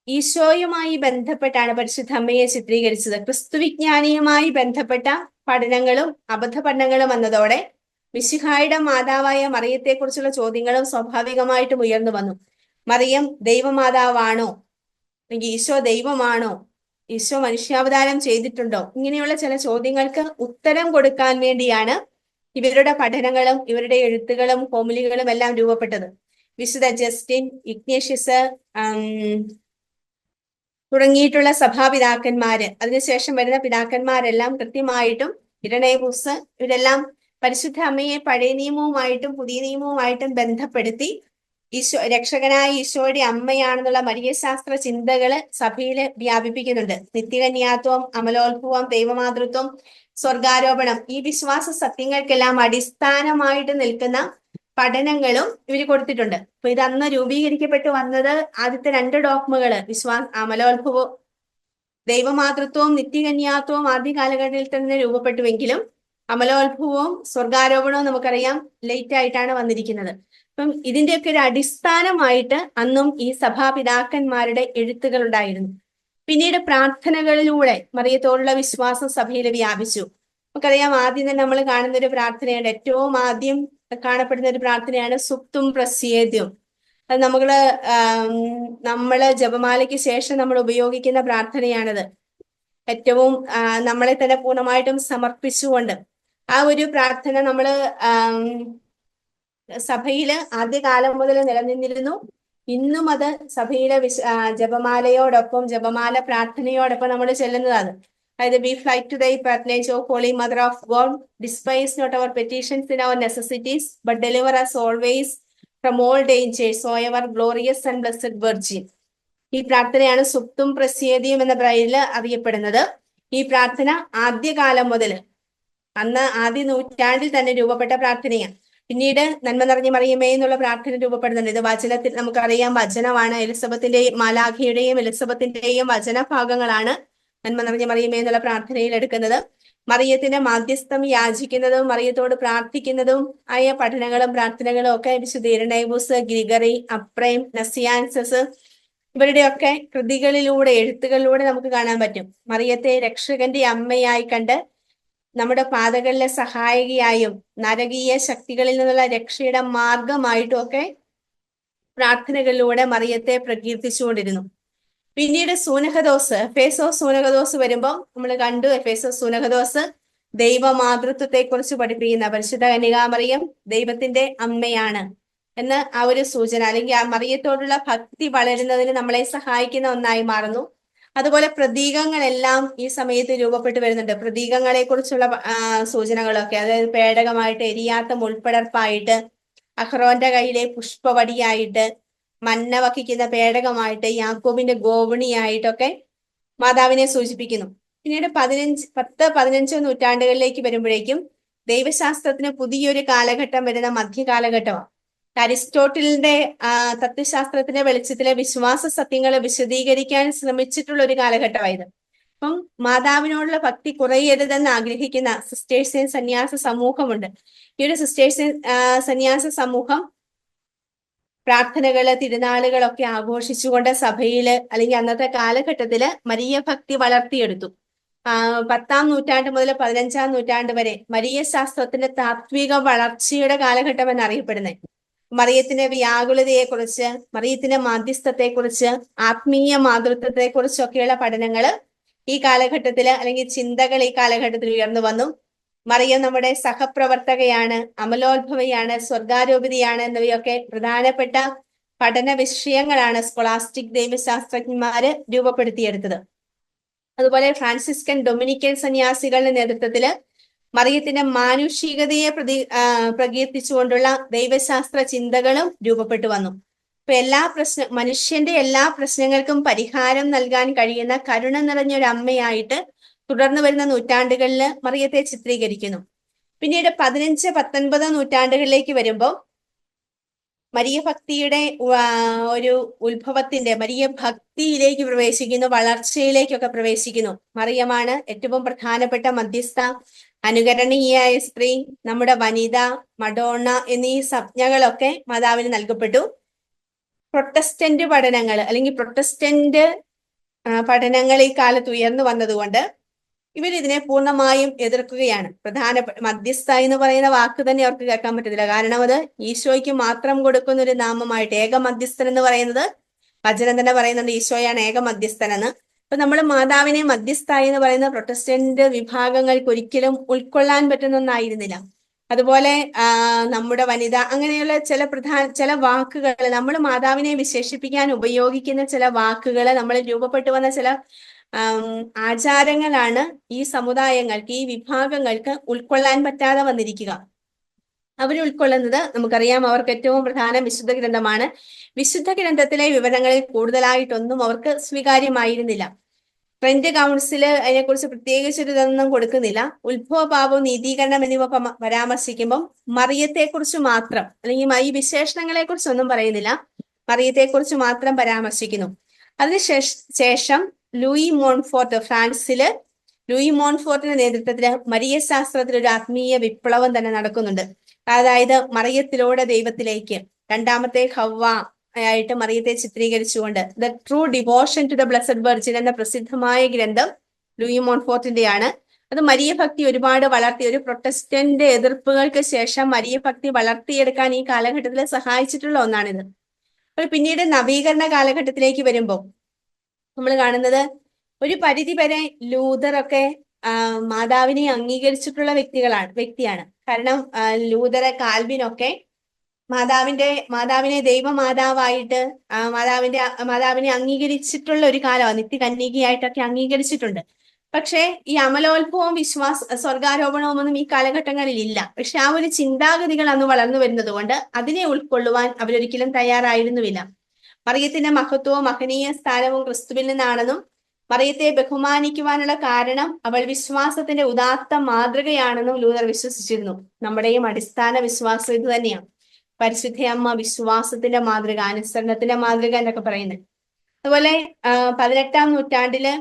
ഈശോയുമായി ബന്ധപ്പെട്ടാണ് പരിശുദ്ധ അമ്മയെ ചിത്രീകരിച്ചത്. ക്രിസ്തുവിജ്ഞാനിയുമായി ബന്ധപ്പെട്ട പഠനങ്ങളും അബദ്ധ പഠനങ്ങളും വന്നതോടെ മിശിഹായുടെ മാതാവായ മറിയത്തെക്കുറിച്ചുള്ള ചോദ്യങ്ങളും സ്വാഭാവികമായിട്ടും ഉയർന്നു വന്നു. മറിയം ദൈവമാതാവാണോ, അല്ലെങ്കിൽ ഈശോ ദൈവമാണോ, ഈശോ മനുഷ്യാവതാരം ചെയ്തിട്ടുണ്ടോ, ഇങ്ങനെയുള്ള ചില ചോദ്യങ്ങൾക്ക് ഉത്തരം കൊടുക്കാൻ വേണ്ടിയാണ് ഇവരുടെ പഠനങ്ങളും ഇവരുടെ എഴുത്തുകളും ഹോമിലികളും എല്ലാം രൂപപ്പെട്ടത്. വിശുദ്ധ ജസ്റ്റിൻ, ഇഗ്നേഷ്യസ് തുടങ്ങിയിട്ടുള്ള സഭാപിതാക്കന്മാര്, അതിനുശേഷം വരുന്ന പിതാക്കന്മാരെല്ലാം കൃത്യമായിട്ടും ഇരണേവൂസ്, ഇവരെല്ലാം പരിശുദ്ധ അമ്മയെ പഴയ നിയമവുമായിട്ടും പുതിയ നിയമവുമായിട്ടും ബന്ധപ്പെടുത്തി രക്ഷകനായ ഈശോയുടെ അമ്മയാണെന്നുള്ള മരിയശാസ്ത്ര ചിന്തകള് സഭയില് വ്യാപിപ്പിക്കുന്നുണ്ട്. നിത്യകന്യാത്വം, അമലോത്ഭവം, ദൈവമാതൃത്വം, സ്വർഗാരോപണം, ഈ വിശ്വാസ സത്യങ്ങൾക്കെല്ലാം അടിസ്ഥാനമായിട്ട് നിൽക്കുന്ന പഠനങ്ങളും ഇവർ കൊടുത്തിട്ടുണ്ട്. അപ്പൊ ഇത് അന്ന് രൂപീകരിക്കപ്പെട്ടു വന്നത് ആദ്യത്തെ 2 ഡോഗ്മകള് അമലോത്ഭവവും ദൈവമാതൃത്വവും നിത്യകന്യാത്വവും ആദ്യ കാലഘട്ടത്തിൽ തന്നെ രൂപപ്പെട്ടുവെങ്കിലും അമലോത്ഭവവും സ്വർഗാരോപണവും നമുക്കറിയാം ലേറ്റ് ആയിട്ടാണ് വന്നിരിക്കുന്നത്. അപ്പം ഇതിന്റെയൊക്കെ ഒരു അടിസ്ഥാനമായിട്ട് അന്നും ഈ സഭാപിതാക്കന്മാരുടെ എഴുത്തുകൾ ഉണ്ടായിരുന്നു. പിന്നീട് പ്രാർത്ഥനകളിലൂടെ മറിയത്തോടുള്ള വിശ്വാസം സഭയിൽ വ്യാപിച്ചു. നമുക്കറിയാം, ആദ്യം തന്നെ നമ്മൾ കാണുന്ന ഒരു പ്രാർത്ഥനയാണ്, ഏറ്റവും ആദ്യം കാണപ്പെടുന്ന ഒരു പ്രാർത്ഥനയാണ് സുപ്തും പ്രസ്യേദ്യം. അത് നമ്മള് ജപമാലയ്ക്ക് ശേഷം നമ്മൾ ഉപയോഗിക്കുന്ന പ്രാർത്ഥനയാണത്. ഏറ്റവും നമ്മളെ തന്നെ പൂർണ്ണമായിട്ടും സമർപ്പിച്ചുകൊണ്ട് ആ ഒരു പ്രാർത്ഥന നമ്മള് സഭയില് ആദ്യകാലം മുതൽ നിലനിന്നിരുന്നു. ഇന്നും അത് സഭയിലെ ജപമാലയോടൊപ്പം, ജപമാല പ്രാർത്ഥനയോടൊപ്പം നമ്മൾ ചെല്ലുന്നതാണ്. അതായത് we fly to thy patronage, O Holy Mother of God, despise not our petitions in our necessities, but deliver us always from all dangers, O ever glorious and blessed Virgin. ഈ പ്രാർത്ഥനയാണ് സുപ്തും പ്രസ്യേദിയും എന്ന പേരിൽ അറിയപ്പെടുന്നത്. ഈ പ്രാർത്ഥന ആദ്യകാലം മുതൽ, അന്ന് ആദ്യ നൂറ്റാണ്ടിൽ തന്നെ രൂപപ്പെട്ട പ്രാർത്ഥനയാണ്. പിന്നീട് നന്മ നിറഞ്ഞ മറിയമേ എന്നുള്ള പ്രാർത്ഥന രൂപപ്പെടുന്നുണ്ട്. ഇത് വചനത്തിൽ നമുക്കറിയാം, വചനമാണ്. എലിസബത്തിന്റെയും മാലാഖയുടെയും എലിസബത്തിന്റെയും വചനഭാഗങ്ങളാണ് നന്മ നിറഞ്ഞ മറിയമേ എന്നുള്ള പ്രാർത്ഥനയിൽ എടുക്കുന്നത്. മറിയത്തിന്റെ മാധ്യസ്ഥം യാചിക്കുന്നതും മറിയത്തോട് പ്രാർത്ഥിക്കുന്നതും ആയ പഠനങ്ങളും പ്രാർത്ഥനകളും ഒക്കെ വിശുദ്ധ ഇരണേവൂസ്, ഗ്രിഗറി, അപ്രൈം, നസിയാൻസസ് ഇവരുടെയൊക്കെ കൃതികളിലൂടെ, എഴുത്തുകളിലൂടെ നമുക്ക് കാണാൻ പറ്റും. മറിയത്തെ രക്ഷകന്റെ അമ്മയായി കണ്ട് നമ്മുടെ പാതകളിലെ സഹായികയായും നരകീയ ശക്തികളിൽ നിന്നുള്ള രക്ഷയുടെ മാർഗമായിട്ടും ഒക്കെ പ്രാർത്ഥനകളിലൂടെ മറിയത്തെ പ്രകീർത്തിച്ചുകൊണ്ടിരുന്നു. പിന്നീട് സൂനഹദോസ്, എഫേസോസ് സൂനഹദോസ് വരുമ്പോൾ നമ്മൾ കണ്ടു, എഫേസോസ് സൂനഹദോസ് ദൈവമാതൃത്വത്തെ കുറിച്ച് പഠിപ്പിക്കുന്ന പരിശുദ്ധ കന്യകാമറിയം ദൈവത്തിന്റെ അമ്മയാണ് എന്ന് ആ ഒരു സൂചന, അല്ലെങ്കിൽ ആ മറിയത്തോടുള്ള ഭക്തി വളരുന്നതിന് നമ്മളെ സഹായിക്കുന്ന ഒന്നായി മാറുന്നു. അതുപോലെ പ്രതീകങ്ങളെല്ലാം ഈ സമയത്ത് രൂപപ്പെട്ടു വരുന്നുണ്ട്. പ്രതീകങ്ങളെ കുറിച്ചുള്ള സൂചനകളൊക്കെ, അതായത് പേടകമായിട്ട്, എരിയാത്ത മുൾപ്പടർപ്പായിട്ട്, അഹ്റോന്റെ കയ്യിലെ പുഷ്പവടിയായിട്ട്, മന്ന വഹിക്കുന്ന പേടകമായിട്ട്, യാക്കോബിന്റെ ഗോവണിയായിട്ടൊക്കെ മാതാവിനെ സൂചിപ്പിക്കുന്നു. പിന്നീട് 10-15 നൂറ്റാണ്ടുകളിലേക്ക് വരുമ്പോഴേക്കും ദൈവശാസ്ത്രത്തിന് പുതിയൊരു കാലഘട്ടം വരുന്ന മധ്യകാലഘട്ടമാണ്. അരിസ്റ്റോട്ടിലിന്റെ തത്വശാസ്ത്രത്തിന്റെ വെളിച്ചത്തിലെ വിശ്വാസ സത്യങ്ങളെ വിശദീകരിക്കാൻ ശ്രമിച്ചിട്ടുള്ള ഒരു കാലഘട്ടമായത്. അപ്പം മാതാവിനോടുള്ള ഭക്തി കുറയരുതെന്ന് ആഗ്രഹിക്കുന്ന സിസ്റ്റേഴ്സിയൻ സന്യാസ സമൂഹമുണ്ട്. ഈ ഒരു സിസ്റ്റേഴ്സിയൻ സന്യാസ സമൂഹം പ്രാർത്ഥനകള്, തിരുനാളുകളൊക്കെ ആഘോഷിച്ചുകൊണ്ട് സഭയില് അല്ലെങ്കിൽ അന്നത്തെ കാലഘട്ടത്തില് മരിയ ഭക്തി വളർത്തിയെടുത്തു. 10-ാം നൂറ്റാണ്ട് മുതൽ 15-ാം നൂറ്റാണ്ട് വരെ മരിയ ശാസ്ത്രത്തിന്റെ താത്വിക വളർച്ചയുടെ കാലഘട്ടം എന്നറിയപ്പെടുന്നത്. മറിയത്തിന്റെ വ്യാകുലതയെക്കുറിച്ച്, മറിയത്തിന്റെ മാധ്യസ്ഥത്തെക്കുറിച്ച്, ആത്മീയ മാതൃത്വത്തെക്കുറിച്ചൊക്കെയുള്ള പഠനങ്ങള് ഈ കാലഘട്ടത്തില് അല്ലെങ്കിൽ ചിന്തകൾ ഈ കാലഘട്ടത്തിൽ ഉയർന്നു വന്നു. മറിയം നമ്മുടെ സഹപ്രവർത്തകയാണ്, അമലോത്ഭവയാണ്, സ്വർഗാരോപിതയാണ് എന്നിവയൊക്കെ പ്രധാനപ്പെട്ട പഠന വിഷയങ്ങളാണ് സ്കോളാസ്റ്റിക് ദൈവശാസ്ത്രജ്ഞന്മാര് രൂപപ്പെടുത്തിയെടുത്തത്. അതുപോലെ ഫ്രാൻസിസ്കൻ ഡൊമിനിക്കൻ സന്യാസികളുടെ നേതൃത്വത്തില് മറിയത്തിന്റെ മാനുഷികതയെ പ്രകീർത്തിച്ചുകൊണ്ടുള്ള ദൈവശാസ്ത്ര ചിന്തകളും രൂപപ്പെട്ടു വന്നു. ഇപ്പൊ മനുഷ്യന്റെ എല്ലാ പ്രശ്നങ്ങൾക്കും പരിഹാരം നൽകാൻ കഴിയുന്ന കരുണ നിറഞ്ഞൊരു അമ്മയായിട്ട് തുടർന്നു വരുന്ന നൂറ്റാണ്ടുകളിൽ മറിയത്തെ ചിത്രീകരിക്കുന്നു. പിന്നീട് 15-19 നൂറ്റാണ്ടുകളിലേക്ക് വരുമ്പോൾ മരിയ ഭക്തിയുടെ ഒരു ഉത്ഭവത്തിന്റെ, മരിയ ഭക്തിയിലേക്ക് പ്രവേശിക്കുന്നു, വളർച്ചയിലേക്കൊക്കെ പ്രവേശിക്കുന്നു. മറിയമാണ് ഏറ്റവും പ്രധാനപ്പെട്ട മധ്യസ്ഥ, അനുകരണീയായ സ്ത്രീ, നമ്മുടെ വനിത, മഡോണ എന്നീ സംജ്ഞകളൊക്കെ മാതാവിന് നൽകപ്പെട്ടു. പ്രൊട്ടസ്റ്റന്റ് പഠനങ്ങൾ അല്ലെങ്കിൽ പ്രൊട്ടസ്റ്റന്റ് പഠനങ്ങൾ ഈ കാലത്ത് ഉയർന്നു വന്നതുകൊണ്ട് ഇവരിതിനെ പൂർണ്ണമായും എതിർക്കുകയാണ്. മധ്യസ്ഥ എന്ന് പറയുന്ന വാക്ക് തന്നെ അവർക്ക് കേൾക്കാൻ പറ്റത്തില്ല. കാരണം അത് ഈശോയ്ക്ക് മാത്രം കൊടുക്കുന്ന ഒരു നാമമായിട്ട്, ഏക മധ്യസ്ഥൻ എന്ന് പറയുന്നത് വചനം തന്നെ പറയുന്നുണ്ട് ഈശോയാണ് ഏക മധ്യസ്ഥൻ എന്ന്. അപ്പൊ നമ്മൾ മാതാവിനെ മധ്യസ്ഥ എന്ന് പറയുന്ന പ്രൊട്ടസ്റ്റന്റ് വിഭാഗങ്ങൾക്ക് ഒരിക്കലും ഉൾക്കൊള്ളാൻ പറ്റുന്ന ഒന്നായിരുന്നില്ല. അതുപോലെ നമ്മുടെ വനിത, അങ്ങനെയുള്ള ചില വാക്കുകൾ, നമ്മൾ മാതാവിനെ വിശേഷിപ്പിക്കാൻ ഉപയോഗിക്കുന്ന ചില വാക്കുകൾ നമ്മൾ രൂപപ്പെട്ടു വന്ന ചില ആചാരങ്ങളാണ് ഈ സമുദായങ്ങൾക്ക്, ഈ വിഭാഗങ്ങൾക്ക് ഉൾക്കൊള്ളാൻ പറ്റാതെ വന്നിരിക്കുക. അവർ ഉൾക്കൊള്ളുന്നത് നമുക്കറിയാം, അവർക്ക് ഏറ്റവും പ്രധാനം വിശുദ്ധ ഗ്രന്ഥമാണ്. വിശുദ്ധ ഗ്രന്ഥത്തിലെ വിവരങ്ങളിൽ കൂടുതലായിട്ടൊന്നും അവർക്ക് സ്വീകാര്യമായിരുന്നില്ല. ട്രെന്റ് കൗൺസിൽ അതിനെക്കുറിച്ച് പ്രത്യേകിച്ചൊരു ഇതൊന്നും കൊടുക്കുന്നില്ല. ഉത്ഭവ, പാപം, നീതീകരണം എന്നിവ പരാമർശിക്കുമ്പം മറിയത്തെക്കുറിച്ച് മാത്രം, അല്ലെങ്കിൽ ഈ വിശേഷണങ്ങളെ കുറിച്ചൊന്നും പറയുന്നില്ല, മറിയത്തെക്കുറിച്ച് മാത്രം പരാമർശിക്കുന്നു. അതിനുശേഷം ലൂയി മോൺഫോർട്ട്, ഫ്രാൻസില് ലൂയി മോൺഫോർട്ടിന്റെ നേതൃത്വത്തില് മരിയ ശാസ്ത്രത്തിൽ ഒരു ആത്മീയ വിപ്ലവം തന്നെ നടക്കുന്നുണ്ട്. അതായത് മറിയത്തിലൂടെ ദൈവത്തിലേക്ക്, രണ്ടാമത്തെ ഹവ്വ ആയിട്ട് മറിയത്തെ ചിത്രീകരിച്ചുകൊണ്ട് the true devotion to the blessed virgin എന്ന പ്രസിദ്ധമായ ഗ്രന്ഥം ലൂയി മോൺഫോർട്ടിന്റെയാണ്. അത് മരിയ ഭക്തി ഒരുപാട് വളർത്തി, ഒരു പ്രൊട്ടസ്റ്റന്റ് എതിർപ്പുകൾക്ക് ശേഷം മരിയ ഭക്തി വളർത്തിയെടുക്കാൻ ഈ കാലഘട്ടത്തിൽ സഹായിച്ചിട്ടുള്ള ഒന്നാണിത്. പിന്നീട് നവീകരണ കാലഘട്ടത്തിലേക്ക് വരുമ്പോൾ നമ്മൾ കാണുന്നത് ഒരു പരിധി വരെ ലൂതറൊക്കെ മാതാവിനെ അംഗീകരിച്ചിട്ടുള്ള വ്യക്തിയാണ്. കാരണം കാൽവിനൊക്കെ മാതാവിനെ ദൈവമാതാവായിട്ട് മാതാവിനെ അംഗീകരിച്ചിട്ടുള്ള ഒരു കാലമാണ്, നിത്യകന്യകയായിട്ടൊക്കെ അംഗീകരിച്ചിട്ടുണ്ട്. പക്ഷെ ഈ അമലോത്ഭവവും സ്വർഗാരോപണവും ഒന്നും ഈ കാലഘട്ടങ്ങളിൽ ഇല്ല. പക്ഷെ ആ ഒരു ചിന്താഗതികൾ അന്ന് വളർന്നു വരുന്നത് കൊണ്ട് അതിനെ ഉൾക്കൊള്ളുവാൻ അവരൊരിക്കലും തയ്യാറായിരുന്നുമില്ല. മറിയത്തിന്റെ മഹത്വവും മഹനീയ സ്ഥാനവും ക്രിസ്തുവിൽ നിന്നാണെന്നും മറിയത്തെ ബഹുമാനിക്കുവാനുള്ള കാരണം അവൾ വിശ്വാസത്തിന്റെ ഉദാത്ത മാതൃകയാണെന്നും ലൂതർ വിശ്വസിച്ചിരുന്നു. നമ്മുടെയും അടിസ്ഥാന വിശ്വാസം ഇത് തന്നെയാണ്. പരിശുദ്ധ അമ്മ വിശ്വാസത്തിന്റെ മാതൃക, അനുസരണത്തിന്റെ മാതൃക എന്നൊക്കെ പറയുന്നത്. അതുപോലെ 18-ാം നൂറ്റാണ്ടില്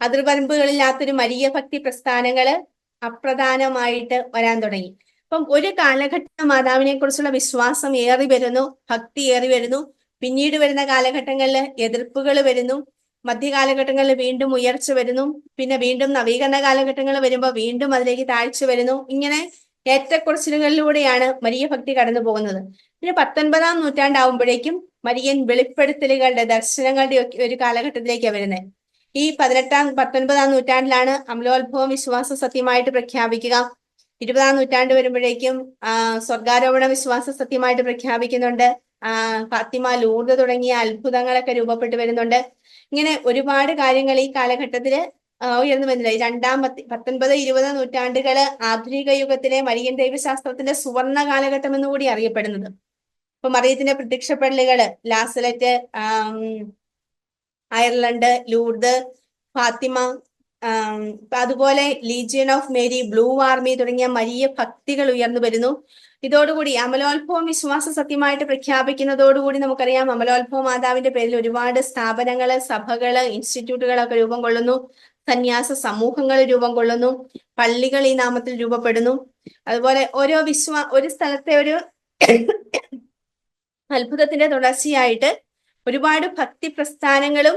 അതിർവരമ്പുകളില്ലാത്തൊരു മരിയ ഭക്തി പ്രസ്ഥാനങ്ങള് അപ്രധാനമായിട്ട് വരാൻ തുടങ്ങി. അപ്പം ഒരു കാലഘട്ടം മാതാവിനെ കുറിച്ചുള്ള വിശ്വാസം ഏറി വരുന്നു, ഭക്തി ഏറി വരുന്നു. പിന്നീട് വരുന്ന കാലഘട്ടങ്ങളിൽ എതിർപ്പുകൾ വരുന്നു, മധ്യകാലഘട്ടങ്ങളിൽ വീണ്ടും ഉയർച്ച വരുന്നു, പിന്നെ വീണ്ടും നവീകരണ കാലഘട്ടങ്ങൾ വരുമ്പോൾ വീണ്ടും അതിലേക്ക് താഴ്ച വരുന്നു. ഇങ്ങനെ ഏറ്റക്കുറച്ചിലുകളിലൂടെയാണ് മരിയ ഭക്തി കടന്നു പോകുന്നത്. പിന്നെ 19-ാം നൂറ്റാണ്ടാവുമ്പോഴേക്കും മരിയൻ വെളിപ്പെടുത്തലുകളുടെ, ദർശനങ്ങളുടെ ഒക്കെ ഒരു കാലഘട്ടത്തിലേക്കാണ് വരുന്നത്. ഈ 19-ാം നൂറ്റാണ്ടിലാണ് അമലോത്ഭവം വിശ്വാസ സത്യമായിട്ട് പ്രഖ്യാപിക്കുക. 20-ാം നൂറ്റാണ്ട് വരുമ്പോഴേക്കും സ്വർഗാരോപണ വിശ്വാസ സത്യമായിട്ട് പ്രഖ്യാപിക്കുന്നുണ്ട്. ഫാത്തിമ, ലൂർദ് തുടങ്ങിയ അത്ഭുതങ്ങളൊക്കെ രൂപപ്പെട്ടു വരുന്നുണ്ട്. ഇങ്ങനെ ഒരുപാട് കാര്യങ്ങൾ ഈ കാലഘട്ടത്തില് ഉയർന്നു വരുന്നില്ല. 19-20 നൂറ്റാണ്ടുകള് ആധുനിക യുഗത്തിലെ മരിയൻ ദൈവശാസ്ത്രത്തിന്റെ സുവർണ കാലഘട്ടം എന്നുകൂടി അറിയപ്പെടുന്നത്. ഇപ്പൊ മറിയത്തിന്റെ പ്രത്യക്ഷപ്പെടലുകള് ലാസലറ്റ്, അയർലൻഡ്, ലൂർദ്, ഫാത്തിമ, അതുപോലെ legion of Mary, blue army തുടങ്ങിയ വലിയ ഭക്തികൾ ഉയർന്നു വരുന്നു. ഇതോടുകൂടി അമലോത്ഭവം വിശ്വാസ സത്യമായിട്ട് പ്രഖ്യാപിക്കുന്നതോടുകൂടി നമുക്കറിയാം അമലോത്ഭവ മാതാവിന്റെ പേരിൽ ഒരുപാട് സ്ഥാപനങ്ങള്, സഭകള്, ഇൻസ്റ്റിറ്റ്യൂട്ടുകളൊക്കെ രൂപം കൊള്ളുന്നു. സന്യാസ സമൂഹങ്ങൾ രൂപം കൊള്ളുന്നു. പള്ളികൾ ഈ നാമത്തിൽ രൂപപ്പെടുന്നു. അതുപോലെ ഒരു സ്ഥലത്തെ ഒരു അത്ഭുതത്തിന്റെ തുടർച്ചയായിട്ട് ഒരുപാട് ഭക്തി പ്രസ്ഥാനങ്ങളും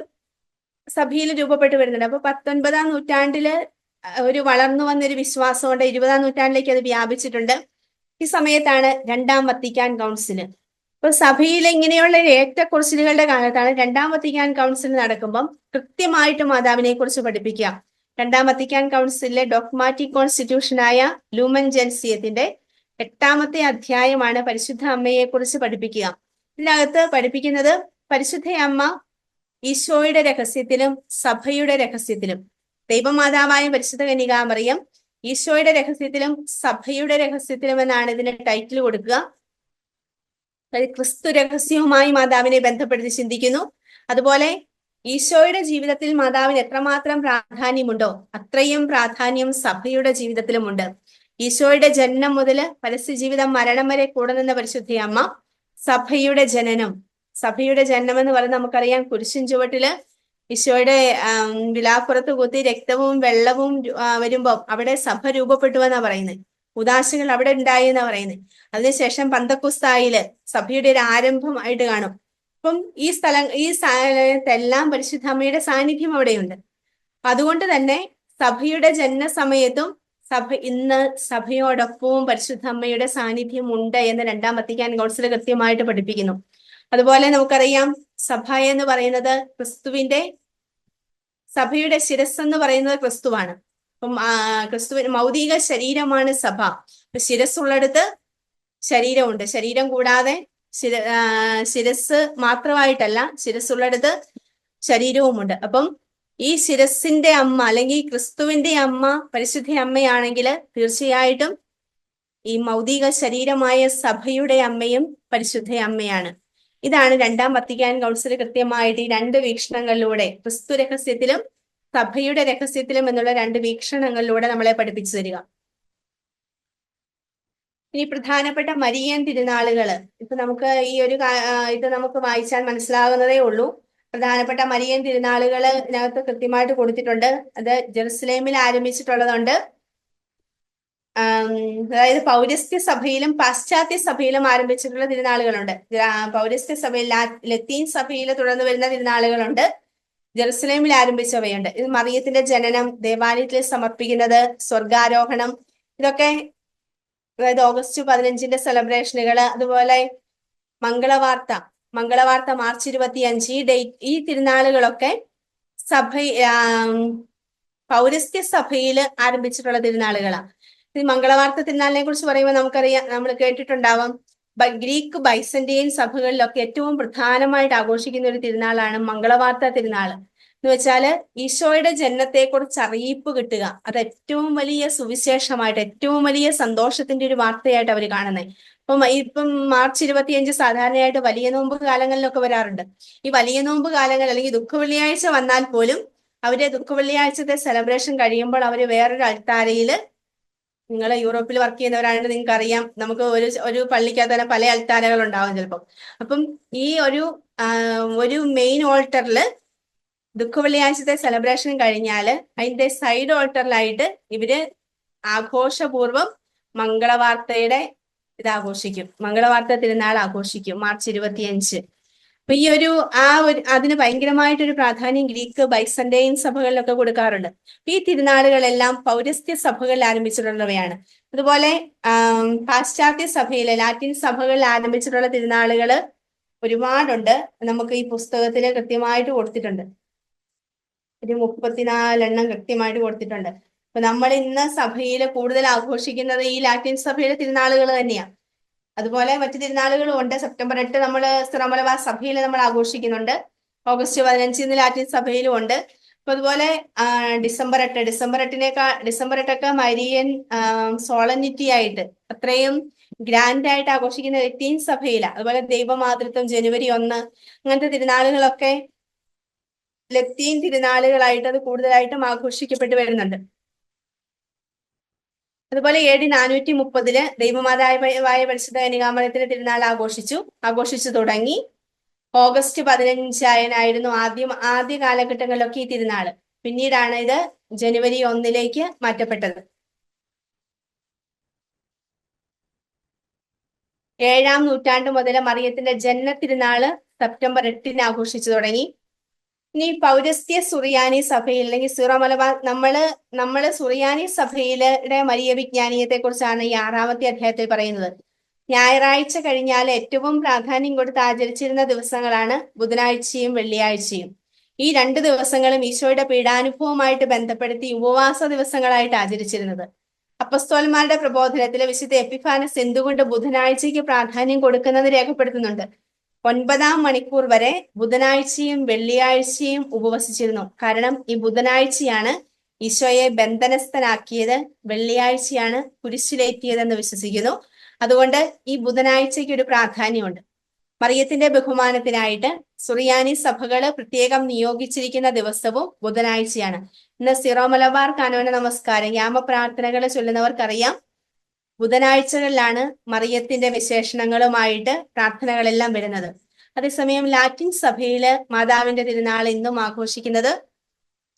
സഭയിൽ രൂപപ്പെട്ടു വരുന്നുണ്ട്. അപ്പൊ 19-ാം നൂറ്റാണ്ടില് ഒരു വളർന്നു വന്നൊരു വിശ്വാസമുണ്ട്. 20-ാം നൂറ്റാണ്ടിലേക്ക് അത് വ്യാപിച്ചിട്ടുണ്ട്. ഈ സമയത്താണ് രണ്ടാം വത്തിക്കാൻ കൗൺസില്. ഇപ്പൊ സഭയിലെ ഇങ്ങനെയുള്ള ഏറ്റക്കുറച്ചിലുകളുടെ കാലത്താണ് രണ്ടാം വത്തിക്കാൻ കൗൺസിൽ നടക്കുമ്പം കൃത്യമായിട്ട് മാതാവിനെ കുറിച്ച് പഠിപ്പിക്കുക. രണ്ടാം വത്തിക്കാൻ കൗൺസിലിലെ ഡോഗ്മാറ്റിക് കോൺസ്റ്റിറ്റ്യൂഷനായ ലൂമൻ ജെൻസിയത്തിന്റെ 8-ാമത്തെ അധ്യായമാണ് പരിശുദ്ധ അമ്മയെ കുറിച്ച് പഠിപ്പിക്കുക. ഇതിനകത്ത് പഠിപ്പിക്കുന്നത് പരിശുദ്ധ അമ്മ ഈശോയുടെ രഹസ്യത്തിലും സഭയുടെ രഹസ്യത്തിലും, ദൈവമാതാവായ പരിശുദ്ധ കന്യകാമറിയം ഈശോയുടെ രഹസ്യത്തിലും സഭയുടെ രഹസ്യത്തിലും എന്നാണ് ഇതിന് ടൈറ്റിൽ കൊടുക്കുക. ക്രിസ്തു രഹസ്യവുമായി മാതാവിനെ ബന്ധപ്പെടുത്തി ചിന്തിക്കുന്നു. അതുപോലെ ഈശോയുടെ ജീവിതത്തിൽ മാതാവിന് എത്രമാത്രം പ്രാധാന്യമുണ്ടോ അത്രയും പ്രാധാന്യം സഭയുടെ ജീവിതത്തിലുമുണ്ട്. ഈശോയുടെ ജനനം മുതൽ പരസ്യ ജീവിതം മരണം വരെ കൂടെ നിന്ന പരിശുദ്ധ അമ്മ സഭയുടെ ജനനം എന്ന് പറയുന്നത് നമുക്കറിയാം. കുരിശിൻ ചുവട്ടില് ഈശോയുടെ വിലാപ്പുറത്ത് കുത്തി രക്തവും വെള്ളവും വരുമ്പോ അവിടെ സഭ രൂപപ്പെട്ടു എന്നാ പറയുന്നത്. ഉദാശകൾ അവിടെ ഉണ്ടായി എന്നാ പറയുന്നത്. അതിനുശേഷം പന്തക്കുസ്തായില് സഭയുടെ ഒരു ആരംഭമായിട്ട് കാണും. അപ്പം ഈ സ്ഥലത്തെല്ലാം പരിശുദ്ധ അമ്മയുടെ സാന്നിധ്യം അവിടെയുണ്ട്. അതുകൊണ്ട് തന്നെ സഭയുടെ ജനന സമയത്തും ഇന്ന് സഭയോടൊപ്പവും പരിശുദ്ധ അമ്മയുടെ സാന്നിധ്യം ഉണ്ട് എന്ന് രണ്ടാം വത്തിക്കാൻ കൗൺസിൽ കൃത്യമായിട്ട് പഠിപ്പിക്കുന്നു. അതുപോലെ നമുക്കറിയാം സഭ എന്ന് പറയുന്നത് സഭയുടെ ശിരസ് എന്ന് പറയുന്നത് ക്രിസ്തുവാണ്. അപ്പം ക്രിസ്തുവിന് ഭൗതിക ശരീരമാണ് സഭ. ശിരസ്സുള്ളിടത്ത് ശരീരമുണ്ട്. ശരീരം കൂടാതെ ശിരസ് മാത്രമായിട്ടല്ല, ശിരസ്സുള്ളിടത്ത് ശരീരവുമുണ്ട്. അപ്പം ഈ ശിരസിന്റെ അമ്മ അല്ലെങ്കിൽ ക്രിസ്തുവിന്റെ അമ്മ പരിശുദ്ധ അമ്മയാണെങ്കിൽ തീർച്ചയായിട്ടും ഈ ഭൗതിക ശരീരമായ സഭയുടെ അമ്മയും പരിശുദ്ധ അമ്മയാണ്. ഇതാണ് രണ്ടാം വത്തിക്കാൻ കൗൺസിൽ കൃത്യമായിട്ട് ഈ 2 വീക്ഷണങ്ങളിലൂടെ, ക്രിസ്തു രഹസ്യത്തിലും സഭയുടെ രഹസ്യത്തിലും എന്നുള്ള 2 വീക്ഷണങ്ങളിലൂടെ നമ്മളെ പഠിപ്പിച്ചു തരിക. ഇനി പ്രധാനപ്പെട്ട മരിയൻ തിരുനാളുകള് ഇപ്പൊ നമുക്ക് ഇത് നമുക്ക് വായിച്ചാൽ മനസ്സിലാകുന്നതേ ഉള്ളൂ. പ്രധാനപ്പെട്ട മരിയൻ തിരുനാളുകള് ഇതിനകത്ത് കൃത്യമായിട്ട് കൊടുത്തിട്ടുണ്ട്. അത് ജെറുസലേമിൽ ആരംഭിച്ചിട്ടുള്ളതുണ്ട്. അതായത് പൗരസ്ത്യ സഭയിലും പാശ്ചാത്യ സഭയിലും ആരംഭിച്ചിട്ടുള്ള തിരുനാളുകളുണ്ട്. പൗരസ്ത്യ സഭയിൽ ലത്തീൻ സഭയിൽ തുടർന്ന് വരുന്ന തിരുനാളുകളുണ്ട്. ജെറുസലേമിൽ ആരംഭിച്ചവയുണ്ട്. ഇത് മറിയത്തിന്റെ ജനനം, ദേവാലയത്തിൽ സമർപ്പിക്കുന്നത്, സ്വർഗാരോഹണം, ഇതൊക്കെ അതായത് ഓഗസ്റ്റ് 15-ന്റെ സെലിബ്രേഷനുകൾ. അതുപോലെ മംഗളവാർത്ത മാർച്ച് 25 ഈ തിരുനാളുകളൊക്കെ പൗരസ്ത്യ സഭയിൽ ആരംഭിച്ചിട്ടുള്ള തിരുനാളുകളാണ്. ഈ മംഗളവാർത്ത തിരുനാളിനെ കുറിച്ച് പറയുമ്പോൾ നമുക്കറിയാം, നമ്മൾ കേട്ടിട്ടുണ്ടാവാം, ഗ്രീക്ക് ബൈസന്റൈൻ സഭകളിലൊക്കെ ഏറ്റവും പ്രധാനമായിട്ട് ആഘോഷിക്കുന്ന ഒരു തിരുനാളാണ് മംഗളവാർത്ത തിരുനാൾ. എന്ന് വെച്ചാല് ഈശോയുടെ ജനനത്തെക്കുറിച്ച് അറിയിപ്പ് കിട്ടുക. അത് ഏറ്റവും വലിയ സുവിശേഷമായിട്ട്, ഏറ്റവും വലിയ സന്തോഷത്തിന്റെ ഒരു വാർത്തയായിട്ട് അവർ കാണുന്നത്. ഇപ്പം മാർച്ച് 25 സാധാരണയായിട്ട് വലിയ നോമ്പ് കാലങ്ങളിലൊക്കെ വരാറുണ്ട്. ഈ വലിയ നോമ്പ് കാലങ്ങൾ അല്ലെങ്കിൽ ദുഃഖവെള്ളിയാഴ്ച വന്നാൽ പോലും അവര് ദുഃഖവെള്ളിയാഴ്ചത്തെ സെലിബ്രേഷൻ കഴിയുമ്പോൾ അവര് വേറൊരു അൾത്താരയില്, നിങ്ങൾ യൂറോപ്പിൽ വർക്ക് ചെയ്യുന്നവരാണെങ്കിൽ നിങ്ങൾക്ക് അറിയാം, നമുക്ക് ഒരു പള്ളിക്കകത്ത് തന്നെ പല അൾത്താരകൾ ഉണ്ടാവും ചിലപ്പം. അപ്പം ഈ ഒരു മെയിൻ ഓൾട്ടറിൽ ദുഃഖവെള്ളിയാഴ്ചത്തെ സെലിബ്രേഷൻ കഴിഞ്ഞാല് അതിന്റെ സൈഡ് ഓൾട്ടറിലായിട്ട് ഇവര് ആഘോഷപൂർവം മംഗളവാർത്തയുടെ മംഗളവാർത്ത തിരുനാൾ ആഘോഷിക്കും മാർച്ച് 25. അപ്പൊ അതിന് ഭയങ്കരമായിട്ടൊരു പ്രാധാന്യം ഗ്രീക്ക് ബൈസന്റൈൻ സഭകളിലൊക്കെ കൊടുക്കാറുണ്ട്. ഈ തിരുനാളുകളെല്ലാം പൗരസ്ത്യ സഭകളിൽ ആരംഭിച്ചിട്ടുള്ളവയാണ്. അതുപോലെ പാശ്ചാത്യ സഭയിലെ ലാറ്റിൻ സഭകളിൽ ആരംഭിച്ചിട്ടുള്ള തിരുനാളുകൾ ഒരുപാടുണ്ട്. നമുക്ക് ഈ പുസ്തകത്തിൽ കൃത്യമായിട്ട് കൊടുത്തിട്ടുണ്ട്. ഒരു 34 കൃത്യമായിട്ട് കൊടുത്തിട്ടുണ്ട്. അപ്പൊ നമ്മൾ ഇന്ന് സഭയിൽ കൂടുതൽ ആഘോഷിക്കുന്നത് ഈ ലാറ്റിൻ സഭയിലെ തിരുനാളുകൾ തന്നെയാണ്. അതുപോലെ മറ്റു തിരുനാളുകളും ഉണ്ട്. സെപ്റ്റംബർ 8 നമ്മൾ സിറോമലബാർ സഭയിൽ നമ്മൾ ആഘോഷിക്കുന്നുണ്ട്. ഓഗസ്റ്റ് 15 ലാറ്റിൻ സഭയിലും ഉണ്ട്. അപ്പൊ അതുപോലെ ഡിസംബർ 8 മരിയൻ സോളനിറ്റി ആയിട്ട് അത്രയും ഗ്രാൻഡ് ആയിട്ട് ആഘോഷിക്കുന്ന ലത്തീൻ സഭയിലാണ്. അതുപോലെ ദൈവമാതൃത്വം, ജനുവരി 1, അങ്ങനത്തെ തിരുനാളുകളൊക്കെ ലത്തീൻ തിരുനാളുകളായിട്ട് അത് കൂടുതലായിട്ടും ആഘോഷിക്കപ്പെട്ടു വരുന്നുണ്ട്. അതുപോലെ AD 430 ദൈവമാതാവായ പരിശുദ്ധ കന്യകാമറിയത്തിന്റെ തിരുനാൾ ആഘോഷിച്ചു തുടങ്ങി. ഓഗസ്റ്റ് 15 ആദ്യ കാലഘട്ടങ്ങളിലൊക്കെ ഈ തിരുനാള്. പിന്നീടാണ് ഇത് ജനുവരി 1 മാറ്റപ്പെട്ടത്. 7-ാം നൂറ്റാണ്ട് മുതൽ മറിയത്തിന്റെ ജന്മ തിരുനാള് സെപ്റ്റംബർ 8 ആഘോഷിച്ചു തുടങ്ങി. ഇനി പൗരസ്ത്യ സുറിയാനി സഭയിൽ അല്ലെങ്കിൽ സീറോ മലബാർ നമ്മള് സുറിയാനി സഭയിലെ മരിയ വിജ്ഞാനീയത്തെ കുറിച്ചാണ് ഈ 6-ാമത്തെ അധ്യായത്തിൽ പറയുന്നത്. ഞായറാഴ്ച കഴിഞ്ഞാൽ ഏറ്റവും പ്രാധാന്യം കൊടുത്ത് ആചരിച്ചിരുന്ന ദിവസങ്ങളാണ് ബുധനാഴ്ചയും വെള്ളിയാഴ്ചയും. ഈ 2 ദിവസങ്ങളും ഈശോയുടെ പീഡാനുഭവവുമായിട്ട് ബന്ധപ്പെടുത്തി ഉപവാസ ദിവസങ്ങളായിട്ട് ആചരിച്ചിരുന്നത്. അപ്പസ്തോലന്മാരുടെ പ്രബോധനത്തിലെ വിശുദ്ധ എപ്പിഫാനസ് എന്തുകൊണ്ട് ബുധനാഴ്ചയ്ക്ക് പ്രാധാന്യം കൊടുക്കുന്നത് രേഖപ്പെടുത്തുന്നുണ്ട്. 9-ാം മണിക്കൂർ വരെ ബുധനാഴ്ചയും വെള്ളിയാഴ്ചയും ഉപവസിച്ചിരുന്നു. കാരണം ഈ ബുധനാഴ്ചയാണ് ഈശോയെ ബന്ധനസ്ഥനാക്കിയത്, വെള്ളിയാഴ്ചയാണ് കുരിശിലേറ്റിയതെന്ന് വിശ്വസിക്കുന്നു. അതുകൊണ്ട് ഈ ബുധനാഴ്ചയ്ക്ക് ഒരു പ്രാധാന്യമുണ്ട്. മറിയത്തിന്റെ ബഹുമാനത്തിനായിട്ട് സുറിയാനി സഭകള് പ്രത്യേകം നിയോഗിച്ചിരിക്കുന്ന ദിവസവും ബുധനാഴ്ചയാണ്. ഇന്ന് സിറോ മലബാർ കാനോന നമസ്കാരം യാമപ്രാർത്ഥനകൾ ചൊല്ലുന്നവർക്കറിയാം, ബുധനാഴ്ചകളിലാണ് മറിയത്തിന്റെ വിശേഷണങ്ങളുമായിട്ട് പ്രാർത്ഥനകളെല്ലാം വരുന്നത്. അതേസമയം ലാറ്റിൻ സഭയില് മാതാവിന്റെ തിരുനാൾ ഇന്നും ആഘോഷിക്കുന്നത്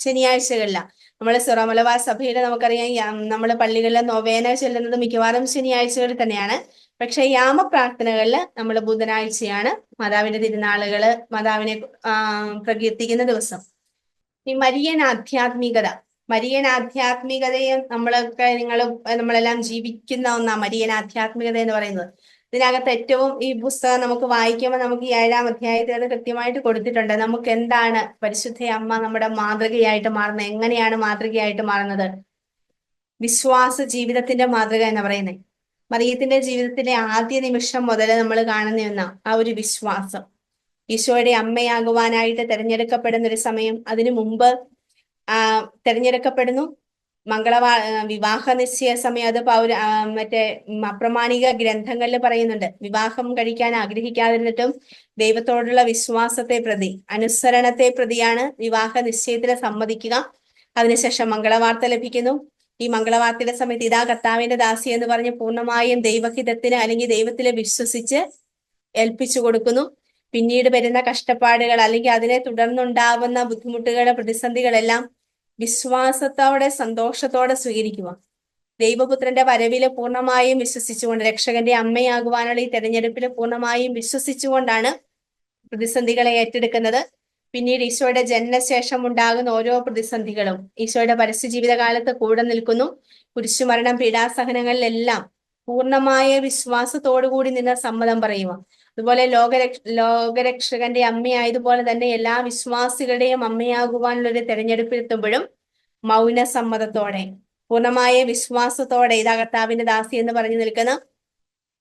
ശനിയാഴ്ചകളിലാണ്. നമ്മൾ സിറോ മലബാർ സഭയിൽ നമുക്കറിയാം, നമ്മൾ പള്ളികളിലെ നൊവേന ചൊല്ലുന്നത് മിക്കവാറും ശനിയാഴ്ചകളിൽ തന്നെയാണ്. പക്ഷെ യാമപ്രാർത്ഥനകളിൽ നമ്മൾ ബുധനാഴ്ചയാണ് മാതാവിന്റെ തിരുനാളുകള്, മാതാവിനെ പ്രകീർത്തിക്കുന്ന ദിവസം. ഈ മരിയൻ ആധ്യാത്മികതയും നമ്മളെല്ലാം ജീവിക്കുന്ന ഒന്നാണ് മരിയൻ ആധ്യാത്മികത എന്ന് പറയുന്നത്. ഇതിനകത്ത് ഏറ്റവും ഈ പുസ്തകം നമുക്ക് വായിക്കുമ്പോൾ നമുക്ക് ഈ 7-ാം അധ്യായത്തിൽ അത് കൃത്യമായിട്ട് കൊടുത്തിട്ടുണ്ട്. നമുക്ക് എന്താണ് പരിശുദ്ധ അമ്മ നമ്മുടെ മാതൃകയായിട്ട് മാറുന്നത്, എങ്ങനെയാണ് മാതൃകയായിട്ട് മാറുന്നത്? വിശ്വാസ ജീവിതത്തിന്റെ മാതൃക എന്ന് പറയുന്നത് മറിയത്തിന്റെ ജീവിതത്തിലെ ആദ്യ നിമിഷം മുതൽ നമ്മൾ കാണുന്ന ആ ഒരു വിശ്വാസം. ഈശോയുടെ അമ്മയാകുവാനായിട്ട് തെരഞ്ഞെടുക്കപ്പെടുന്ന ഒരു സമയം, അതിനു മുമ്പ് തെരഞ്ഞെടുക്കപ്പെടുന്നു. വിവാഹ നിശ്ചയ സമയം, അത് മറ്റേ അപ്രമാണിക ഗ്രന്ഥങ്ങളിൽ പറയുന്നുണ്ട്. വിവാഹം കഴിക്കാൻ ആഗ്രഹിക്കാതിരുന്നിട്ടും ദൈവത്തോടുള്ള വിശ്വാസത്തെ പ്രതി, അനുസരണത്തെ പ്രതിയാണ് വിവാഹ നിശ്ചയത്തിന് സമ്മതിക്കുക. അതിനുശേഷം മംഗളവാർത്ത ലഭിക്കുന്നു. ഈ മംഗളവാർത്തയുടെ സമയത്ത് ഇതാ കർത്താവിന്റെ ദാസി എന്ന് പറഞ്ഞ് പൂർണ്ണമായും ദൈവഹിതത്തിന് അല്ലെങ്കിൽ ദൈവത്തിൽ വിശ്വസിച്ച് ഏൽപ്പിച്ചു കൊടുക്കുന്നു. പിന്നീട് വരുന്ന കഷ്ടപ്പാടുകൾ അല്ലെങ്കിൽ അതിനെ തുടർന്നുണ്ടാവുന്ന ബുദ്ധിമുട്ടുകൾ, പ്രതിസന്ധികളെല്ലാം വിശ്വാസത്തോടെ സന്തോഷത്തോടെ സ്വീകരിക്കുക. ദൈവപുത്രന്റെ വരവില് പൂർണ്ണമായും വിശ്വസിച്ചുകൊണ്ട്, രക്ഷകന്റെ അമ്മയാകുവാനുള്ള ഈ തെരഞ്ഞെടുപ്പിൽ പൂർണ്ണമായും വിശ്വസിച്ചുകൊണ്ടാണ് പ്രതിസന്ധികളെ ഏറ്റെടുക്കുന്നത്. പിന്നീട് ഈശോയുടെ ജനനശേഷം ഉണ്ടാകുന്ന ഓരോ പ്രതിസന്ധികളും ഈശോയുടെ പരസ്യ ജീവിതകാലത്ത് കൂടെ നിൽക്കുന്നു. കുരിശുമരണം, പീഡാസഹനങ്ങളിലെല്ലാം പൂർണ്ണമായ വിശ്വാസത്തോടുകൂടി നിന്ന് സമ്മതം പറയുക. അതുപോലെ ലോകരക്ഷകന്റെ അമ്മയായതുപോലെ തന്നെ എല്ലാ വിശ്വാസികളുടെയും അമ്മയാകുവാനുള്ള ഒരു തെരഞ്ഞെടുപ്പിലെത്തുമ്പോഴും മൗന സമ്മതത്തോടെ, പൂർണ്ണമായ വിശ്വാസത്തോടെ ഇതാ കർത്താവിന്റെ ദാസി എന്ന് പറഞ്ഞു നിൽക്കുന്ന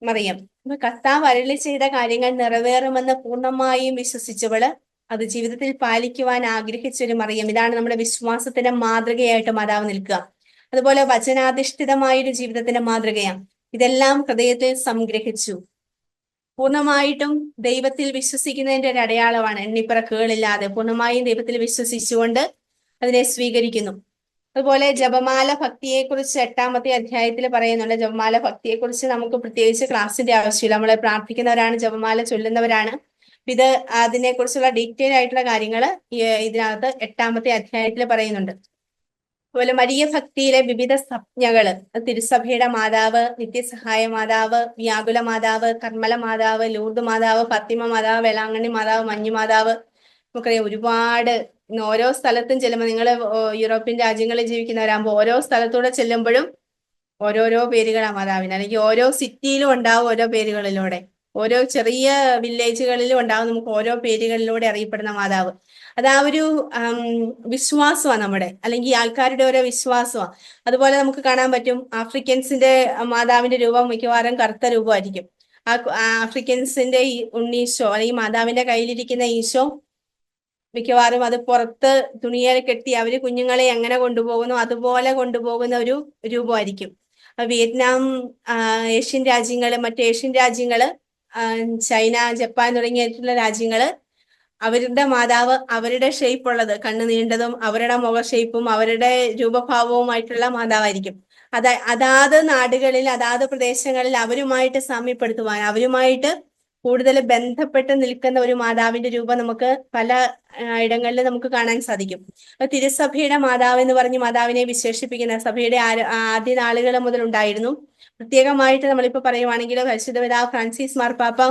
മറിയം. അപ്പൊ കർത്താവ് അരുളി ചെയ്ത കാര്യങ്ങൾ നിറവേറുമെന്ന് പൂർണ്ണമായും വിശ്വസിച്ചവള് അത് ജീവിതത്തിൽ പാലിക്കുവാൻ ആഗ്രഹിച്ചൊരു മറിയം. ഇതാണ് നമ്മുടെ വിശ്വാസത്തിന്റെ മാതൃകയായിട്ട് മാതാവ് നിൽക്കുക. അതുപോലെ വചനാധിഷ്ഠിതമായൊരു ജീവിതത്തിന്റെ മാതൃകയാണ്. ഇതെല്ലാം ഹൃദയത്തിൽ സംഗ്രഹിച്ചു. പൂർണ്ണമായിട്ടും ദൈവത്തിൽ വിശ്വസിക്കുന്നതിന്റെ ഒരു അടയാളമാണ്. എണ്ണിപ്പിറക്കുകളില്ലാതെ പൂർണ്ണമായും ദൈവത്തിൽ വിശ്വസിച്ചുകൊണ്ട് അതിനെ സ്വീകരിക്കുന്നു. അതുപോലെ ജപമാല ഭക്തിയെക്കുറിച്ച് 8-ാമത്തെ അധ്യായത്തിൽ പറയുന്നുണ്ട്. ജപമാല ഭക്തിയെക്കുറിച്ച് നമുക്ക് പ്രത്യേകിച്ച് ക്ലാസ്സിന്റെ ആവശ്യമില്ല. നമ്മൾ പ്രാർത്ഥിക്കുന്നവരാണ്, ജപമാല ചൊല്ലുന്നവരാണ്. ഇത് അതിനെക്കുറിച്ചുള്ള ഡീറ്റെയിൽ ആയിട്ടുള്ള കാര്യങ്ങൾ ഇതിനകത്ത് 8-ാമത്തെ അധ്യായത്തിൽ പറയുന്നുണ്ട്. അതുപോലെ മരിയ ഭക്തിയിലെ വിവിധ സംജ്ഞകള്, തിരുസഭയുടെ മാതാവ്, നിത്യസഹായ മാതാവ്, വ്യാകുല മാതാവ്, കർമ്മല മാതാവ്, ലൂർദ് മാതാവ്, ഫാത്തിമ മാതാവ്, വേളാങ്കണ്ണി മാതാവ്, മഞ്ഞു മാതാവ്, നമുക്കറിയാം ഒരുപാട്. ഓരോ സ്ഥലത്തും ചെല്ലുമ്പോൾ, നിങ്ങൾ യൂറോപ്യൻ രാജ്യങ്ങളിൽ ജീവിക്കുന്നവരാകുമ്പോൾ ഓരോ സ്ഥലത്തൂടെ ചെല്ലുമ്പോഴും ഓരോരോ പേരുകളാണ് മാതാവിന്, അല്ലെങ്കിൽ ഓരോ സിറ്റിയിലും ഉണ്ടാവും ഓരോ പേരുകളിലൂടെ, ഓരോ ചെറിയ വില്ലേജുകളിലും ഉണ്ടാവും നമുക്ക് ഓരോ പേരുകളിലൂടെ അറിയപ്പെടുന്ന മാതാവ്. അത് ആ ഒരു വിശ്വാസമാണ് നമ്മുടെ, അല്ലെങ്കിൽ ആൾക്കാരുടെ ഓരോ വിശ്വാസമാണ്. അതുപോലെ നമുക്ക് കാണാൻ പറ്റും ആഫ്രിക്കൻസിന്റെ മാതാവിന്റെ രൂപം മിക്കവാറും കറുത്ത രൂപമായിരിക്കും. ആഫ്രിക്കൻസിന്റെ ഈ ഉണ്ണീശോ അല്ലെങ്കിൽ മാതാവിന്റെ കയ്യിലിരിക്കുന്ന ഈശോ മിക്കവാറും അത് പുറത്ത് തുണിയിൽ കെട്ടി അവര് കുഞ്ഞുങ്ങളെ എങ്ങനെ കൊണ്ടുപോകുന്നു അതുപോലെ കൊണ്ടുപോകുന്ന ഒരു രൂപമായിരിക്കും. വിയറ്റ്നാം, ഏഷ്യൻ രാജ്യങ്ങള്, മറ്റ് ഏഷ്യൻ രാജ്യങ്ങള്, ചൈന, ജപ്പാൻ തുടങ്ങിയിട്ടുള്ള രാജ്യങ്ങള് അവരുടെ മാതാവ് അവരുടെ ഷേപ്പ് ഉള്ളത്, കണ്ണ് നീണ്ടതും അവരുടെ മുഖ ഷേപ്പും അവരുടെ രൂപഭാവവുമായിട്ടുള്ള മാതാവായിരിക്കും. അതാത് നാടുകളിൽ അതാത് പ്രദേശങ്ങളിൽ അവരുമായിട്ട് സാമ്യപ്പെടുത്തുവാൻ, അവരുമായിട്ട് കൂടുതൽ ബന്ധപ്പെട്ട് നിൽക്കുന്ന ഒരു മാതാവിന്റെ രൂപം നമുക്ക് പല ഇടങ്ങളിൽ നമുക്ക് കാണാൻ സാധിക്കും. അപ്പൊ തിരുസഭയുടെ മാതാവ് എന്ന് പറഞ്ഞ് മാതാവിനെ വിശേഷിപ്പിക്കുന്ന സഭയുടെ ആദ്യ നാളുകൾ മുതൽ ഉണ്ടായിരുന്നു. പ്രത്യേകമായിട്ട് നമ്മളിപ്പോ പറയുവാണെങ്കിൽ പരിശുദ്ധ പിതാവ് ഫ്രാൻസിസ് മാർപ്പാപ്പ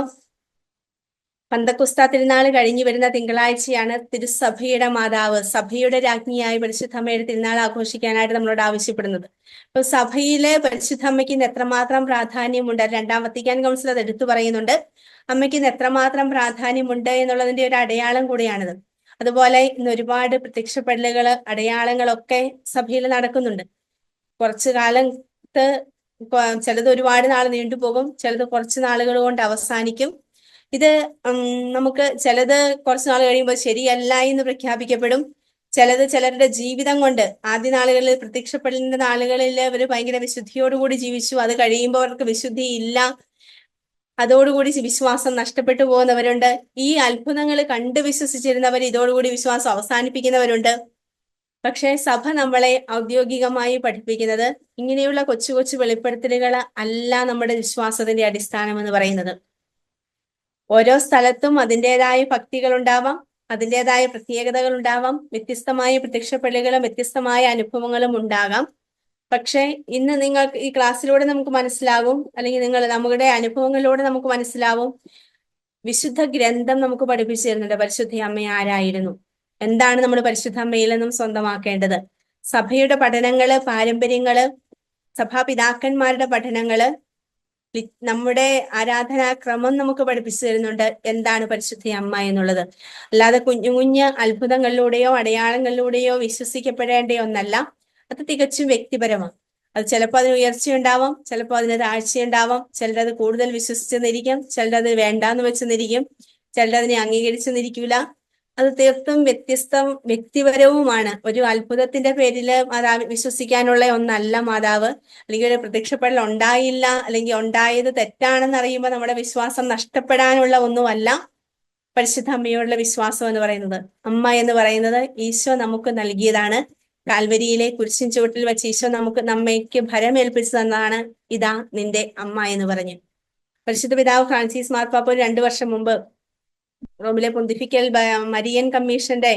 പന്തക്കുസ്ത തിരുനാൾ കഴിഞ്ഞു വരുന്ന തിങ്കളാഴ്ചയാണ് തിരുസഭയുടെ മാതാവ്, സഭയുടെ രാജ്ഞിയായി പരിശുദ്ധമ്മയുടെ തിരുനാൾ ആഘോഷിക്കാനായിട്ട് നമ്മളോട് ആവശ്യപ്പെടുന്നത്. അപ്പൊ സഭയിലെ പരിശുദ്ധമ്മയ്ക്ക് ഇന്ന് എത്രമാത്രം പ്രാധാന്യമുണ്ട്, രണ്ടാം വത്തിക്കാൻ കൗൺസിൽ അത് എടുത്തു പറയുന്നുണ്ട്. അമ്മയ്ക്ക് ഇന്ന് എത്രമാത്രം പ്രാധാന്യമുണ്ട് എന്നുള്ളതിന്റെ ഒരു അടയാളം കൂടിയാണിത്. അതുപോലെ ഇന്ന് ഒരുപാട് പ്രത്യക്ഷപ്പെടലുകള്, അടയാളങ്ങളൊക്കെ സഭയിൽ നടക്കുന്നുണ്ട്. കുറച്ചു കാലത്ത് ചിലത് ഒരുപാട് നാൾ നീണ്ടുപോകും, ചിലത് കുറച്ച് നാളുകൾ കൊണ്ട് അവസാനിക്കും. ഇത് നമുക്ക് ചിലത് കുറച്ച് നാൾ കഴിയുമ്പോൾ ശരിയല്ല എന്ന് പ്രഖ്യാപിക്കപ്പെടും. ചിലത് ചിലരുടെ ജീവിതം കൊണ്ട്, ആദ്യ നാളുകളിൽ പ്രത്യക്ഷപ്പെടലിന്റെ നാളുകളിൽ അവർ ഭയങ്കര വിശുദ്ധിയോടുകൂടി ജീവിച്ചു, അത് കഴിയുമ്പോൾ അവർക്ക് വിശുദ്ധി ഇല്ല, അതോടുകൂടി വിശ്വാസം നഷ്ടപ്പെട്ടു പോകുന്നവരുണ്ട്. ഈ അത്ഭുതങ്ങൾ കണ്ട് വിശ്വസിച്ചിരുന്നവർ ഇതോടുകൂടി വിശ്വാസം അവസാനിപ്പിക്കുന്നവരുണ്ട്. പക്ഷേ സഭ നമ്മളെ ഔദ്യോഗികമായി പഠിപ്പിക്കുന്നത് ഇങ്ങനെയുള്ള കൊച്ചു കൊച്ചു വെളിപ്പെടുത്തലുകൾ അല്ല നമ്മുടെ വിശ്വാസത്തിന്റെ അടിസ്ഥാനം എന്ന് പറയുന്നത്. ഓരോ സ്ഥലത്തും അതിൻ്റെതായ ഭക്തികൾ ഉണ്ടാവാം, അതിൻ്റെതായ പ്രത്യേകതകൾ ഉണ്ടാവാം, വ്യത്യസ്തമായ പ്രത്യക്ഷപ്പെടലുകളും വ്യത്യസ്തമായ അനുഭവങ്ങളും ഉണ്ടാകാം. പക്ഷെ ഇന്ന് നിങ്ങൾക്ക് ഈ ക്ലാസ്സിലൂടെ നമുക്ക് മനസ്സിലാവും, അല്ലെങ്കിൽ നമ്മുടെ അനുഭവങ്ങളിലൂടെ നമുക്ക് മനസ്സിലാവും, വിശുദ്ധ ഗ്രന്ഥം നമുക്ക് പഠിപ്പിച്ചു തരുന്നുണ്ട് പരിശുദ്ധ അമ്മ ആരായിരുന്നു, എന്താണ് നമ്മൾ പരിശുദ്ധ അമ്മയിൽ നിന്നും സ്വന്തമാക്കേണ്ടത്. സഭയുടെ പഠനങ്ങള്, പാരമ്പര്യങ്ങള്, സഭാപിതാക്കന്മാരുടെ പഠനങ്ങള്, നമ്മുടെ ആരാധനാക്രമം നമുക്ക് പഠിപ്പിച്ചു തരുന്നുണ്ട് എന്താണ് പരിശുദ്ധ അമ്മ എന്നുള്ളത്. അല്ലാതെ കുഞ്ഞു കുഞ്ഞു അത്ഭുതങ്ങളിലൂടെയോ അടയാളങ്ങളിലൂടെയോ വിശ്വസിക്കപ്പെടേണ്ട ഒന്നല്ല. അത് തികച്ചും വ്യക്തിപരമാണ്. അത് ചിലപ്പോൾ അതിന് ഉയർച്ചയുണ്ടാവാം, ചിലപ്പോൾ അതിന് താഴ്ചയുണ്ടാവാം. ചിലരത് കൂടുതൽ വിശ്വസിച്ചെന്നിരിക്കും, ചിലരത് വേണ്ടാന്ന് വെച്ചെന്നിരിക്കും, ചിലരതിനെ അംഗീകരിച്ചെന്നിരിക്കൂല. അത് തീർത്തും വ്യക്തിപരവുമാണ്. ഒരു അത്ഭുതത്തിന്റെ പേരിൽ മാതാവ് വിശ്വസിക്കാനുള്ള ഒന്നല്ല മാതാവ്. അല്ലെങ്കിൽ ഒരു പ്രത്യക്ഷപ്പെടൽ ഉണ്ടായില്ല, അല്ലെങ്കിൽ ഉണ്ടായത് തെറ്റാണെന്ന് അറിയുമ്പോൾ നമ്മുടെ വിശ്വാസം നഷ്ടപ്പെടാനുള്ള ഒന്നുമല്ല പരിശുദ്ധ അമ്മയോടുള്ള വിശ്വാസം എന്ന് പറയുന്നത്. അമ്മ എന്ന് പറയുന്നത് ഈശോ നമുക്ക് നൽകിയതാണ്. കാൽവരിയിലെ കുരിശിൻ ചുവട്ടിൽ വെച്ച് ഈശോ നമ്മയ്ക്ക് ഭരമേൽപ്പിച്ചു തന്നതാണ്, ഇതാ നിന്റെ അമ്മ എന്ന് പറഞ്ഞു. പരിശുദ്ധ പിതാവ് ഫ്രാൻസിസ് മാർപ്പാപ്പ 2 വർഷം മുമ്പ് റോമിലെ പൊന്തിഫിക്കൽ മരിയൻ കമ്മീഷന്റെ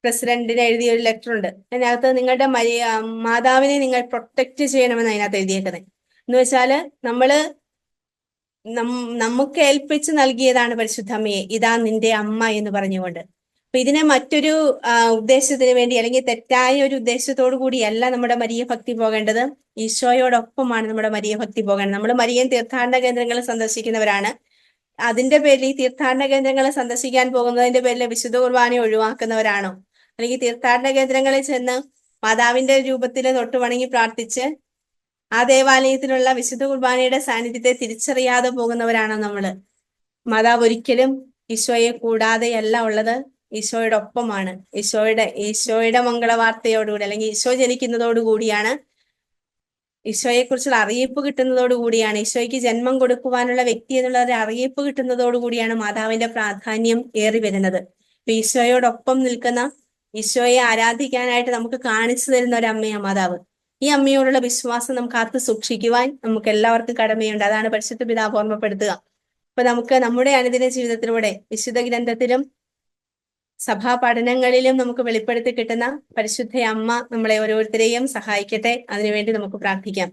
പ്രസിഡന്റിന് എഴുതിയ ഒരു ലെറ്റർ ഉണ്ട്. അതിനകത്ത് നിങ്ങളുടെ മാതാവിനെ നിങ്ങൾ പ്രൊട്ടക്ട് ചെയ്യണമെന്ന് അതിനകത്ത് എഴുതിയേക്കുന്നത്. എന്ന് വെച്ചാല് നമുക്ക് ഏൽപ്പിച്ച് നൽകിയതാണ് പരിശുദ്ധ അമ്മയെ, ഇതാ നിന്റെ അമ്മ എന്ന് പറഞ്ഞുകൊണ്ട്. അപ്പൊ ഇതിനെ മറ്റൊരു ഉദ്ദേശത്തിന് വേണ്ടി, അല്ലെങ്കിൽ തെറ്റായ ഒരു ഉദ്ദേശത്തോടു കൂടിയല്ല നമ്മുടെ മരിയ ഭക്തി പോകേണ്ടത്. ഈശോയോടൊപ്പമാണ് നമ്മുടെ മരിയ ഭക്തി പോകേണ്ടത്. നമ്മൾ മരിയൻ തീർത്ഥാടന കേന്ദ്രങ്ങൾ സന്ദർശിക്കുന്നവരാണ്. അതിന്റെ പേരിൽ ഈ തീർത്ഥാടന കേന്ദ്രങ്ങൾ സന്ദർശിക്കാൻ പോകുന്നതിന്റെ പേരിൽ വിശുദ്ധ കുർബാന ഒഴിവാക്കുന്നവരാണോ, അല്ലെങ്കിൽ തീർത്ഥാടന കേന്ദ്രങ്ങളിൽ ചെന്ന് മാതാവിന്റെ രൂപത്തിൽ തൊട്ട് വണങ്ങി പ്രാർത്ഥിച്ച് ആ ദേവാലയത്തിലുള്ള വിശുദ്ധ കുർബാനയുടെ സാന്നിധ്യത്തെ തിരിച്ചറിയാതെ പോകുന്നവരാണോ നമ്മള്? മാതാവ് ഒരിക്കലും ഈശോയെ കൂടാതെയല്ല ഉള്ളത്, ഈശോയുടെ ഒപ്പമാണ്. ഈശോയുടെ മംഗളവാർത്തയോടുകൂടി, അല്ലെങ്കിൽ ഈശോ ജനിക്കുന്നതോടുകൂടിയാണ്, ഈശോയെ കുറിച്ചുള്ള അറിയിപ്പ് കിട്ടുന്നതോടുകൂടിയാണ്, ഈശോയ്ക്ക് ജന്മം കൊടുക്കുവാനുള്ള വ്യക്തി എന്നുള്ള ഒരു അറിയിപ്പ് കിട്ടുന്നതോടുകൂടിയാണ് മാതാവിന്റെ പ്രാധാന്യം ഏറി വരുന്നത്. അപ്പൊ ഈശോയോടൊപ്പം നിൽക്കുന്ന, ഈശോയെ ആരാധിക്കാനായിട്ട് നമുക്ക് കാണിച്ചു തരുന്ന ഒരു അമ്മയാണ് മാതാവ്. ഈ അമ്മയോടുള്ള വിശ്വാസം നമുക്ക് കാത്തു സൂക്ഷിക്കുവാൻ നമുക്ക് എല്ലാവർക്കും കടമയുണ്ട്. അതാണ് പരിശുദ്ധ പിതാവ് ഓർമ്മപ്പെടുത്തുക. അപ്പൊ നമുക്ക് നമ്മുടെ അനുദിന ജീവിതത്തിലൂടെ വിശുദ്ധ ഗ്രന്ഥത്തിലും സഭാ പഠനങ്ങളിലും നമുക്ക് വെളിപ്പെടുത്തി കിട്ടുന്ന പരിശുദ്ധ അമ്മ നമ്മളെ ഓരോരുത്തരെയും സഹായിക്കട്ടെ. അതിനുവേണ്ടി നമുക്ക് പ്രാർത്ഥിക്കാം.